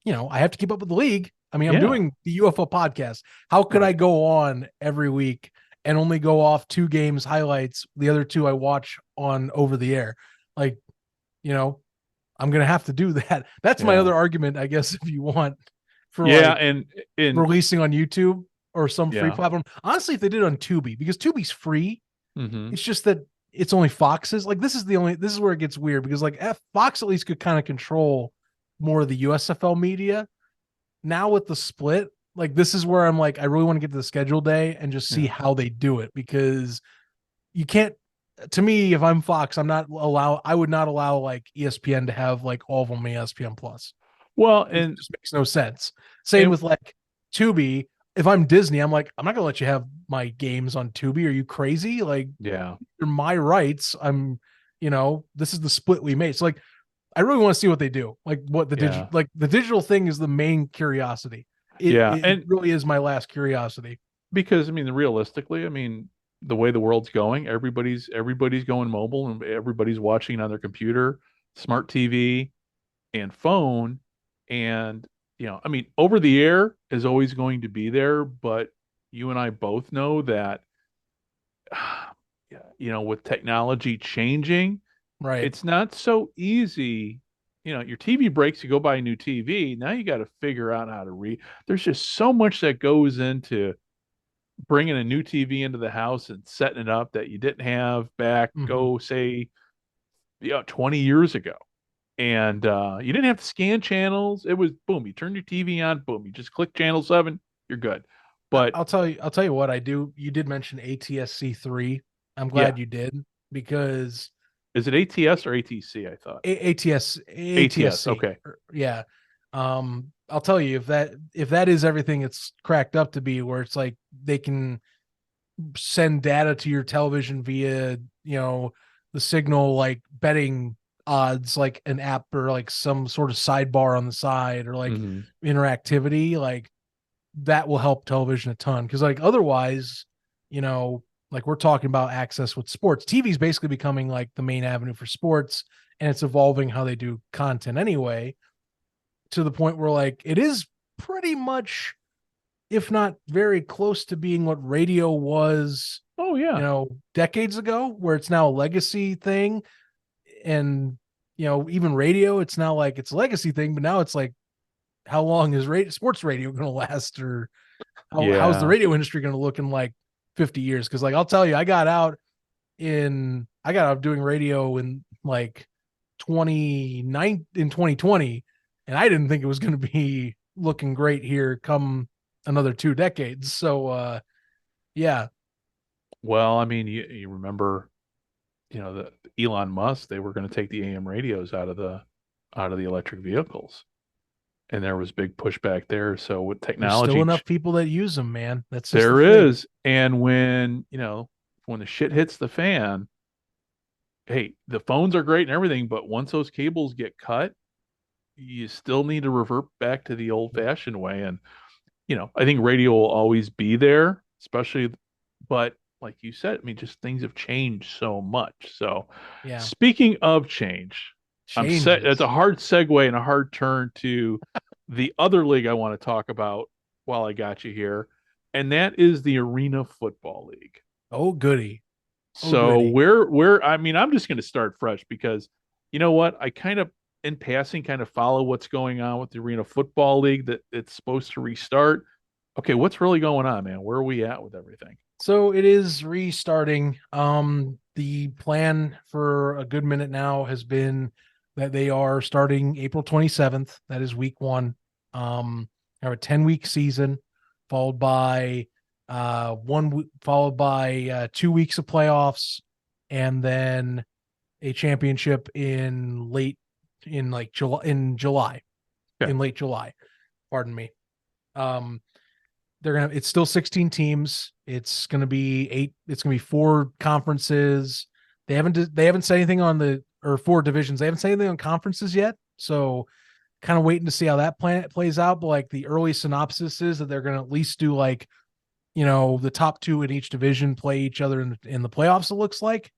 have to keep up with the league. I mean, I'm doing the UFO podcast. How could I go on every week and only go off 2 games highlights? The other 2 I watch on over the air. Like, I'm going to have to do that. That's my other argument, I guess, if you want for and releasing on YouTube or some free platform. Honestly, if they did it on Tubi, because Tubi's free, it's just that it's only Fox's. Like this is where it gets weird because like Fox at least could kind of control more of the USFL media. Now with the split, like this is where I'm like, I really want to get to the schedule day and just see how they do it because you can't. To me, if I'm Fox, I would not allow like ESPN to have like all of them on ESPN Plus. Well, and it just makes no sense. Same with like Tubi. If I'm Disney, I'm like, I'm not gonna let you have my games on Tubi. Are you crazy? Like, yeah, they're my rights. This is the split we made. So like, I really want to see what they do. Like what the digital, like the digital thing is the main curiosity. It really is my last curiosity. Because I mean, realistically, I mean, the way the world's going, everybody's going mobile and everybody's watching on their computer, smart TV, and phone. And I mean, over the air is always going to be there, but you and I both know that with technology changing, right, it's not so easy. Your TV breaks, you go buy a new TV. Now you got to figure out how to read. There's just so much that goes into bringing a new TV into the house and setting it up that you didn't have back, say, 20 years ago. And you didn't have to scan channels. It was boom, you turn your TV on, boom, you just click channel 7, you're good. But I'll tell you what I do. You did mention ATSC3. I'm glad you did because is it ATS or ATC? I thought ATS. Okay. Yeah. I'll tell you if that is everything it's cracked up to be, where it's like they can send data to your television via the signal, like betting odds, like an app or like some sort of sidebar on the side or like interactivity, like that will help television a ton. Because like otherwise, like we're talking about access with sports. TV is basically becoming like the main avenue for sports, and it's evolving how they do content anyway, to the point where like it is pretty much, if not very close to being what radio was. Oh yeah, decades ago, where it's now a legacy thing. And even radio, it's now like it's a legacy thing, but now it's like, how long is sports radio going to last, or how's the radio industry going to look in like 50 years? Because like I'll tell you, I got out of doing radio in like 2020, and I didn't think it was going to be looking great here come another 2 decades. So yeah. Well, I mean, you remember, the Elon Musk, they were going to take the AM radios out of the electric vehicles, and there was big pushback there. So with technology, there's still enough people that use them, man. That's just there is. And when the shit hits the fan, hey, the phones are great and everything, but once those cables get cut, you still need to revert back to the old fashioned way. And I think radio will always be there, especially, but like you said, I mean, just things have changed so much. So, Yeah. speaking of change, it's a hard segue and a hard turn to the other league I want to talk about while I got you here, and that is the Arena Football League. Oh, goody. So I'm just going to start fresh because you know what? I kind of, in passing, kind of follow what's going on with the Arena Football League that it's supposed to restart. Okay, what's really going on, man? Where are we at with everything? So it is restarting. The plan for a good minute now has been that they are starting April 27th. That is week 1. Have a 10-week season followed by 2 weeks of playoffs and then a championship in late July. Pardon me. It's still 16 teams. It's going to be 4 conferences. They haven't said anything on or 4 divisions. They haven't said anything on conferences yet. So kind of waiting to see how that plays out. But like the early synopsis is that they're going to at least do the top 2 in each division play each other in the playoffs, it looks like,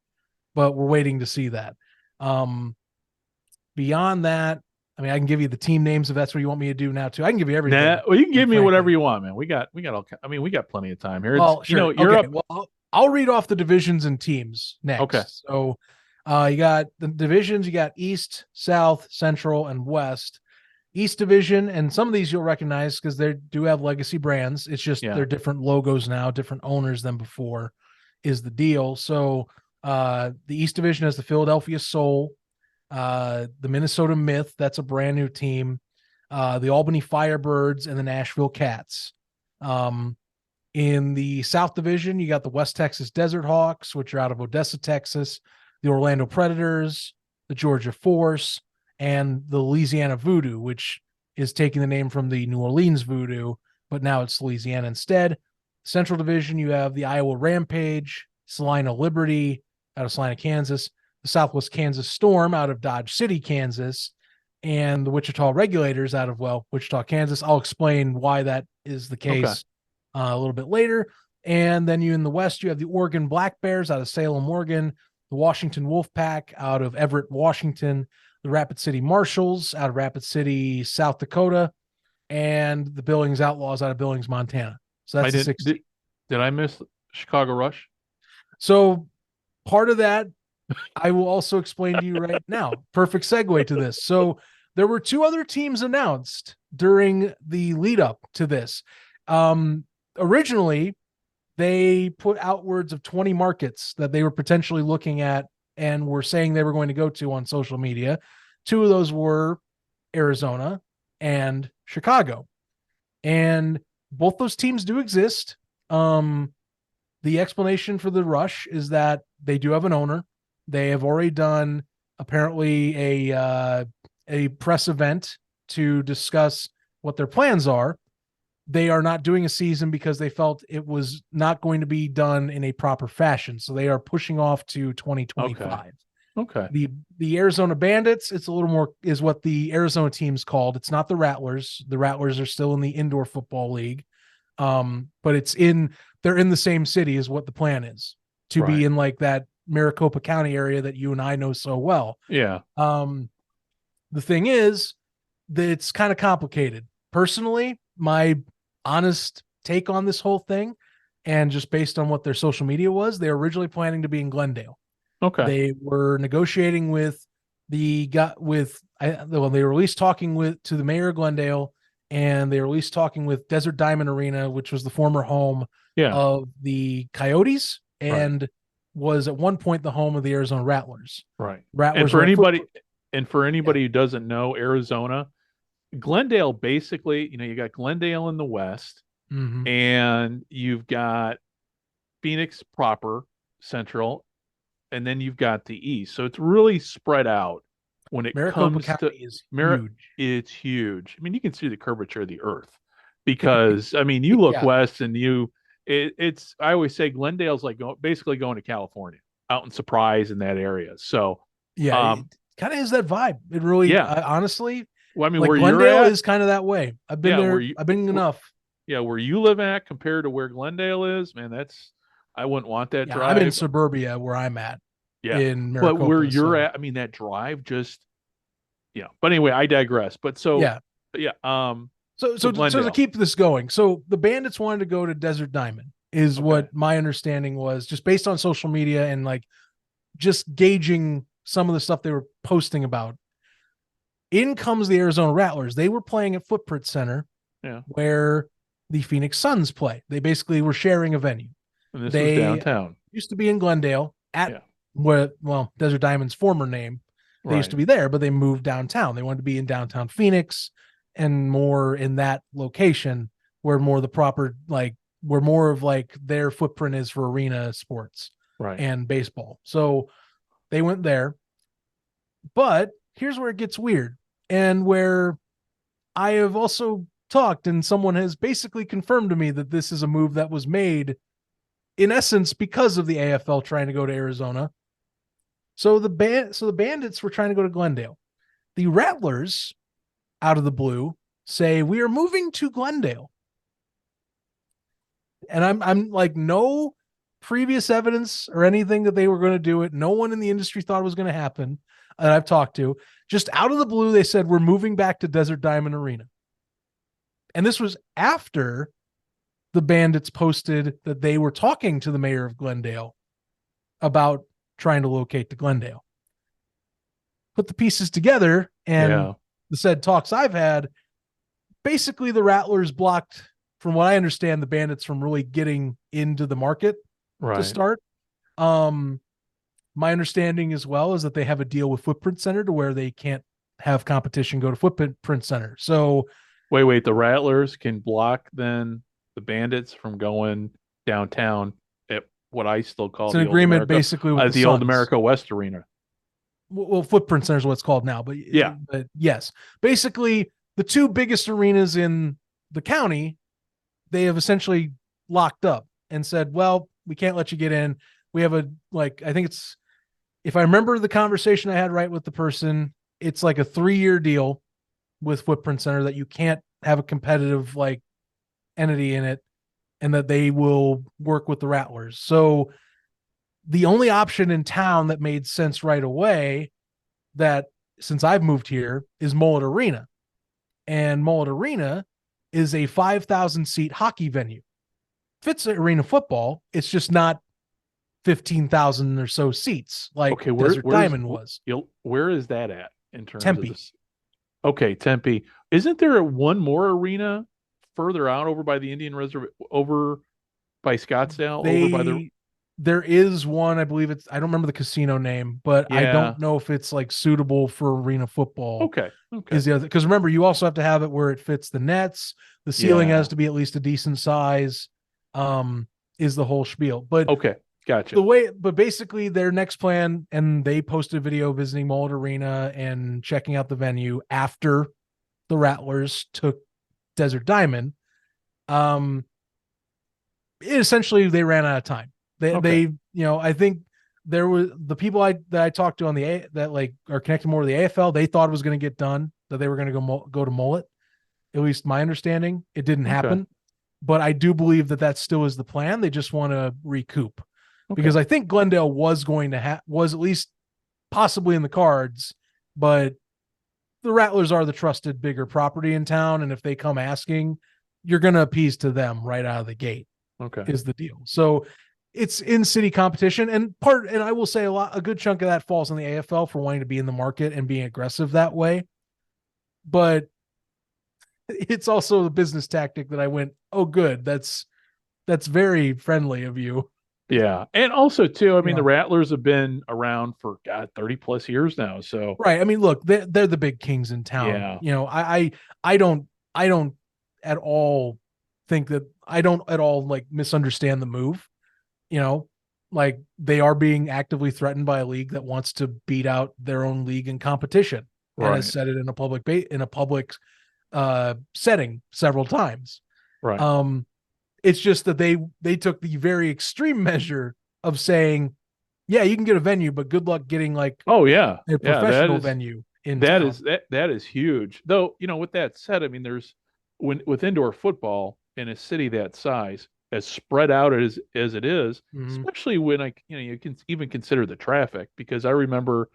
but we're waiting to see that. Beyond that, I mean, I can give you the team names if that's what you want me to do now too. I can give you everything. Well, you can give me whatever you want, man. We got plenty of time here. Well, sure. You're okay. up. Well, I'll read off the divisions and teams next. Okay. So, you got the divisions. You got East, South, Central, and West. East Division, and some of these you'll recognize because they do have legacy brands. It's just they're different logos now, different owners than before, is the deal. So, the East Division has the Philadelphia Soul. The Minnesota Myth, that's a brand new team, the Albany Firebirds, and the Nashville Cats. In the South Division, you got the West Texas Desert Hawks, which are out of Odessa, Texas, the Orlando Predators, the Georgia Force, and the Louisiana Voodoo, which is taking the name from the New Orleans Voodoo, but now it's Louisiana instead. Central Division, you have the Iowa Rampage, Salina Liberty out of Salina, Kansas, the Southwest Kansas Storm out of Dodge City, Kansas, and the Wichita Regulators out of, Wichita, Kansas. I'll explain why that is the case a little bit later. And then in the West, you have the Oregon Black Bears out of Salem, Oregon, the Washington Wolfpack out of Everett, Washington, the Rapid City Marshals out of Rapid City, South Dakota, and the Billings Outlaws out of Billings, Montana. So that's 60. Did I miss Chicago Rush? So part of that, I will also explain to you right now. Perfect segue to this. So there were 2 other teams announced during the lead up to this. Originally, they put outwards of 20 markets that they were potentially looking at and were saying they were going to go to on social media. 2 of those were Arizona and Chicago. And both those teams do exist. The explanation for the Rush is that they do have an owner. They have already done apparently a press event to discuss what their plans are. They are not doing a season because they felt it was not going to be done in a proper fashion. So they are pushing off to 2025. Okay. The Arizona Bandits, it's a little more is what the Arizona team's called. It's not the Rattlers. The Rattlers are still in the indoor football league. But they're in the same city is what the plan is, to be in like that Maricopa County area that you and I know so well. Yeah. The thing is that it's kind of complicated. Personally, my honest take on this whole thing, and just based on what their social media was, they were originally planning to be in Glendale. Okay. They were negotiating they were at least talking to the mayor of Glendale, and they were at least talking with Desert Diamond Arena, which was the former home of the Coyotes and was at one point the home of the Arizona Rattlers. Right. Rattlers and for anybody who doesn't know Arizona, Glendale basically, you got Glendale in the west, and you've got Phoenix proper, central, and then you've got the east. So it's really spread out when it Maricopa comes County to is huge. It's huge. I mean, you can see the curvature of the earth because I mean, you look west and it's I always say Glendale's like basically going to California, out in Surprise in that area. So it kind of has that vibe. It really, honestly. Well, I mean, like where Glendale you're at is kind of that way. I've been there. I've been enough. where you live at compared to where Glendale is, man, I wouldn't want that Yeah, drive. I'm in suburbia where I'm at. Yeah. In But Maricopa, where you're so- at, I mean, that drive just, yeah. But anyway, I digress. But so, Yeah. yeah. So to Glendale. keep this going, so the Bandits wanted to go to Desert Diamond, is what my understanding was, just based on social media and like just gauging some of the stuff they were posting about. In comes the Arizona Rattlers. They were playing at Footprint Center, where the Phoenix Suns play. They basically were sharing a venue. And this was downtown. Used to be in Glendale at Desert Diamond's former name. They used to be there, but they moved downtown. They wanted to be in downtown Phoenix and more in that location where more the proper, like, where more of like their footprint is for arena sports and baseball. So they went there. But here's where it gets weird, and where I have also talked, and someone has basically confirmed to me that this is a move that was made in essence because of the AFL trying to go to Arizona. So the Bandits were trying to go to Glendale. The Rattlers, out of the blue, say we are moving to Glendale. And I'm like, no previous evidence or anything that they were going to do it. No one in the industry thought it was going to happen that I've talked to. Just out of the blue, they said we're moving back to Desert Diamond Arena. And this was after the Bandits posted that they were talking to the mayor of Glendale about trying to locate to Glendale. Put the pieces together, and the said talks I've had, basically the Rattlers blocked, from what I understand, the Bandits from really getting into the market to start. My understanding as well is that they have a deal with Footprint Center to where they can't have competition go to Footprint Center. So wait, the Rattlers can block then the Bandits from going downtown at what I still call an agreement basically with the old America West Arena. Well, Footprint Center is what it's called now, but yes, basically the two biggest arenas in the county, they have essentially locked up and said, well, we can't let you get in. We have I think it's, if I remember the conversation I had right with the person, it's like a 3-year deal with Footprint Center that you can't have a competitive like entity in it, and that they will work with the Rattlers. So the only option in town that made sense right away, that since I've moved here, is Mullet Arena. And Mullet Arena is a 5,000 seat hockey venue. Fits arena football. It's just not 15,000 or so seats like Desert Diamond was. Where is that at in terms Tempe? Of this? Okay, Tempe. Isn't there one more arena further out over by the Indian Reservation, over by Scottsdale? There is one, I believe I don't remember the casino name, but I don't know if it's like suitable for arena football. Okay. Is the other, because remember, you also have to have it where it fits the nets. The ceiling has to be at least a decent size. Is the whole spiel. But okay, gotcha. But basically their next plan, and they posted a video visiting Mullet Arena and checking out the venue after the Rattlers took Desert Diamond. Essentially they ran out of time. They I think there was the people that I talked to on that like are connected more to the AFL. They thought it was going to get done, that they were going to go to Mullet. At least my understanding, it didn't happen. But I do believe that still is the plan. They just want to recoup, because I think Glendale was going to was at least possibly in the cards, but the Rattlers are the trusted bigger property in town, and if they come asking, you're going to appease to them right out of the gate. Is the deal. So it's in city competition, and I will say a good chunk of that falls on the AFL for wanting to be in the market and being aggressive that way. But it's also a business tactic that I went, oh, good. That's very friendly of you. Yeah. And also too, I mean, the Rattlers have been around for 30 plus years now. So, right. I mean, look, they're the big kings in town. Yeah. I don't at all think that, I don't at all like misunderstand the move. Like they are being actively threatened by a league that wants to beat out their own league in competition, and has said it in a public setting several times. Right. It's just that they took the very extreme measure of saying, yeah, you can get a venue, but good luck getting like a professional venue in town. That is huge. Though, with that said, I mean, with indoor football, in a city that size, as spread out as it is, Mhm. especially when you can even consider the traffic, because I remember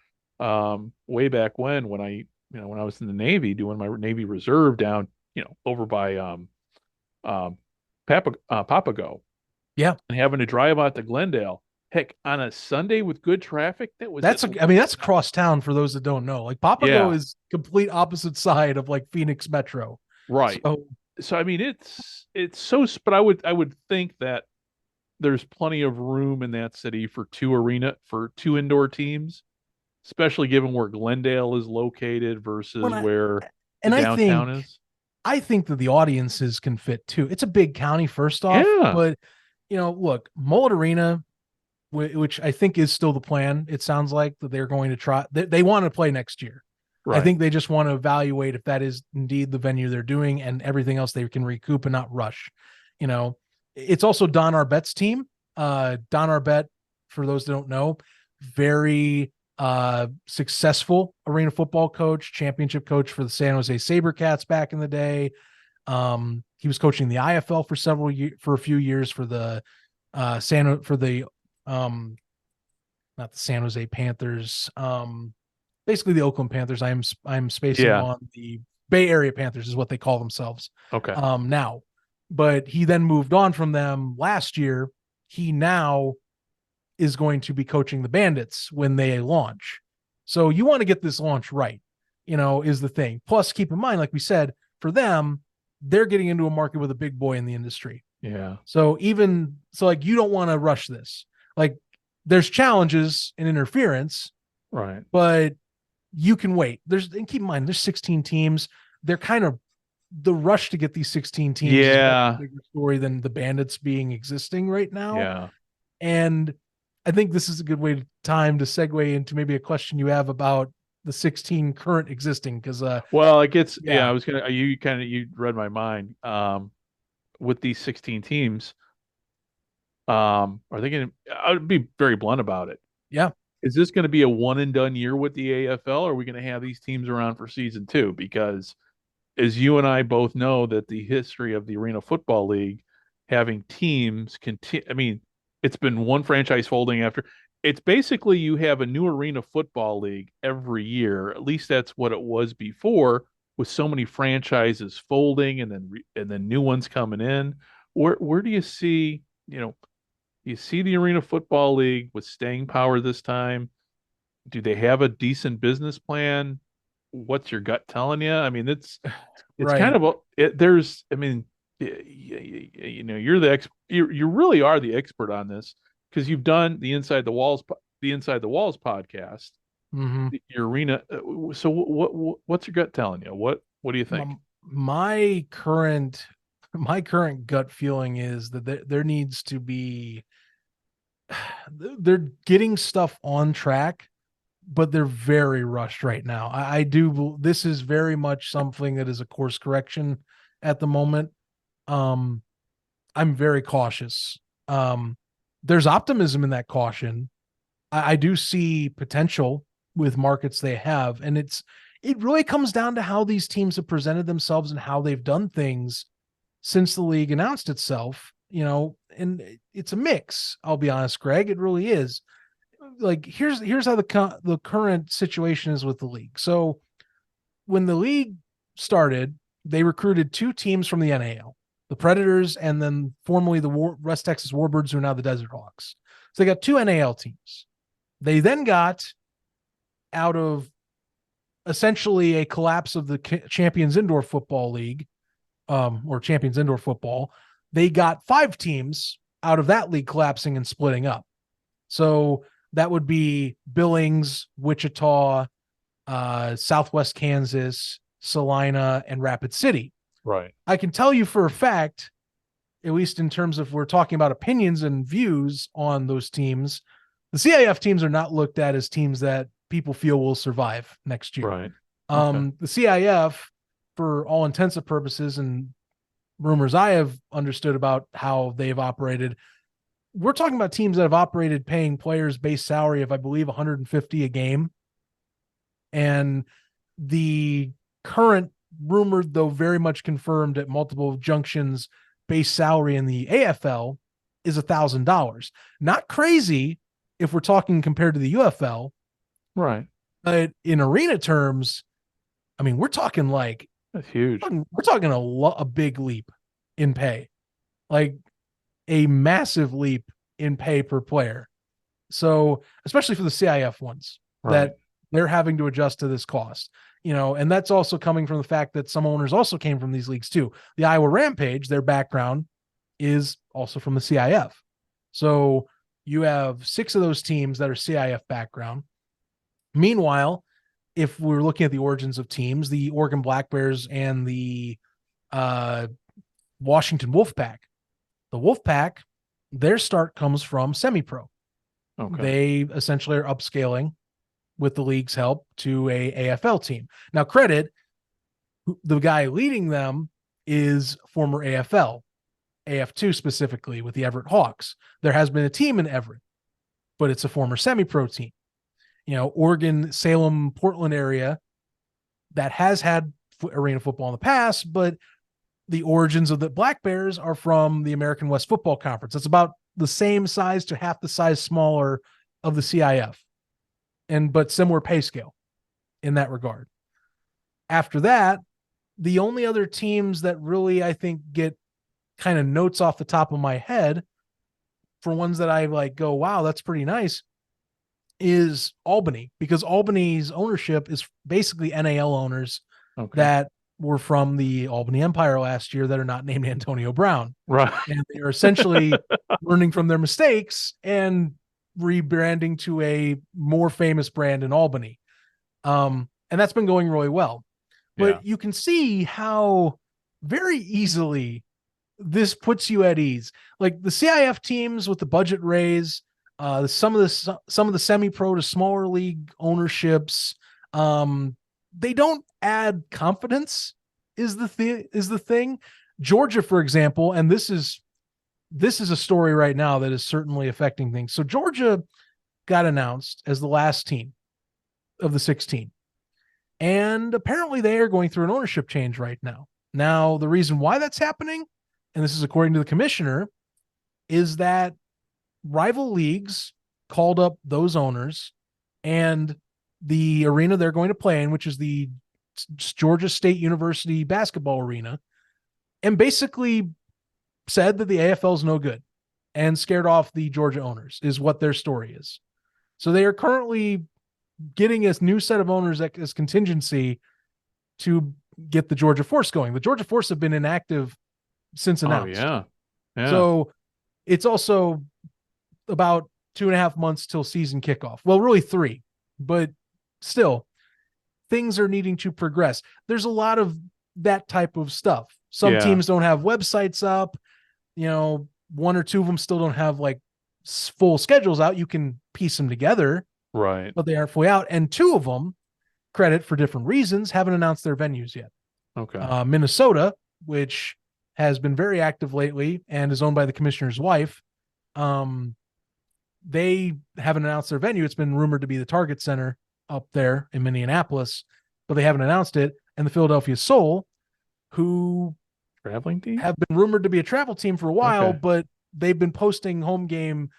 way back when I was in the Navy doing my Navy Reserve down, over by Papago, Yeah. and having to drive out to Glendale. Heck, on a Sunday with good traffic, That's across town for those that don't know. Like Papago Yeah. is complete opposite side of like Phoenix Metro. Right. So I mean, it's so, but I would think that there's plenty of room in that city for two indoor teams, especially given where Glendale is located versus where the downtown is. I think that the audiences can fit too. It's a big county, first off, but look, Mullet Arena, which I think is still the plan. It sounds like that they're going to try. They want to play next year. Right. I think they just want to evaluate if that is indeed the venue they're doing, and everything else they can recoup and not rush. It's also Don Arbet's team. Don Arbet, for those that don't know, very successful arena football coach, championship coach for the San Jose SaberCats back in the day. He was coaching the IFL for a few years for the not the San Jose Panthers, basically the Oakland Panthers. I'm spacing on the Bay Area Panthers is what they call themselves. Okay. Now, but he then moved on from them last year. He now is going to be coaching the Bandits when they launch. So you want to get this launch right, is the thing. Plus, keep in mind, like we said, for them, they're getting into a market with a big boy in the industry. Yeah. So you don't want to rush this. Like, there's challenges and interference, right? But you can wait. And keep in mind, there's 16 teams. They're kind of the rush to get these 16 teams. Yeah. Is a bigger story than the Bandits existing right now. Yeah. And I think this is a good time to segue into maybe a question you have about the 16 current existing, because well, it gets I was gonna you read my mind. With these 16 teams, are they gonna? I would be very blunt about it. Yeah. Is this going to be a one and done year with the AFL, or are we going to have these teams around for season 2? Because as you and I both know, that the history of the Arena Football League having teams it's been one franchise folding after. It's basically you have a new Arena Football League every year. At least that's what it was before, with so many franchises folding and then new ones coming in. Where do you see, you see the Arena Football League with staying power this time? Do they have a decent business plan? What's your gut telling you? I mean, it's right. Kind of there's, I mean, you're the you really are the expert on this, because you've done the Inside the Walls podcast. Mm-hmm. Your arena. So what's your gut telling you? What do you think? My current gut feeling is that there needs to be. They're getting stuff on track, but they're very rushed right now. I do. This is very much something that is a course correction at the moment. I'm very cautious. There's optimism in that caution. I do see potential with markets they have, and it really comes down to how these teams have presented themselves and how they've done things since the league announced itself, and it's a mix. I'll be honest, Greg, it really is. Like, here's how the current situation is with the league. So when the league started, they recruited 2 teams from the NAL, the Predators, and then formerly the West Texas Warbirds, who are now the Desert Hawks. So they got 2 NAL teams. They then got, out of essentially a collapse of the Champions Indoor Football League, or Champions Indoor Football, they got 5 teams out of that league collapsing and splitting up. So that would be Billings, Wichita, Southwest Kansas, Salina, and Rapid City. Right. I can tell you for a fact, at least in terms of we're talking about opinions and views on those teams, the CIF teams are not looked at as teams that people feel will survive next year. Right. The CIF, for all intents and purposes, and rumors I have understood about how they've operated, we're talking about teams that have operated paying players base salary of, I believe, $150 a game. And the current rumored, though very much confirmed at multiple junctions, base salary in the AFL is $1,000. Not crazy if we're talking compared to the UFL, Right. but in arena terms, I mean, we're talking like That's huge. we're talking a big leap in pay, like a massive leap in pay per player. So, especially for the CIF ones, that they're having to adjust to this cost, and that's also coming from the fact that some owners also came from these leagues too. The Iowa Rampage, their background is also from the CIF. So you have 6 of those teams that are CIF background. Meanwhile, if we're looking at the origins of teams, the Oregon Black Bears and the Washington Wolfpack, the Wolfpack, their start comes from semi-pro. Okay. They essentially are upscaling with the league's help to a AFL team. Now, credit, the guy leading them is former AFL, AF2 specifically, with the Everett Hawks. There has been a team in Everett, but it's a former semi-pro team. Oregon, Salem, Portland area that has had arena football in the past, but the origins of the Black Bears are from the American West Football Conference. That's about the same size to half the size smaller of the CIF, but similar pay scale in that regard. After that, the only other teams that really, I think, get kind of notes off the top of my head for ones that I like go, wow, that's pretty nice, is Albany, because Albany's ownership is basically NAL owners that were from the Albany Empire last year that are not named Antonio Brown. Right. And they are essentially learning from their mistakes and rebranding to a more famous brand in Albany. And that's been going really well. But you can see how very easily this puts you at ease. Like the CIF teams with the budget raise, some of the semi-pro to smaller league ownerships, they don't add confidence is the thing. Georgia, for example, and this is a story right now that is certainly affecting things. So Georgia got announced as the last team of the 16. And apparently they are going through an ownership change right now. Now, the reason why that's happening, and this is according to the commissioner, is that rival leagues called up those owners, and the arena they're going to play in, which is the Georgia State University basketball arena, and basically said that the AFL is no good and scared off the Georgia owners, is what their story is. So they are currently getting a new set of owners as contingency to get the Georgia Force going. The Georgia Force have been inactive since announced. Oh, yeah. So it's also about 2.5 months till season kickoff. Well, really 3, but still things are needing to progress. There's a lot of that type of stuff. Some teams don't have websites up, 1 or 2 of them still don't have like full schedules out. You can piece them together, right? But they aren't fully out. And 2 of them, credit for different reasons, haven't announced their venues yet. Okay. Minnesota, which has been very active lately and is owned by the commissioner's wife, they haven't announced their venue. It's been rumored to be the Target Center up there in Minneapolis, but they haven't announced it. And the Philadelphia Soul, who traveling team have been rumored to be a travel team for a while, but they've been posting home game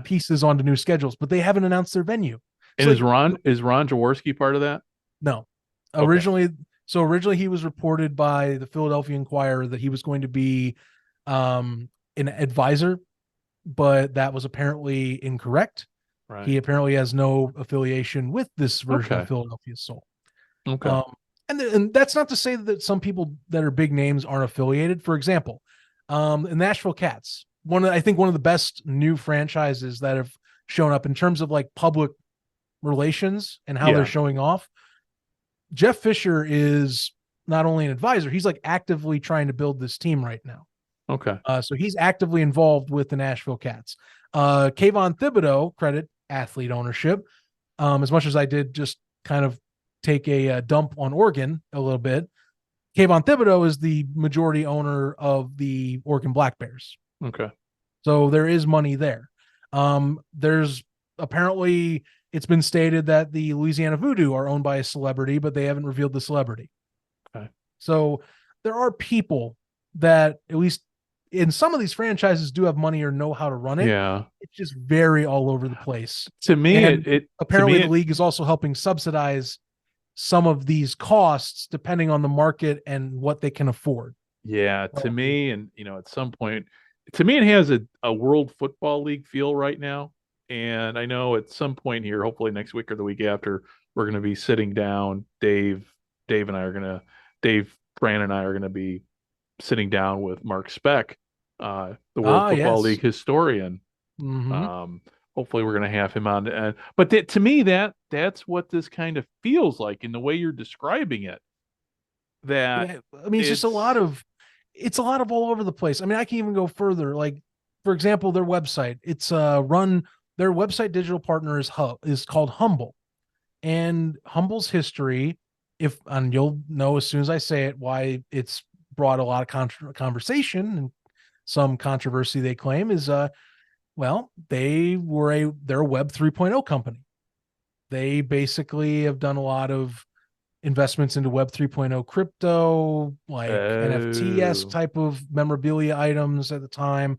pieces onto new schedules, but they haven't announced their venue. And so is Ron Jaworski part of that? No. Originally he was reported by the Philadelphia Inquirer that he was going to be an advisor, but that was apparently incorrect. Right. He apparently has no affiliation with this version of Philadelphia Soul. Okay. And that's not to say that some people that are big names aren't affiliated. For example, the Nashville Cats, one of the best new franchises that have shown up in terms of like public relations and how they're showing off. Jeff Fisher is not only an advisor, he's like actively trying to build this team right now. Okay. So he's actively involved with the Nashville Cats. Kayvon Thibodeau, credit athlete ownership. As much as I did just kind of take a dump on Oregon a little bit, Kayvon Thibodeau is the majority owner of the Oregon Black Bears. Okay. So there is money there. There's apparently, it's been stated that the Louisiana Voodoo are owned by a celebrity, but they haven't revealed the celebrity. Okay. So there are people that at least and some of these franchises do have money or know how to run it. Yeah. It's just very all over the place. To me, and apparently the league is also helping subsidize some of these costs depending on the market and what they can afford. Yeah, to me, and at some point, to me, it has a World Football League feel right now. And I know at some point here, hopefully next week or the week after, we're going to be sitting down. Dave, Fran and I are going to be sitting down with Mark Speck, the World Football League historian. Mm-hmm. Hopefully we're going to have him on. But to me, that's what this kind of feels like in the way you're describing it. That I mean, it's a lot of all over the place. I mean, I can even go further. Like, for example, their website. It's their website digital partner is called Humble, and Humble's history, and you'll know as soon as I say it why it's brought a lot of conversation and some controversy. They claim is they're a Web 3.0 company. They basically have done a lot of investments into Web 3.0 crypto, like NFTs type of memorabilia items at the time,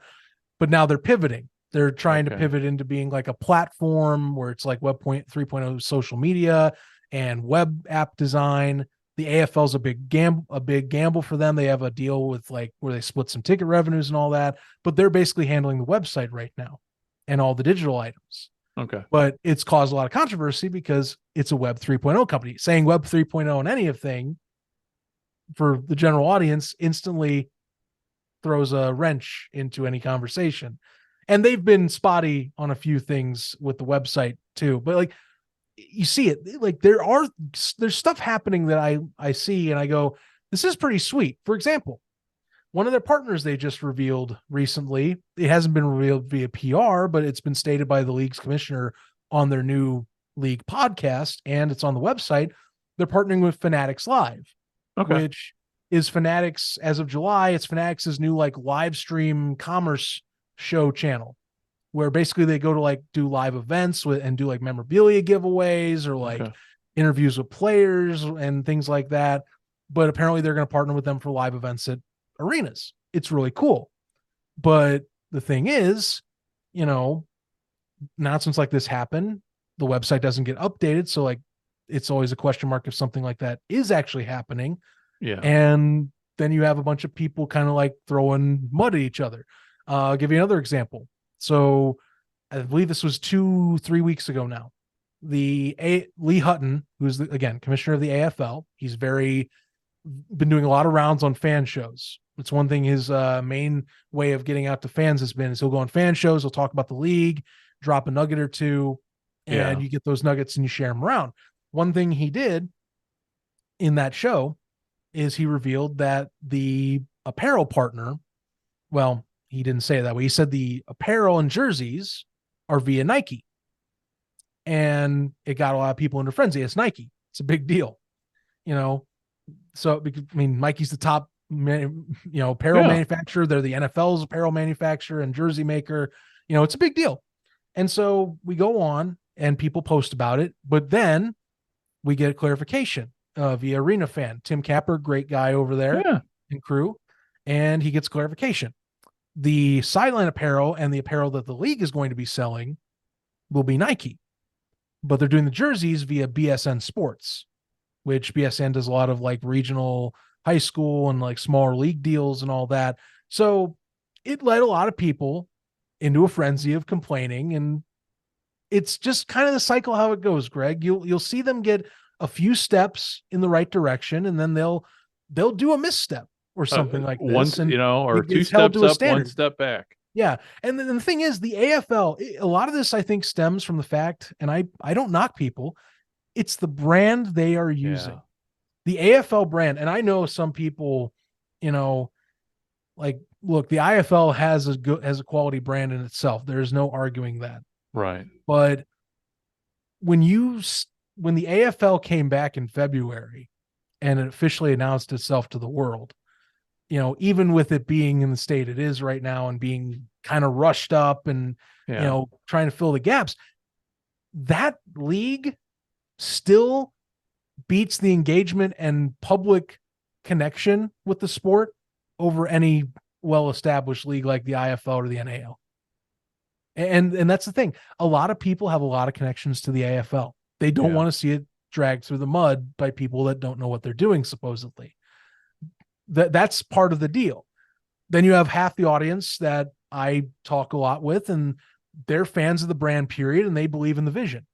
but now they're pivoting. They're trying to pivot into being like a platform where it's like Web 3.0 social media and web app design. The AFL is a big gamble for them. They have a deal with like where they split some ticket revenues and all that, but they're basically handling the website right now and all the digital items. Okay. But it's caused a lot of controversy because it's a Web 3.0 company. Saying Web 3.0 on anything for the general audience instantly throws a wrench into any conversation. And they've been spotty on a few things with the website too. But like, you see it, like there's stuff happening that I see and I go, this is pretty sweet. For example, one of their partners they just revealed recently, it hasn't been revealed via PR, but it's been stated by the league's commissioner on their new league podcast, and it's on the website. They're partnering with Fanatics Live, which is Fanatics as of July. It's Fanatics' new like live stream commerce show channel, where basically they go to like do live events and do like memorabilia giveaways or like interviews with players and things like that. But apparently they're going to partner with them for live events at arenas. It's really cool. But the thing is, announcements like this happen, the website doesn't get updated. So like, it's always a question mark if something like that is actually happening. Yeah. And then you have a bunch of people kind of like throwing mud at each other. I'll give you another example. So I believe this was 2-3 weeks ago now. Lee Hutton, who's again commissioner of the AFL, he's been doing a lot of rounds on fan shows. It's one thing his main way of getting out to fans has been is he'll go on fan shows, he'll talk about the league, drop a nugget or two, and you get those nuggets and you share them around. One thing he did in that show is he revealed that the apparel partner, well, he didn't say it that way. He said the apparel and jerseys are via Nike. And it got a lot of people into frenzy. It's Nike. It's a big deal. So, I mean, Nike's the top, apparel manufacturer. They're the NFL's apparel manufacturer and jersey maker. It's a big deal. And so we go on and people post about it, but then we get a clarification via Arena Fan. Tim Capper, great guy over there and crew. And he gets clarification. The sideline apparel and the apparel that the league is going to be selling will be Nike, but they're doing the jerseys via BSN Sports, which BSN does a lot of like regional high school and like smaller league deals and all that. So it led a lot of people into a frenzy of complaining, and it's just kind of the cycle how it goes, Greg. You'll see them get a few steps in the right direction, and then they'll do a misstep or something like this. Or 2 steps up, 1 step back. Yeah. And then the thing is, the AFL, a lot of this I think stems from the fact, and I don't knock people, it's the brand they are using. The AFL brand, and I know some people, like, look, the IFL has a quality brand in itself. There's no arguing that. Right. But when the AFL came back in February and it officially announced itself to the world, even with it being in the state it is right now and being kind of rushed up and, trying to fill the gaps, that league still beats the engagement and public connection with the sport over any well-established league like the IFL or the NAL. And that's the thing. A lot of people have a lot of connections to the AFL. They don't want to see it dragged through the mud by people that don't know what they're doing, supposedly. That's part of the deal. Then you have half the audience that I talk a lot with, and they're fans of the brand, period, and they believe in the vision.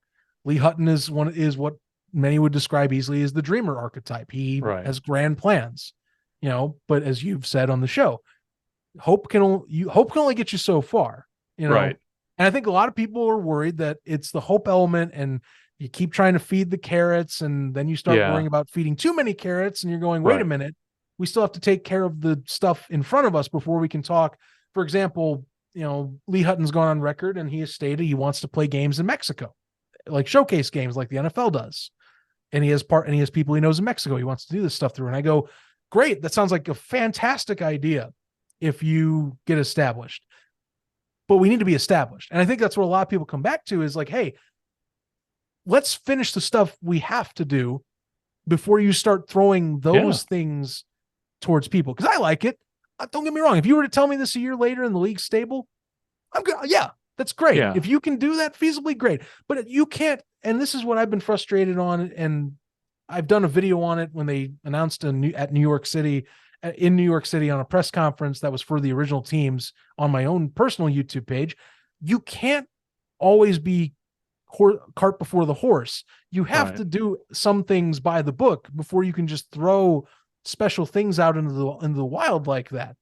Lee Hutton is what many would describe easily as the dreamer archetype. He has grand plans, but as you've said on the show, hope can only get you so far, Right. And I think a lot of people are worried that it's the hope element, and you keep trying to feed the carrots, and then you start worrying about feeding too many carrots, and you're going, wait a minute, we still have to take care of the stuff in front of us before we can talk. For example, Lee Hutton's gone on record, and he has stated he wants to play games in Mexico, like showcase games like the NFL does. And he has people he knows in Mexico. He wants to do this stuff through. And I go, great. That sounds like a fantastic idea if you get established, but we need to be established. And I think that's what a lot of people come back to is like, hey, let's finish the stuff we have to do before you start throwing those things towards people. Cause I like it. Don't get me wrong. If you were to tell me this a year later and the league's stable, I'm good. Yeah, that's great. Yeah. If you can do that feasibly, great. But you can't. And this is what I've been frustrated on. And I've done a video on it when they announced in New York City on a press conference that was for the original teams on my own personal YouTube page. You can't always be cart before the horse. You have to do some things by the book before you can just throw special things out into the wild like that.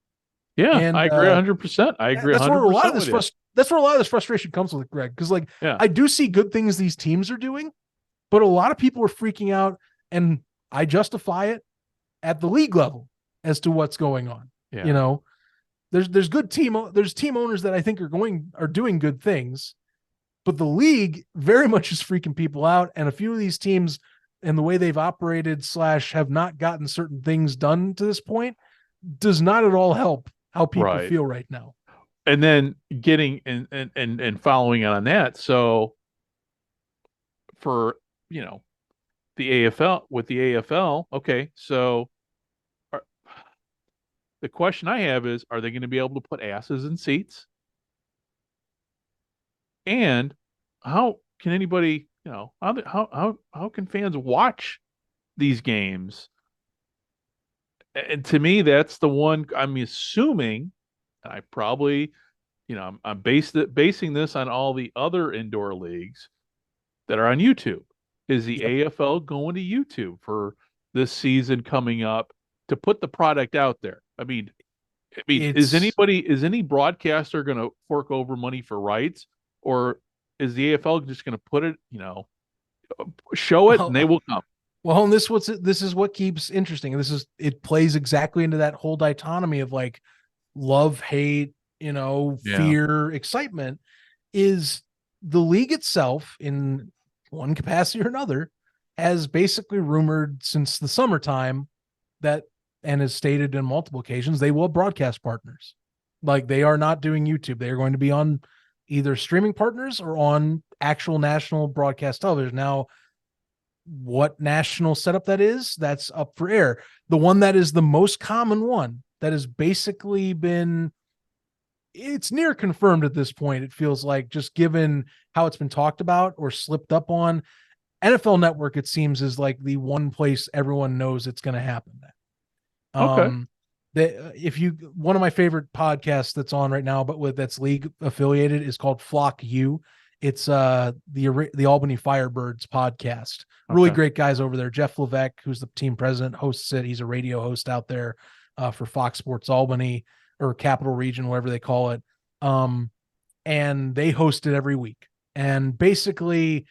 Yeah, and, I agree 100%. I agree. That's 100% where a lot of with this that's where a lot of this frustration comes with, Greg. Because I do see good things these teams are doing, but a lot of people are freaking out, and I justify it at the league level as to what's going on. Yeah. There's team owners that I think are doing good things, but the league very much is freaking people out, and a few of these teams and the way they've operated / have not gotten certain things done to this point does not at all help how people feel right now. And then getting and following on that. So for, the AFL with the AFL. Okay. So the question I have is, are they going to be able to put asses in seats? And how can anybody, how can fans watch these games? And to me, that's the one I'm assuming. I probably, I'm basing this on all the other indoor leagues that are on YouTube. Is the AFL going to YouTube for this season coming up to put the product out there? I mean, is any broadcaster going to fork over money for rights, or is the AFL just going to put it, show it and they will come? Well, and this is what keeps interesting. And it plays exactly into that whole dichotomy of like love, hate, fear, excitement. Is the league itself, in one capacity or another, has basically rumored since the summertime that, and has stated in multiple occasions, they will have broadcast partners. Like, they are not doing YouTube. They are going to be on either streaming partners or on actual national broadcast television. Now, what national setup that is, that's up for air. The one that is the most common one that has basically been, it's near confirmed at this point, it feels like, just given how it's been talked about or slipped up on. NFL Network, it seems, is like the one place everyone knows it's going to happen. One of my favorite podcasts that's on right now, but that's league affiliated, is called Flock U. It's the Albany Firebirds podcast. Really great guys over there. Jeff Levesque, who's the team president, hosts it. He's a radio host out there for Fox Sports Albany, or Capital Region, whatever they call it. And they host it every week. And basically,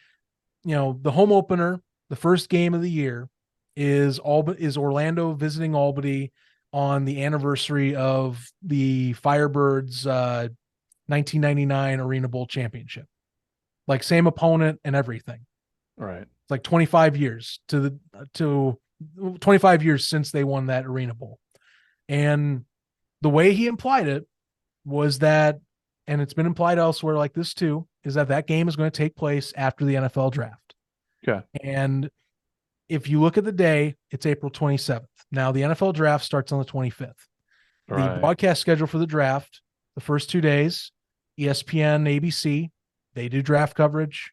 the home opener, the first game of the year, is Orlando visiting Albany on the anniversary of the Firebirds 1999 Arena Bowl championship. Like, same opponent and everything. Right. It's like 25 years 25 years since they won that Arena Bowl. And the way he implied it was that, and it's been implied elsewhere like this too, is that game is going to take place after the NFL draft. Okay. And if you look at the day, it's April 27th. Now, the NFL draft starts on the 25th. The broadcast schedule for the draft, the first 2 days, ESPN, ABC, they do draft coverage.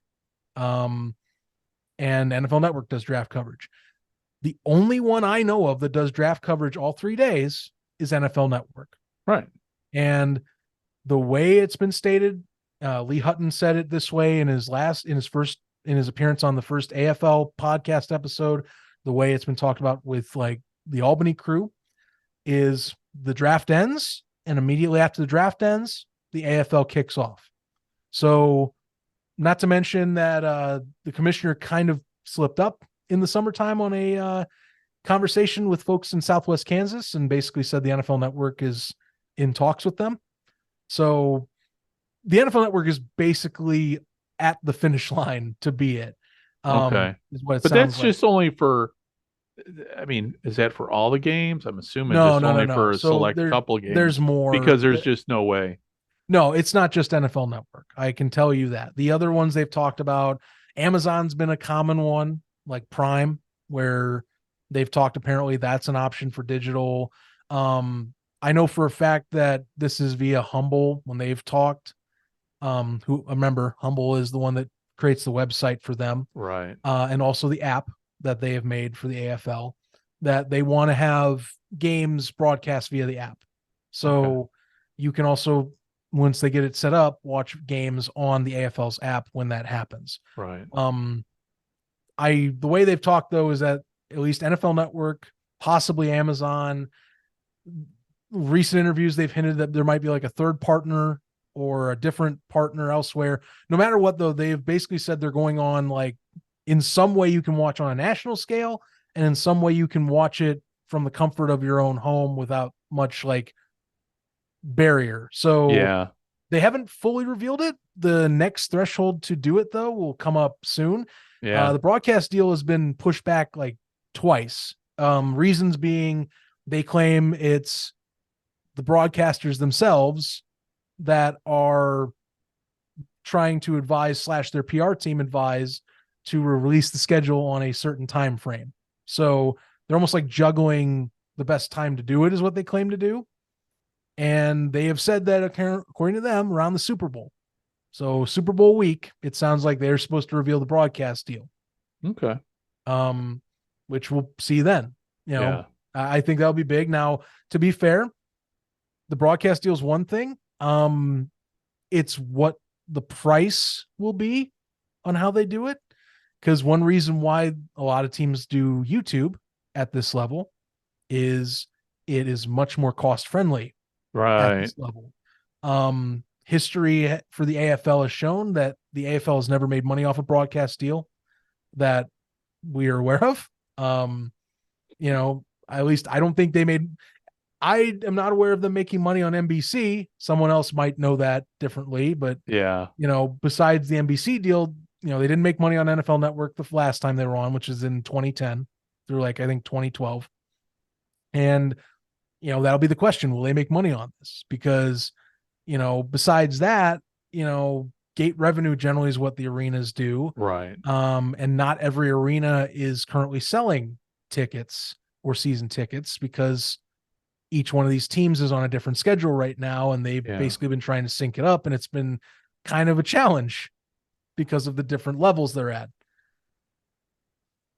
And NFL Network does draft coverage. The only one I know of that does draft coverage all 3 days is NFL Network. Right. And the way it's been stated, Lee Hutton said it this way in his appearance on the first AFL podcast episode. The way it's been talked about with like the Albany crew is the draft ends, and immediately after the draft ends, the AFL kicks off. So, not to mention that the commissioner kind of slipped up in the summertime on a conversation with folks in Southwest Kansas and basically said the NFL Network is in talks with them. So the NFL Network is basically at the finish line to be it. Okay. But that's just only for, I mean, is that for all the games? I'm assuming only for a select couple games. There's more. Because there's just no way. No, it's not just NFL Network. I can tell you that. The other ones they've talked about, Amazon's been a common one, like Prime, where they've talked apparently that's an option for digital. I know for a fact that this is via Humble when they've talked. Who remember Humble is the one that creates the website for them. Right. And also the app that they have made for the AFL, that they want to have games broadcast via the app. So you can also, once they get it set up, watch games on the AFL's app when that happens. Right. The way they've talked though is that at least NFL Network, possibly Amazon, recent interviews they've hinted that there might be like a third partner or a different partner elsewhere. No matter what though, they've basically said they're going on like in some way you can watch on a national scale, and in some way you can watch it from the comfort of your own home without much like barrier. So yeah, they haven't fully revealed it. The next threshold to do it though will come up soon. Yeah. The broadcast deal has been pushed back like twice. Reasons being they claim it's the broadcasters themselves that are trying to advise / their PR team advise to release the schedule on a certain time frame. So they're almost like juggling the best time to do it is what they claim to do. And they have said that according to them around the Super Bowl. So Super Bowl week, it sounds like they're supposed to reveal the broadcast deal. Okay. Which we'll see then. You know, I think that'll be big. Now, to be fair, the broadcast deal is one thing. It's what the price will be on how they do it. Because one reason why a lot of teams do YouTube at this level is it is much more cost friendly. Right. At this level. History for the AFL has shown that the AFL has never made money off a broadcast deal that we are aware of. You know, at least I don't think they made. I am not aware of them making money on NBC. Someone else might know that differently, but yeah, you know, besides the NBC deal, you know, they didn't make money on NFL Network the last time they were on, which is in 2010 through like I think 2012, and you know that'll be the question: will they make money on this? Because you know, besides that, you know, gate revenue generally is what the arenas do, right? And not every arena is currently selling tickets or season tickets because each one of these teams is on a different schedule right now, and they've basically been trying to sync it up, and it's been kind of a challenge because of the different levels they're at.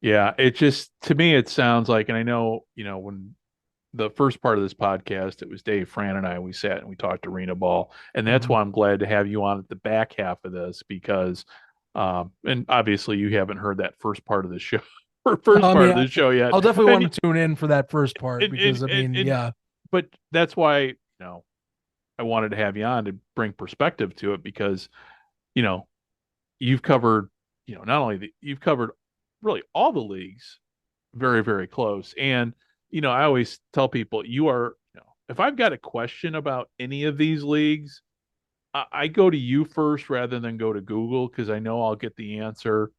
Yeah, it just, to me, it sounds like, and I know, you know, when the first part of this podcast, it was Dave, Fran, and I, we sat and we talked arena ball, and that's why I'm glad to have you on at the back half of this because, and obviously you haven't heard that first part of the show, or part of the show yet. I'll definitely want to tune in for that first part because but that's why, you know, I wanted to have you on to bring perspective to it because, you know, you've covered, you know, not only you've covered really all the leagues very, very close. And, you know, I always tell people you are, you know, if I've got a question about any of these leagues, I go to you first rather than go to Google because I know I'll get the answer.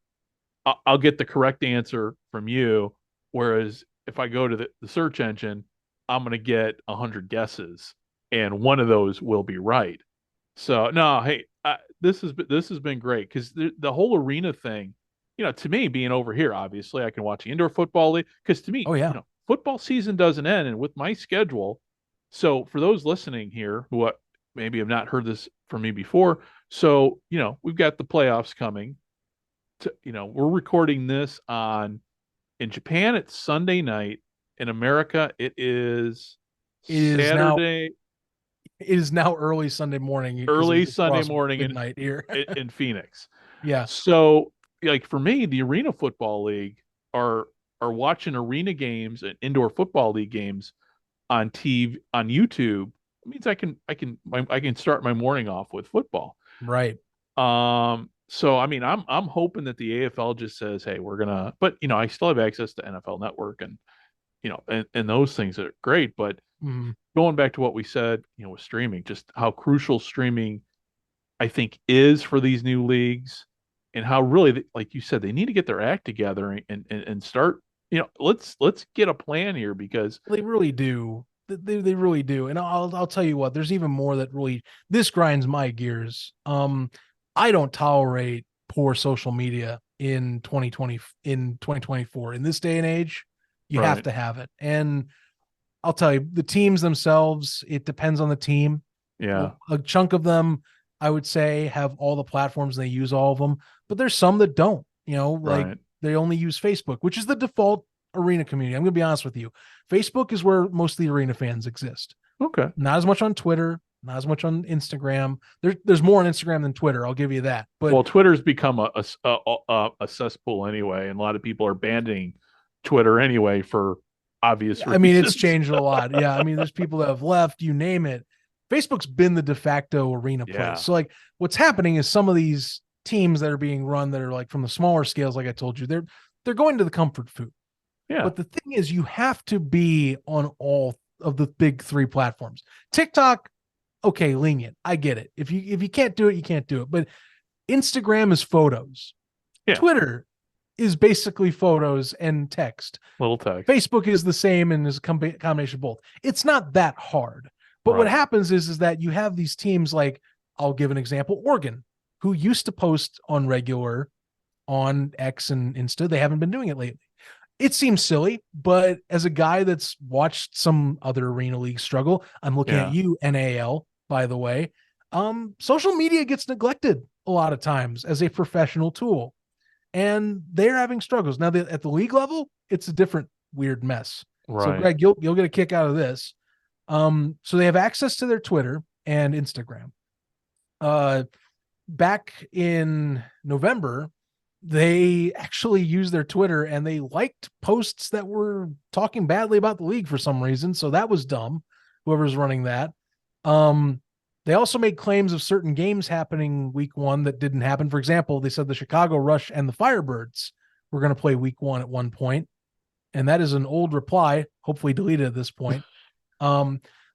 I'll get the correct answer from you. Whereas if I go to the search engine, I'm going to get 100 guesses and one of those will be right. So no, hey, this has been great because the whole arena thing, you know, to me being over here, obviously I can watch the indoor football league because to me, you know, football season doesn't end. And with my schedule, So for those listening here who maybe have not heard this from me before, so we've got the playoffs coming. We're recording this in Japan it's Sunday night. In America it is Saturday. It is now early Sunday morning. Early Sunday morning midnight here in Phoenix. Yeah. So like for me, the Arena Football League are watching arena games and indoor football league games on TV on YouTube. It means I can start my morning off with football. Right. So I mean, I'm hoping that the AFL just says, "Hey, we're gonna," but I still have access to NFL Network and and those things are great. But going back to what we said, with streaming, just how crucial streaming, I think, is for these new leagues, and how really, like you said, they need to get their act together and start. Let's get a plan here because they really do. They really do. And I'll tell you what, there's even more that really this grinds my gears. I don't tolerate poor social media in 2024. In this day and age, you have to have it. And I'll tell you, the teams themselves, it depends on the team. Yeah. A chunk of them, I would say, have all the platforms and they use all of them, but there's some that don't, like they only use Facebook, which is the default arena community. I'm going to be honest with you. Facebook is where most of the arena fans exist. Okay. Not as much on Twitter, not as much on Instagram. There's more on Instagram than Twitter. I'll give you that. But Twitter's become a cesspool anyway, and a lot of people are banning Twitter anyway for obvious reasons. I mean, it's changed a lot. Yeah. I mean, there's people that have left, you name it. Facebook's been the de facto arena place. So like what's happening is some of these teams that are being run that are like from the smaller scales, like I told you, they're going to the comfort food. Yeah. But the thing is, you have to be on all of the big three platforms. TikTok, okay, lenient. I get it. If you can't do it, you can't do it. But Instagram is photos. Yeah. Twitter is basically photos and text. Little text. Facebook is the same and is a combination of both. It's not that hard. But what happens is that you have these teams like, I'll give an example, Oregon, who used to post on regular on X and Insta. They haven't been doing it lately. It seems silly, but as a guy that's watched some other arena leagues struggle, I'm looking at you, NAL, by the way. Social media gets neglected a lot of times as a professional tool, and they're having struggles. Now, at the league level, it's a different weird mess. Right. So, Greg, you'll get a kick out of this. So they have access to their Twitter and Instagram. Back in November, they actually used their Twitter and they liked posts that were talking badly about the league for some reason. So that was dumb. Whoever's running that. They also made claims of certain games happening week 1 that didn't happen. For example, they said the Chicago Rush and the Firebirds were going to play week 1 at one point. And that is an old reply, hopefully deleted at this point.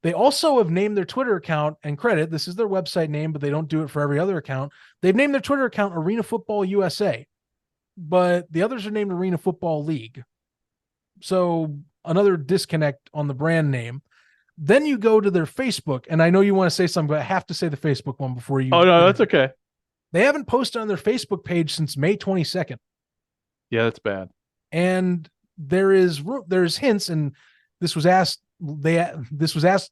They also have named their Twitter account, and credit, this is their website name, but they don't do it for every other account. They've named their Twitter account Arena Football USA, but the others are named Arena Football League. So another disconnect on the brand name. Then you go to their Facebook, and I know you want to say something, but I have to say the Facebook one before you. Oh, no, that's okay. They haven't posted on their Facebook page since May 22nd. Yeah, that's bad. And there's hints, and this was asked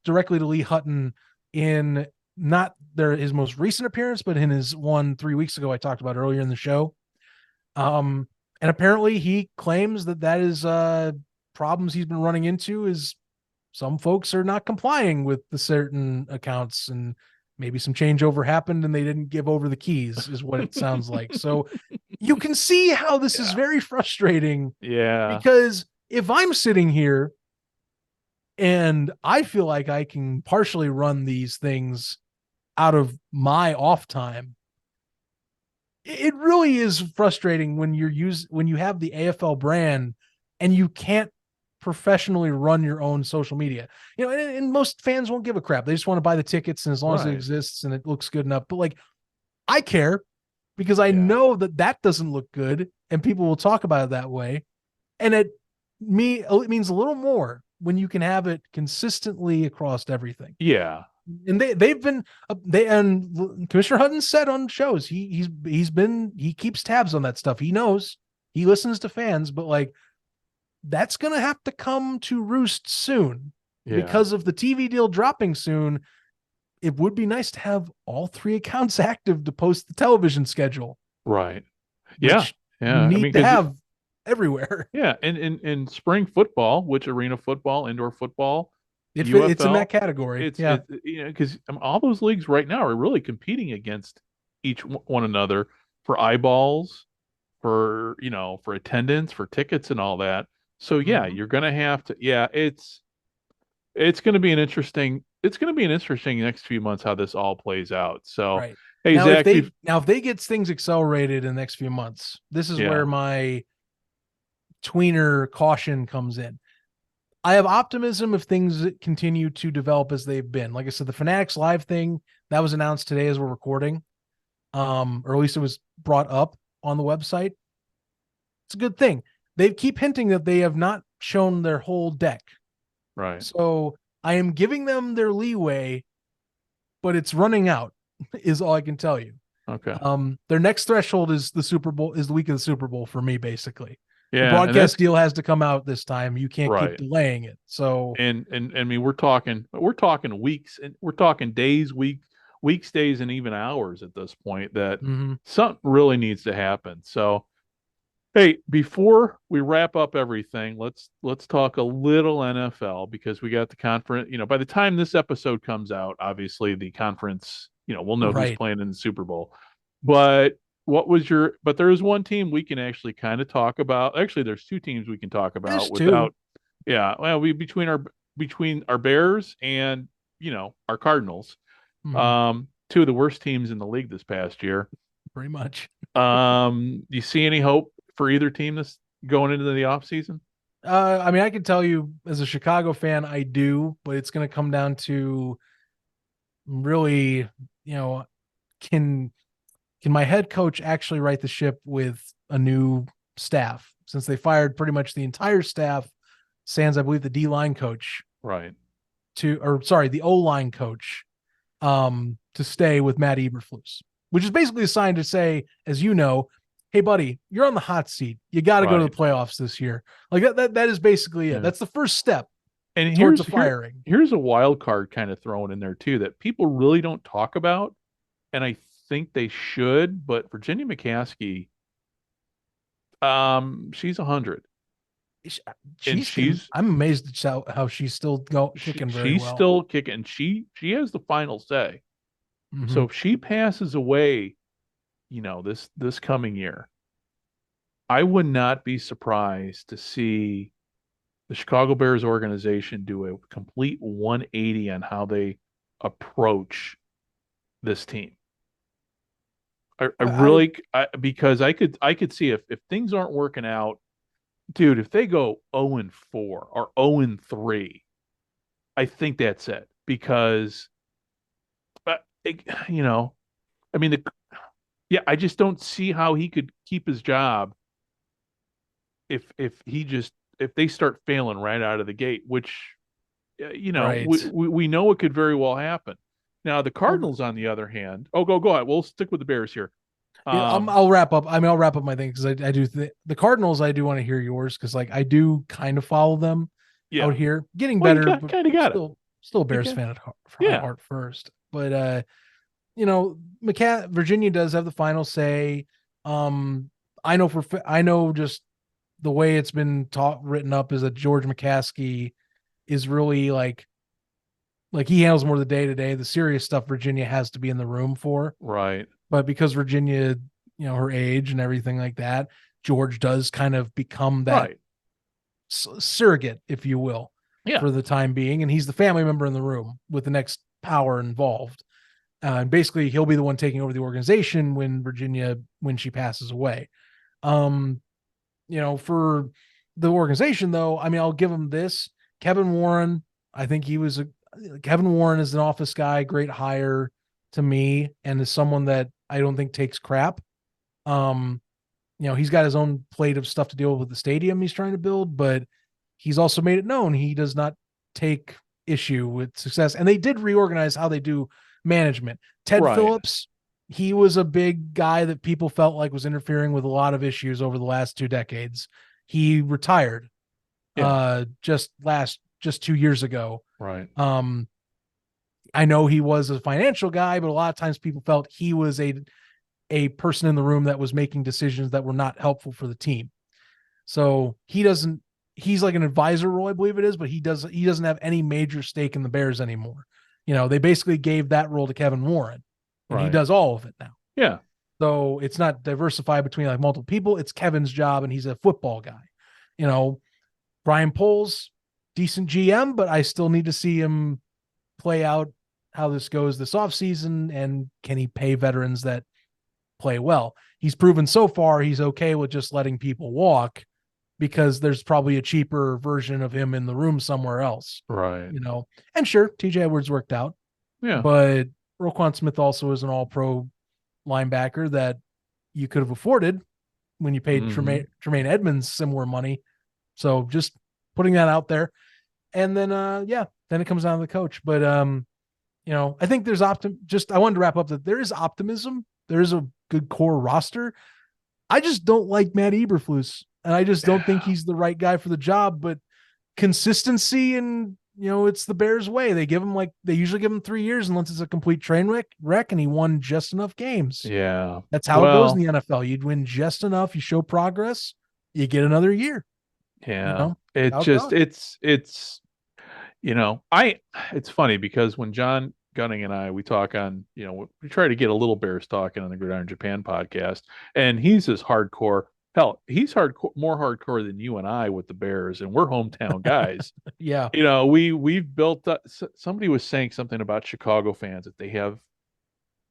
directly to Lee Hutton in not his most recent appearance, but in his one 3 weeks ago I talked about earlier in the show. And apparently he claims that is problems he's been running into is some folks are not complying with the certain accounts, and maybe some changeover happened and they didn't give over the keys is what it sounds like. So you can see how this is very frustrating. Yeah. Because if I'm sitting here and I feel like I can partially run these things out of my off time, it really is frustrating when you have the AFL brand and you can't professionally run your own social media. And most fans won't give a crap. They just want to buy the tickets, and as long as it exists and it looks good enough. But like, I care because I know that doesn't look good and people will talk about it that way. And it means a little more when you can have it consistently across everything. Yeah. And and Commissioner Hutton said on shows, he keeps tabs on that stuff. He knows, he listens to fans, but like, that's going to have to come to roost soon. because of the TV deal dropping soon, it would be nice to have all 3 accounts active to post the television schedule. Right. Which Yeah. you need to have everywhere. Yeah. And in spring football, which arena football, indoor football, It's in UFL, that category. Because all those leagues right now are really competing against one another for eyeballs, for attendance, for tickets and all that. So you're going to have to, it's going to be an interesting next few months how this all plays out. So, right. Hey, now, Zach, if they get things accelerated in the next few months, this is where my tweener caution comes in. I have optimism if things continue to develop as they've been. Like I said, the Fanatics Live thing that was announced today as we're recording, or at least it was brought up on the website. It's a good thing. They keep hinting that they have not shown their whole deck. Right. So I am giving them their leeway, but it's running out, is all I can tell you. Okay. Their next threshold is the Super Bowl, is the week of the Super Bowl for me, basically. Yeah, the broadcast deal has to come out this time. You can't keep delaying it. So and I mean we're talking weeks, and we're talking days, weeks, days, and even hours at this point that something really needs to happen. So hey, before we wrap up everything, let's talk a little NFL, because we got the conference. By the time this episode comes out, obviously the conference, we'll know who's playing in the Super Bowl. But there is one team we can actually kind of talk about. Actually, there's 2 teams we can talk about between our Bears and our Cardinals. 2 of the worst teams in the league this past year. Pretty much. Do you see any hope for either team this going into the offseason? I mean, I can tell you as a Chicago fan, I do, but it's going to come down to really, can my head coach actually right the ship with a new staff, since they fired pretty much the entire staff, sans, I believe, the D-line coach. Right. The O-line coach, to stay with Matt Eberflus, which is basically a sign to say, as you know, hey, buddy, you're on the hot seat. You got to go to the playoffs this year. Like that is basically it. That's the first step towards the firing. Here's a wild card kind of thrown in there too that people really don't talk about, and I think they should. But Virginia McCaskey, she's 100. I'm amazed at how she's still kicking very well. She's still kicking. She has the final say. So if she passes away, this coming year, I would not be surprised to see the Chicago Bears organization do a complete 180 on how they approach this team. Because I could see if things aren't working out, dude, if they go 0-4 or 0-3, I think that's it. Because, I just don't see how he could keep his job if they start failing right out of the gate, which, we know it could very well happen. Now, the Cardinals, on the other hand, go ahead. We'll stick with the Bears here. I'll wrap up. I'll wrap up my thing because I do the Cardinals. I do want to hear yours because I do kind of follow them out here, getting better. Kind of got still a Bears fan at heart first, but Virginia does have the final say. I know just the way it's been written up is that George McCaskey is really like he handles more of the day-to-day. The serious stuff Virginia has to be in the room for. Right. But because Virginia, her age and everything like that, George does kind of become that surrogate, if you will, for the time being. And he's the family member in the room with the next power involved. And basically he'll be the one taking over the organization when she passes away. For the organization though, I mean, I'll give him this. Kevin Warren, I think Kevin Warren is an office guy, great hire to me, and is someone that I don't think takes crap. He's got his own plate of stuff to deal with the stadium he's trying to build, but he's also made it known he does not take issue with success. And they did reorganize how they do management. Ted Phillips, he was a big guy that people felt like was interfering with a lot of issues over the last 2 decades. He retired just last just 2 years ago. Right. I know he was a financial guy, but a lot of times people felt he was a person in the room that was making decisions that were not helpful for the team. So he's like an advisor role, I believe it is, but he doesn't have any major stake in the Bears anymore. They basically gave that role to Kevin Warren, and he does all of it now. Yeah. So it's not diversified between like multiple people. It's Kevin's job, and he's a football guy. Brian Poles, decent GM, but I still need to see him play out how this goes this offseason, and can he pay veterans that play well? He's proven so far he's okay with just letting people walk, because there's probably a cheaper version of him in the room somewhere else. Right. And sure, TJ Edwards worked out. Yeah. But Roquan Smith also is an all-pro linebacker that you could have afforded when you paid Tremaine Edmonds similar money. So just putting that out there. And then, then it comes down to the coach. But, I think there's I wanted to wrap up that there is optimism. There is a good core roster. I just don't like Matt Eberflus, and I just don't think he's the right guy for the job. But consistency, and it's the Bears way. They usually give him 3 years unless it's a complete train wreck, and he won just enough games. Yeah, that's how it goes in the NFL. You'd win just enough, you show progress, you get another year. Yeah, it's funny because when John Gunning and we talk on, we try to get a little Bears talking on the Gridiron Japan podcast, and he's as hardcore. Hell, he's more hardcore than you and I with the Bears, and we're hometown guys. Yeah. We've built up. Somebody was saying something about Chicago fans, that they have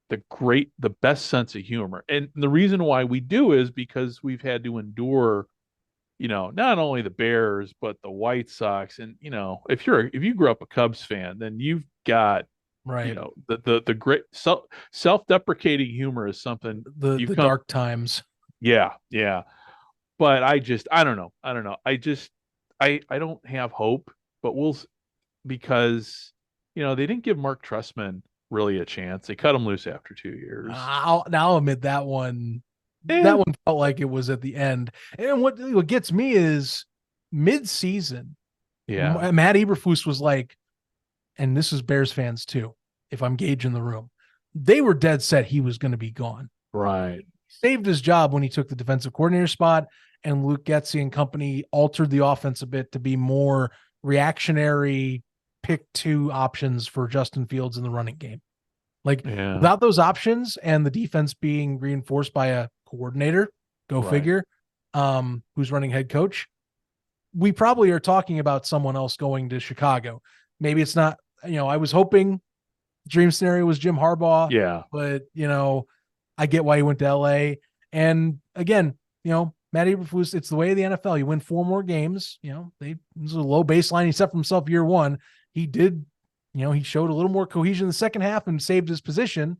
the best sense of humor. And the reason why we do is because we've had to endure, not only the Bears, but the White Sox. And, if you grew up a Cubs fan, then you've got, right. The great self-deprecating humor is something the dark times. Yeah. Yeah. But I don't know. I don't have hope, but because, they didn't give Mark Trestman really a chance. They cut him loose after 2 years. I'll admit that one. That one felt like it was at the end. And what gets me is mid-season. Yeah. Matt Eberflus was like, and this is Bears fans too, if I'm gauging the room, they were dead set he was going to be gone. Right. Saved his job when he took the defensive coordinator spot, and Luke Getsy and company altered the offense a bit to be more reactionary, pick two options for Justin Fields in the running game. Without those options and the defense being reinforced by a coordinator, figure, who's running head coach, we probably are talking about someone else going to Chicago. Maybe it's not, I was hoping dream scenario was Jim Harbaugh. Yeah. But, I get why he went to LA. And again, Matt Eberflus, it's the way of the NFL. You win 4 more games. This is a low baseline. He set for himself year one. He did, he showed a little more cohesion in the second half and saved his position.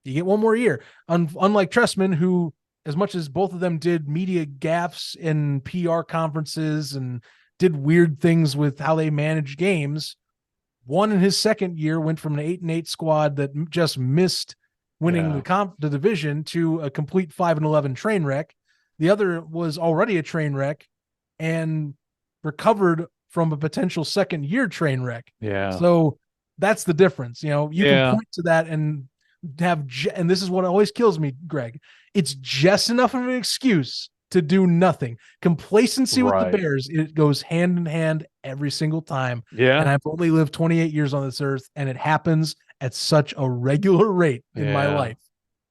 You get 1 more year. Unlike Trestman, who, as much as both of them did media gaffes in PR conferences and did weird things with how they managed games, one in his second year went from an 8-8 squad that just missed winning the division to a complete 5-11 train wreck. The other was already a train wreck and recovered from a potential second year train wreck. Yeah. So that's the difference. You can point to that and and this is what always kills me, Greg. It's just enough of an excuse to do nothing. Complacency with the Bears, it goes hand in hand every single time. Yeah. And I've only lived 28 years on this earth, and it happens at such a regular rate in my life.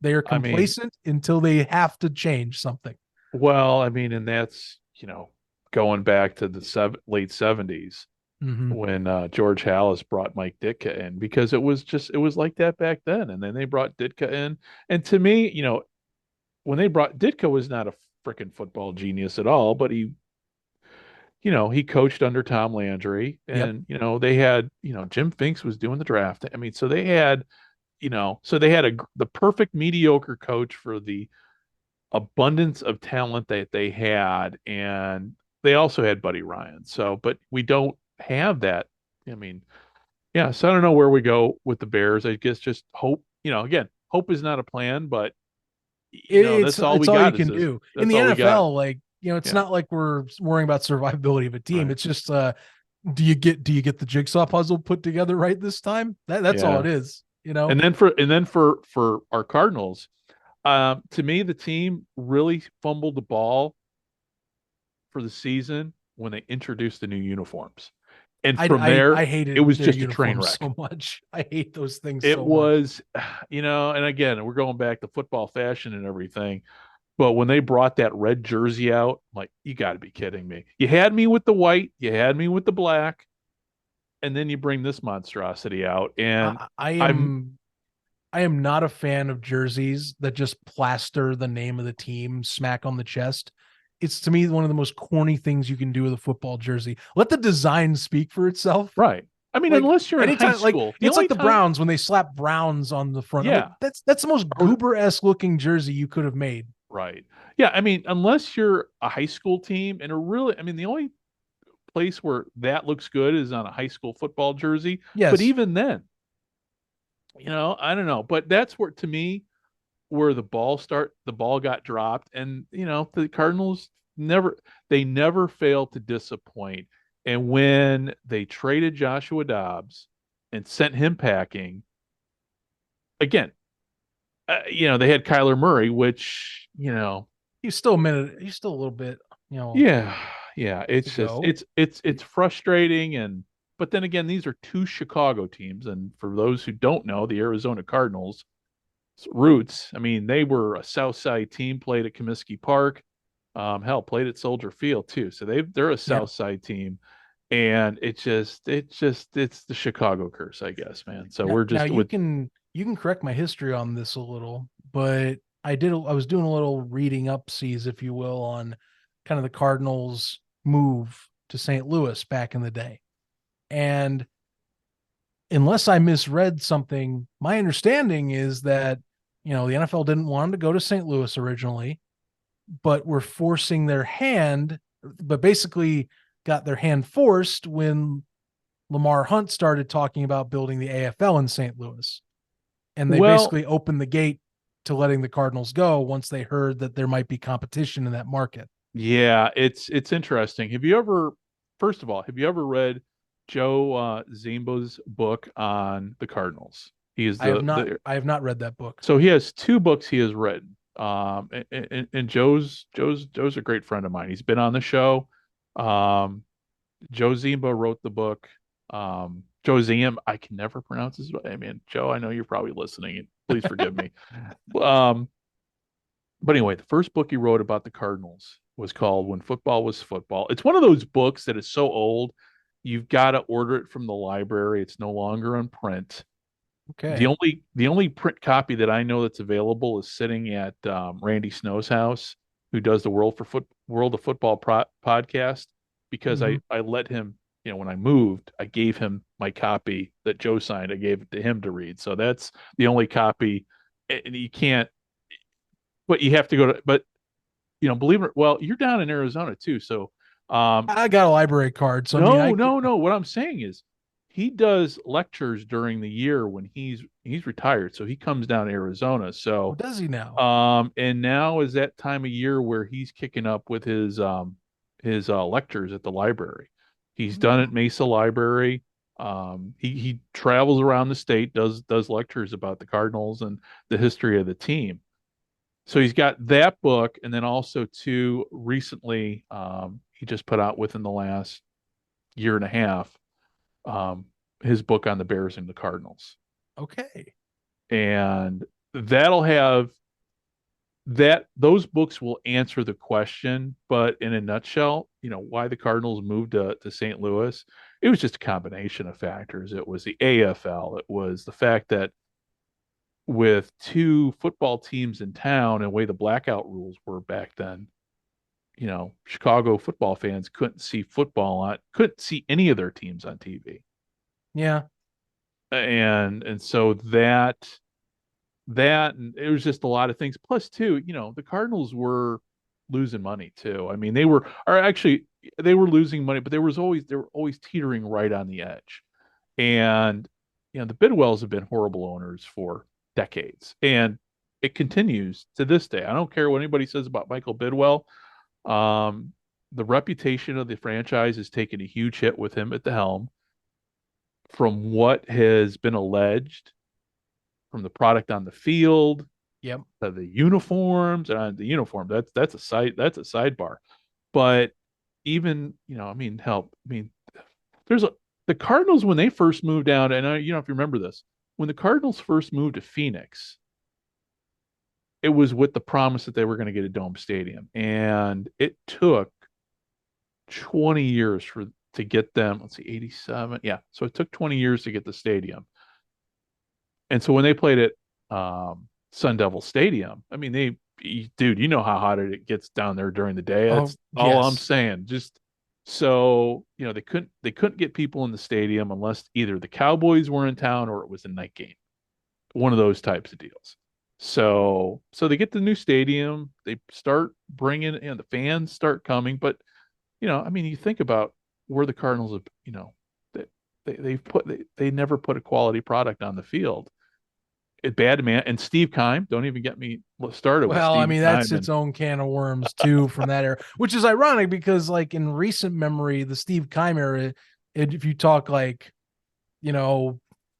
They are complacent until they have to change something. Well, and that's, going back to the late 70s when George Halas brought Mike Ditka in, because it was like that back then. And then they brought Ditka in. And to me, when they brought Ditka, was not a freaking football genius at all, but he coached under Tom Landry, and, they had, Jim Finks was doing the draft. So they had, the perfect mediocre coach for the abundance of talent that they had. And they also had Buddy Ryan. So, but we don't have that. So I don't know where we go with the Bears. I guess just hope, again, hope is not a plan, but that's all we got. You can do in the NFL. It's not like we're worrying about survivability of a team. Right. It's just Do you get the jigsaw puzzle put together right this time? That's all it is, And then for our Cardinals, to me, the team really fumbled the ball for the season when they introduced the new uniforms. And from there, I hated it was their just a train uniforms wreck. so much. I hate those things It so much. was, and again, we're going back to football fashion and everything. But when they brought that red jersey out, I'm like, you got to be kidding me. You had me with the white, you had me with the black, and then you bring this monstrosity out. And I am not a fan of jerseys that just plaster the name of the team smack on the chest. It's, to me, one of the most corny things you can do with a football jersey. Let the design speak for itself. Right. I mean, Like, unless you're in high school, it's like the Browns when they slap Browns on the front. Yeah. Like, that's the most Goober-esque looking jersey you could have made. Right. Yeah. I mean, unless you're a high school team, and the only place where that looks good is on a high school football jersey. Yes. But even then, I don't know. But that's where, to me, where the ball got dropped, and the Cardinals never failed to disappoint. And when they traded Joshua Dobbs and sent him packing, again, they had Kyler Murray, which he's still a little bit, yeah, it's just it's frustrating. But then again, these are two Chicago teams, and for those who don't know, the Arizona Cardinals roots, I mean, they were a South Side team, played at Comiskey Park, played at Soldier Field too. So they're a South Side team, and it's the Chicago curse, I guess, man. So you can correct my history on this a little, but I was doing a little reading upsies, if you will, on kind of the Cardinals' move to St. Louis back in the day. And unless I misread something, my understanding is that, the NFL didn't want him to go to St. Louis originally, but were forcing their hand, but basically got their hand forced when Lamar Hunt started talking about building the AFL in St. Louis. And they basically opened the gate to letting the Cardinals go once they heard that there might be competition in that market. Yeah, it's interesting. First of all, have you ever read Joe Zimbo's book on the Cardinals? I have not read that book. So he has two books he has written. And Joe's a great friend of mine. He's been on the show. Joe Zimbo wrote the book. Joe Zim, I can never pronounce his. I mean, Joe, I know you're probably listening. Please forgive me. But anyway, the first book he wrote about the Cardinals was called "When Football Was Football." It's one of those books that is so old, you've got to order it from the library. It's no longer in print. Okay. The only print copy that I know that's available is sitting at Randy Snow's house, who does the World of Football podcast, because I let him, when I moved, I gave him my copy that Joe signed. I gave it to him to read. So that's the only copy, and you can't, but you have to go to, but believe it, well, you're down in Arizona too. So I got a library card. So no. What I'm saying is, he does lectures during the year when he's retired. So he comes down to Arizona. So does he now? And now is that time of year where he's kicking up with his lectures at the library. He's done at Mesa Library. He travels around the state, does lectures about the Cardinals and the history of the team. So he's got that book, and then also too recently, he just put out within the last year and a half, his book on the Bears and the Cardinals. Okay. And that'll have those books will answer the question, but in a nutshell, why the Cardinals moved to St. Louis, it was just a combination of factors. It was the AFL. It was the fact that with two football teams in town and the way the blackout rules were back then, Chicago football fans couldn't see any of their teams on TV. Yeah. And so that and it was just a lot of things. Plus too, the Cardinals were losing money too. I mean, they were losing money, but they were always teetering right on the edge. And the Bidwells have been horrible owners for decades, and it continues to this day. I don't care what anybody says about Michael Bidwell. the reputation of the franchise has taken a huge hit with him at the helm. From what has been alleged, from the product on the field, Yep. to the uniforms, and the uniform, that's a sidebar. But even, the Cardinals, when they first moved down, and if you remember this, when the Cardinals first moved to Phoenix, it was with the promise that they were going to get a dome stadium, and it took 20 years to get them. Let's see, 87, yeah. So it took 20 years to get the stadium, and so when they played at Sun Devil Stadium, dude, you know how hot it gets down there during the day. That's all I'm saying. Just so they couldn't get people in the stadium unless either the Cowboys were in town or it was a night game, one of those types of deals. So they get the new stadium, they start bringing, the fans start coming, but you think about where the Cardinals have, they never put a quality product on the field. It's bad, man. And Steve Keim, don't even get me started. Well, with Steve that's Keim its own can of worms too from that era, which is ironic because like in recent memory, the Steve Keim era, if you talk like,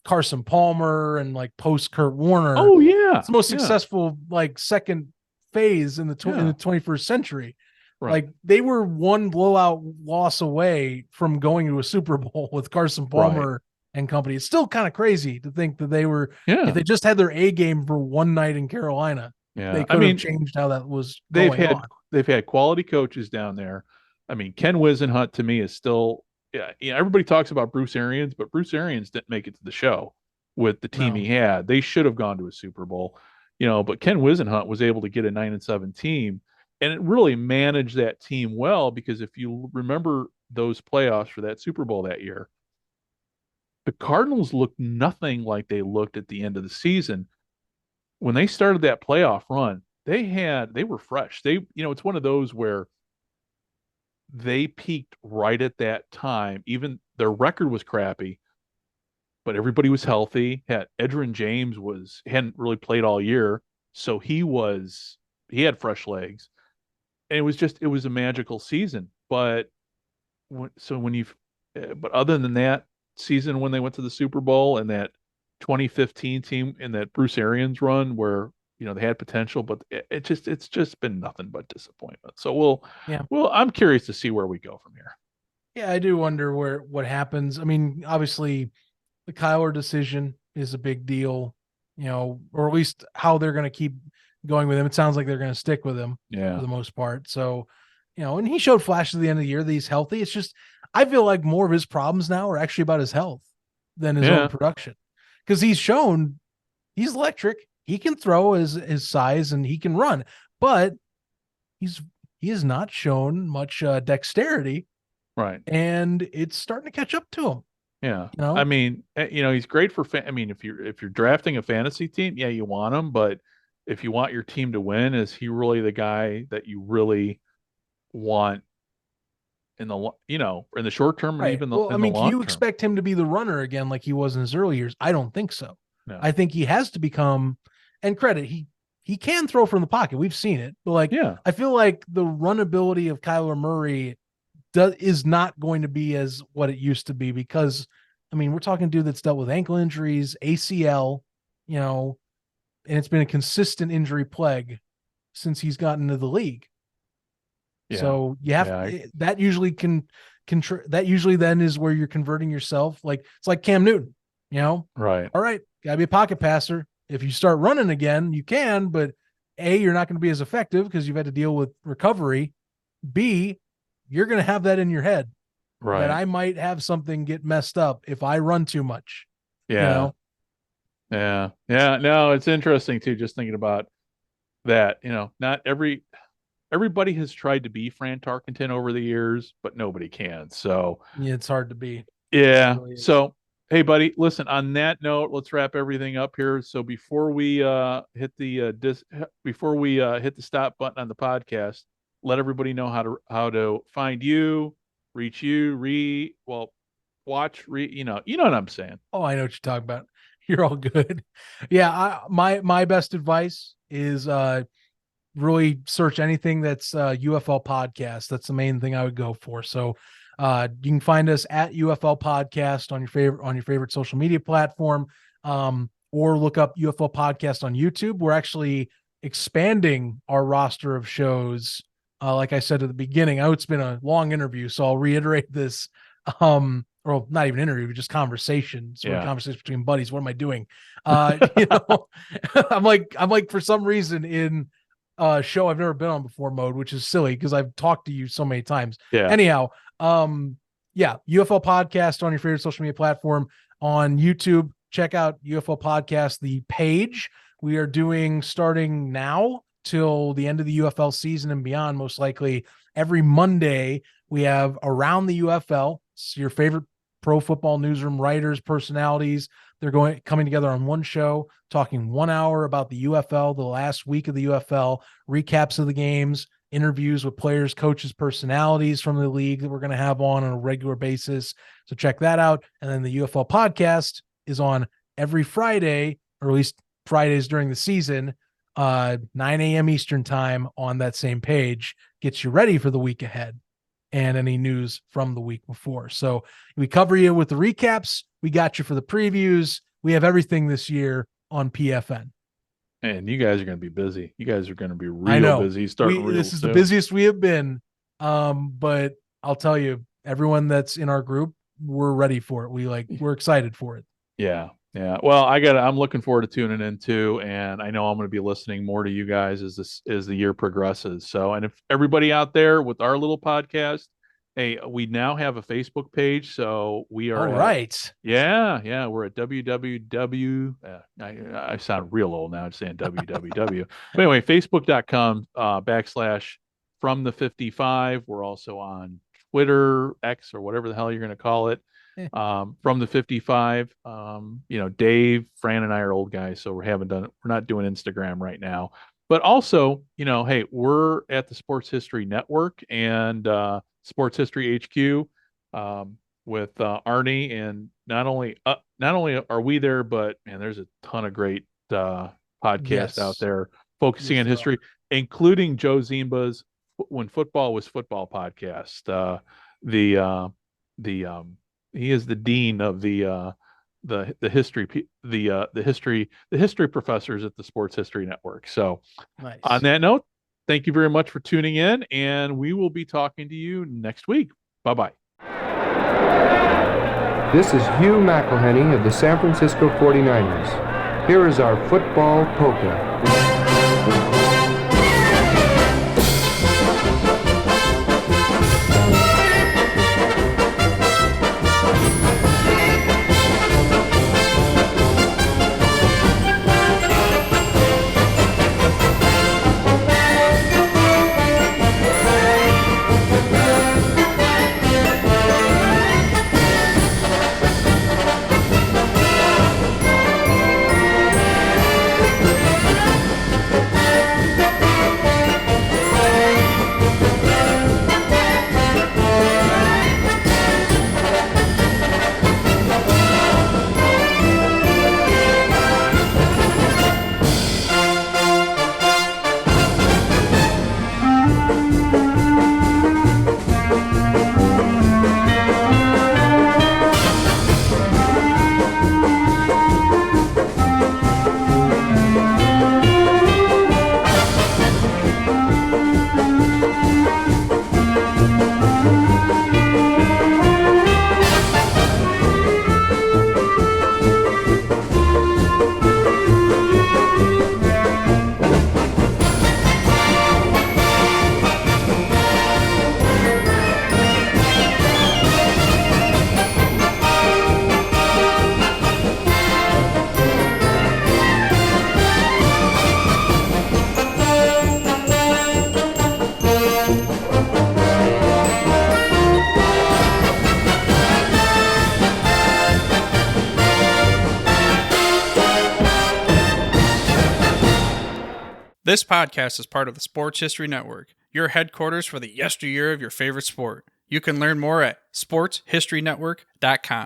Carson Palmer and like post Kurt Warner. Oh yeah. It's the most successful like second phase in the 21st century. Right. Like they were one blowout loss away from going to a Super Bowl with Carson Palmer and company. It's still kind of crazy to think that they were, if they just had their A game for one night in Carolina, they could have changed how that was going on. They've had quality coaches down there. Ken Wisenhunt to me is still, everybody talks about Bruce Arians, but Bruce Arians didn't make it to the show with the team he had. They should have gone to a Super Bowl, but Ken Wisenhunt was able to get a 9-7 team, and it really managed that team well, because if you remember those playoffs for that Super Bowl that year, the Cardinals looked nothing like they looked at the end of the season. When they started that playoff run, they were fresh. It's one of those where they peaked right at that time. Even their record was crappy, but everybody was healthy. Edgerrin James hadn't really played all year, so he had fresh legs, and it was a magical season. But other than that season when they went to the Super Bowl and that 2015 team and that Bruce Arians run where they had potential, but it's just been nothing but disappointment. So I'm curious to see where we go from here. Yeah, I do wonder what happens. Obviously the Kyler decision is a big deal, or at least how they're going to keep going with him. It sounds like they're going to stick with him for the most part. So, and he showed flashes at the end of the year that he's healthy. It's just, I feel like more of his problems now are actually about his health than his own production, because he's shown he's electric. He can throw his size and he can run, but he has not shown much dexterity. Right. And it's starting to catch up to him. Yeah. He's great for, if you're drafting a fantasy team, you want him, but if you want your team to win, is he really the guy that you really want in the short term, and even in the long term? Can you expect him to be the runner again like he was in his early years? I don't think so. No. I think he has to become, and credit, he can throw from the pocket. We've seen it, but I feel like the runability of Kyler Murray is not going to be as what it used to be, because we're talking dude that's dealt with ankle injuries, ACL, and it's been a consistent injury plague since he's gotten into the league. Yeah. So you have that usually that usually then is where you're converting yourself. Like it's like Cam Newton, right. All right. Gotta be a pocket passer. If you start running again, you can, but A, you're not going to be as effective because you've had to deal with recovery. B, you're going to have that in your head. Right. That I might have something get messed up if I run too much. Yeah. Yeah. No, it's interesting too, just thinking about that, not everybody has tried to be Fran Tarkenton over the years, but nobody can. So it's hard to be. Yeah. Really, so, hey buddy, listen, on that note, let's wrap everything up here. So before we hit the stop button on the podcast, let everybody know how to find you, reach you, watch, you know what I'm saying. Oh, I know what you're talking about. You're all good. Yeah. My best advice is, really search anything that's UFL podcast. That's the main thing I would go for. So you can find us at UFL podcast on your favorite social media platform, or look up UFL podcast on YouTube. We're actually expanding our roster of shows. Like I said at the beginning, I know it's been a long interview, so I'll reiterate this. Or not even interview, just conversation. Sort of conversation between buddies. What am I doing? You know, I'm like for some reason in a show I've never been on before mode, which is silly because I've talked to you so many times. Yeah. Anyhow, UFL podcast on your favorite social media platform. On YouTube, check out UFL podcast, the page. We are doing, starting now till the end of the UFL season and beyond, most likely every Monday, we have Around the UFL. It's your favorite pro football newsroom writers, personalities. They're coming together on one show, talking 1 hour about the UFL, the last week of the UFL, recaps of the games, interviews with players, coaches, personalities from the league that we're going to have on a regular basis. So check that out. And then the UFL podcast is on every Friday, or at least Fridays during the season, 9 a.m. Eastern time on that same page. Gets you ready for the week ahead and any news from the week before. So we cover you with the recaps. We got you for the previews. We have everything this year on PFN. And you guys are going to be busy. You guys are going to be real busy. This is the busiest we have been. But I'll tell you, everyone that's in our group, we're ready for it. We're excited for it. Yeah. Yeah. Well, I'm looking forward to tuning in too. And I know I'm going to be listening more to you guys as the year progresses. So, and if everybody out there with our little podcast, hey, we now have a Facebook page. So we are. All right. Yeah. We're at www. I sound real old now saying www. But anyway, facebook.com /from the 55. We're also on Twitter, X, or whatever the hell you're going to call it. From the 55. Dave, Fran, and I are old guys, so we're not doing Instagram right now. But also, hey, we're at the Sports History Network and Sports History HQ with Arnie, and not only are we there, but man, there's a ton of great podcasts out there focusing on history, including Joe Zimba's When Football Was Football podcast. He is the dean of the history professors at the Sports History Network. So nice. On that note, thank you very much for tuning in, and we will be talking to you next week. Bye-bye. This is Hugh McElhenney of the San Francisco 49ers. Here is our football polka. This podcast is part of the Sports History Network, your headquarters for the yesteryear of your favorite sport. You can learn more at sportshistorynetwork.com.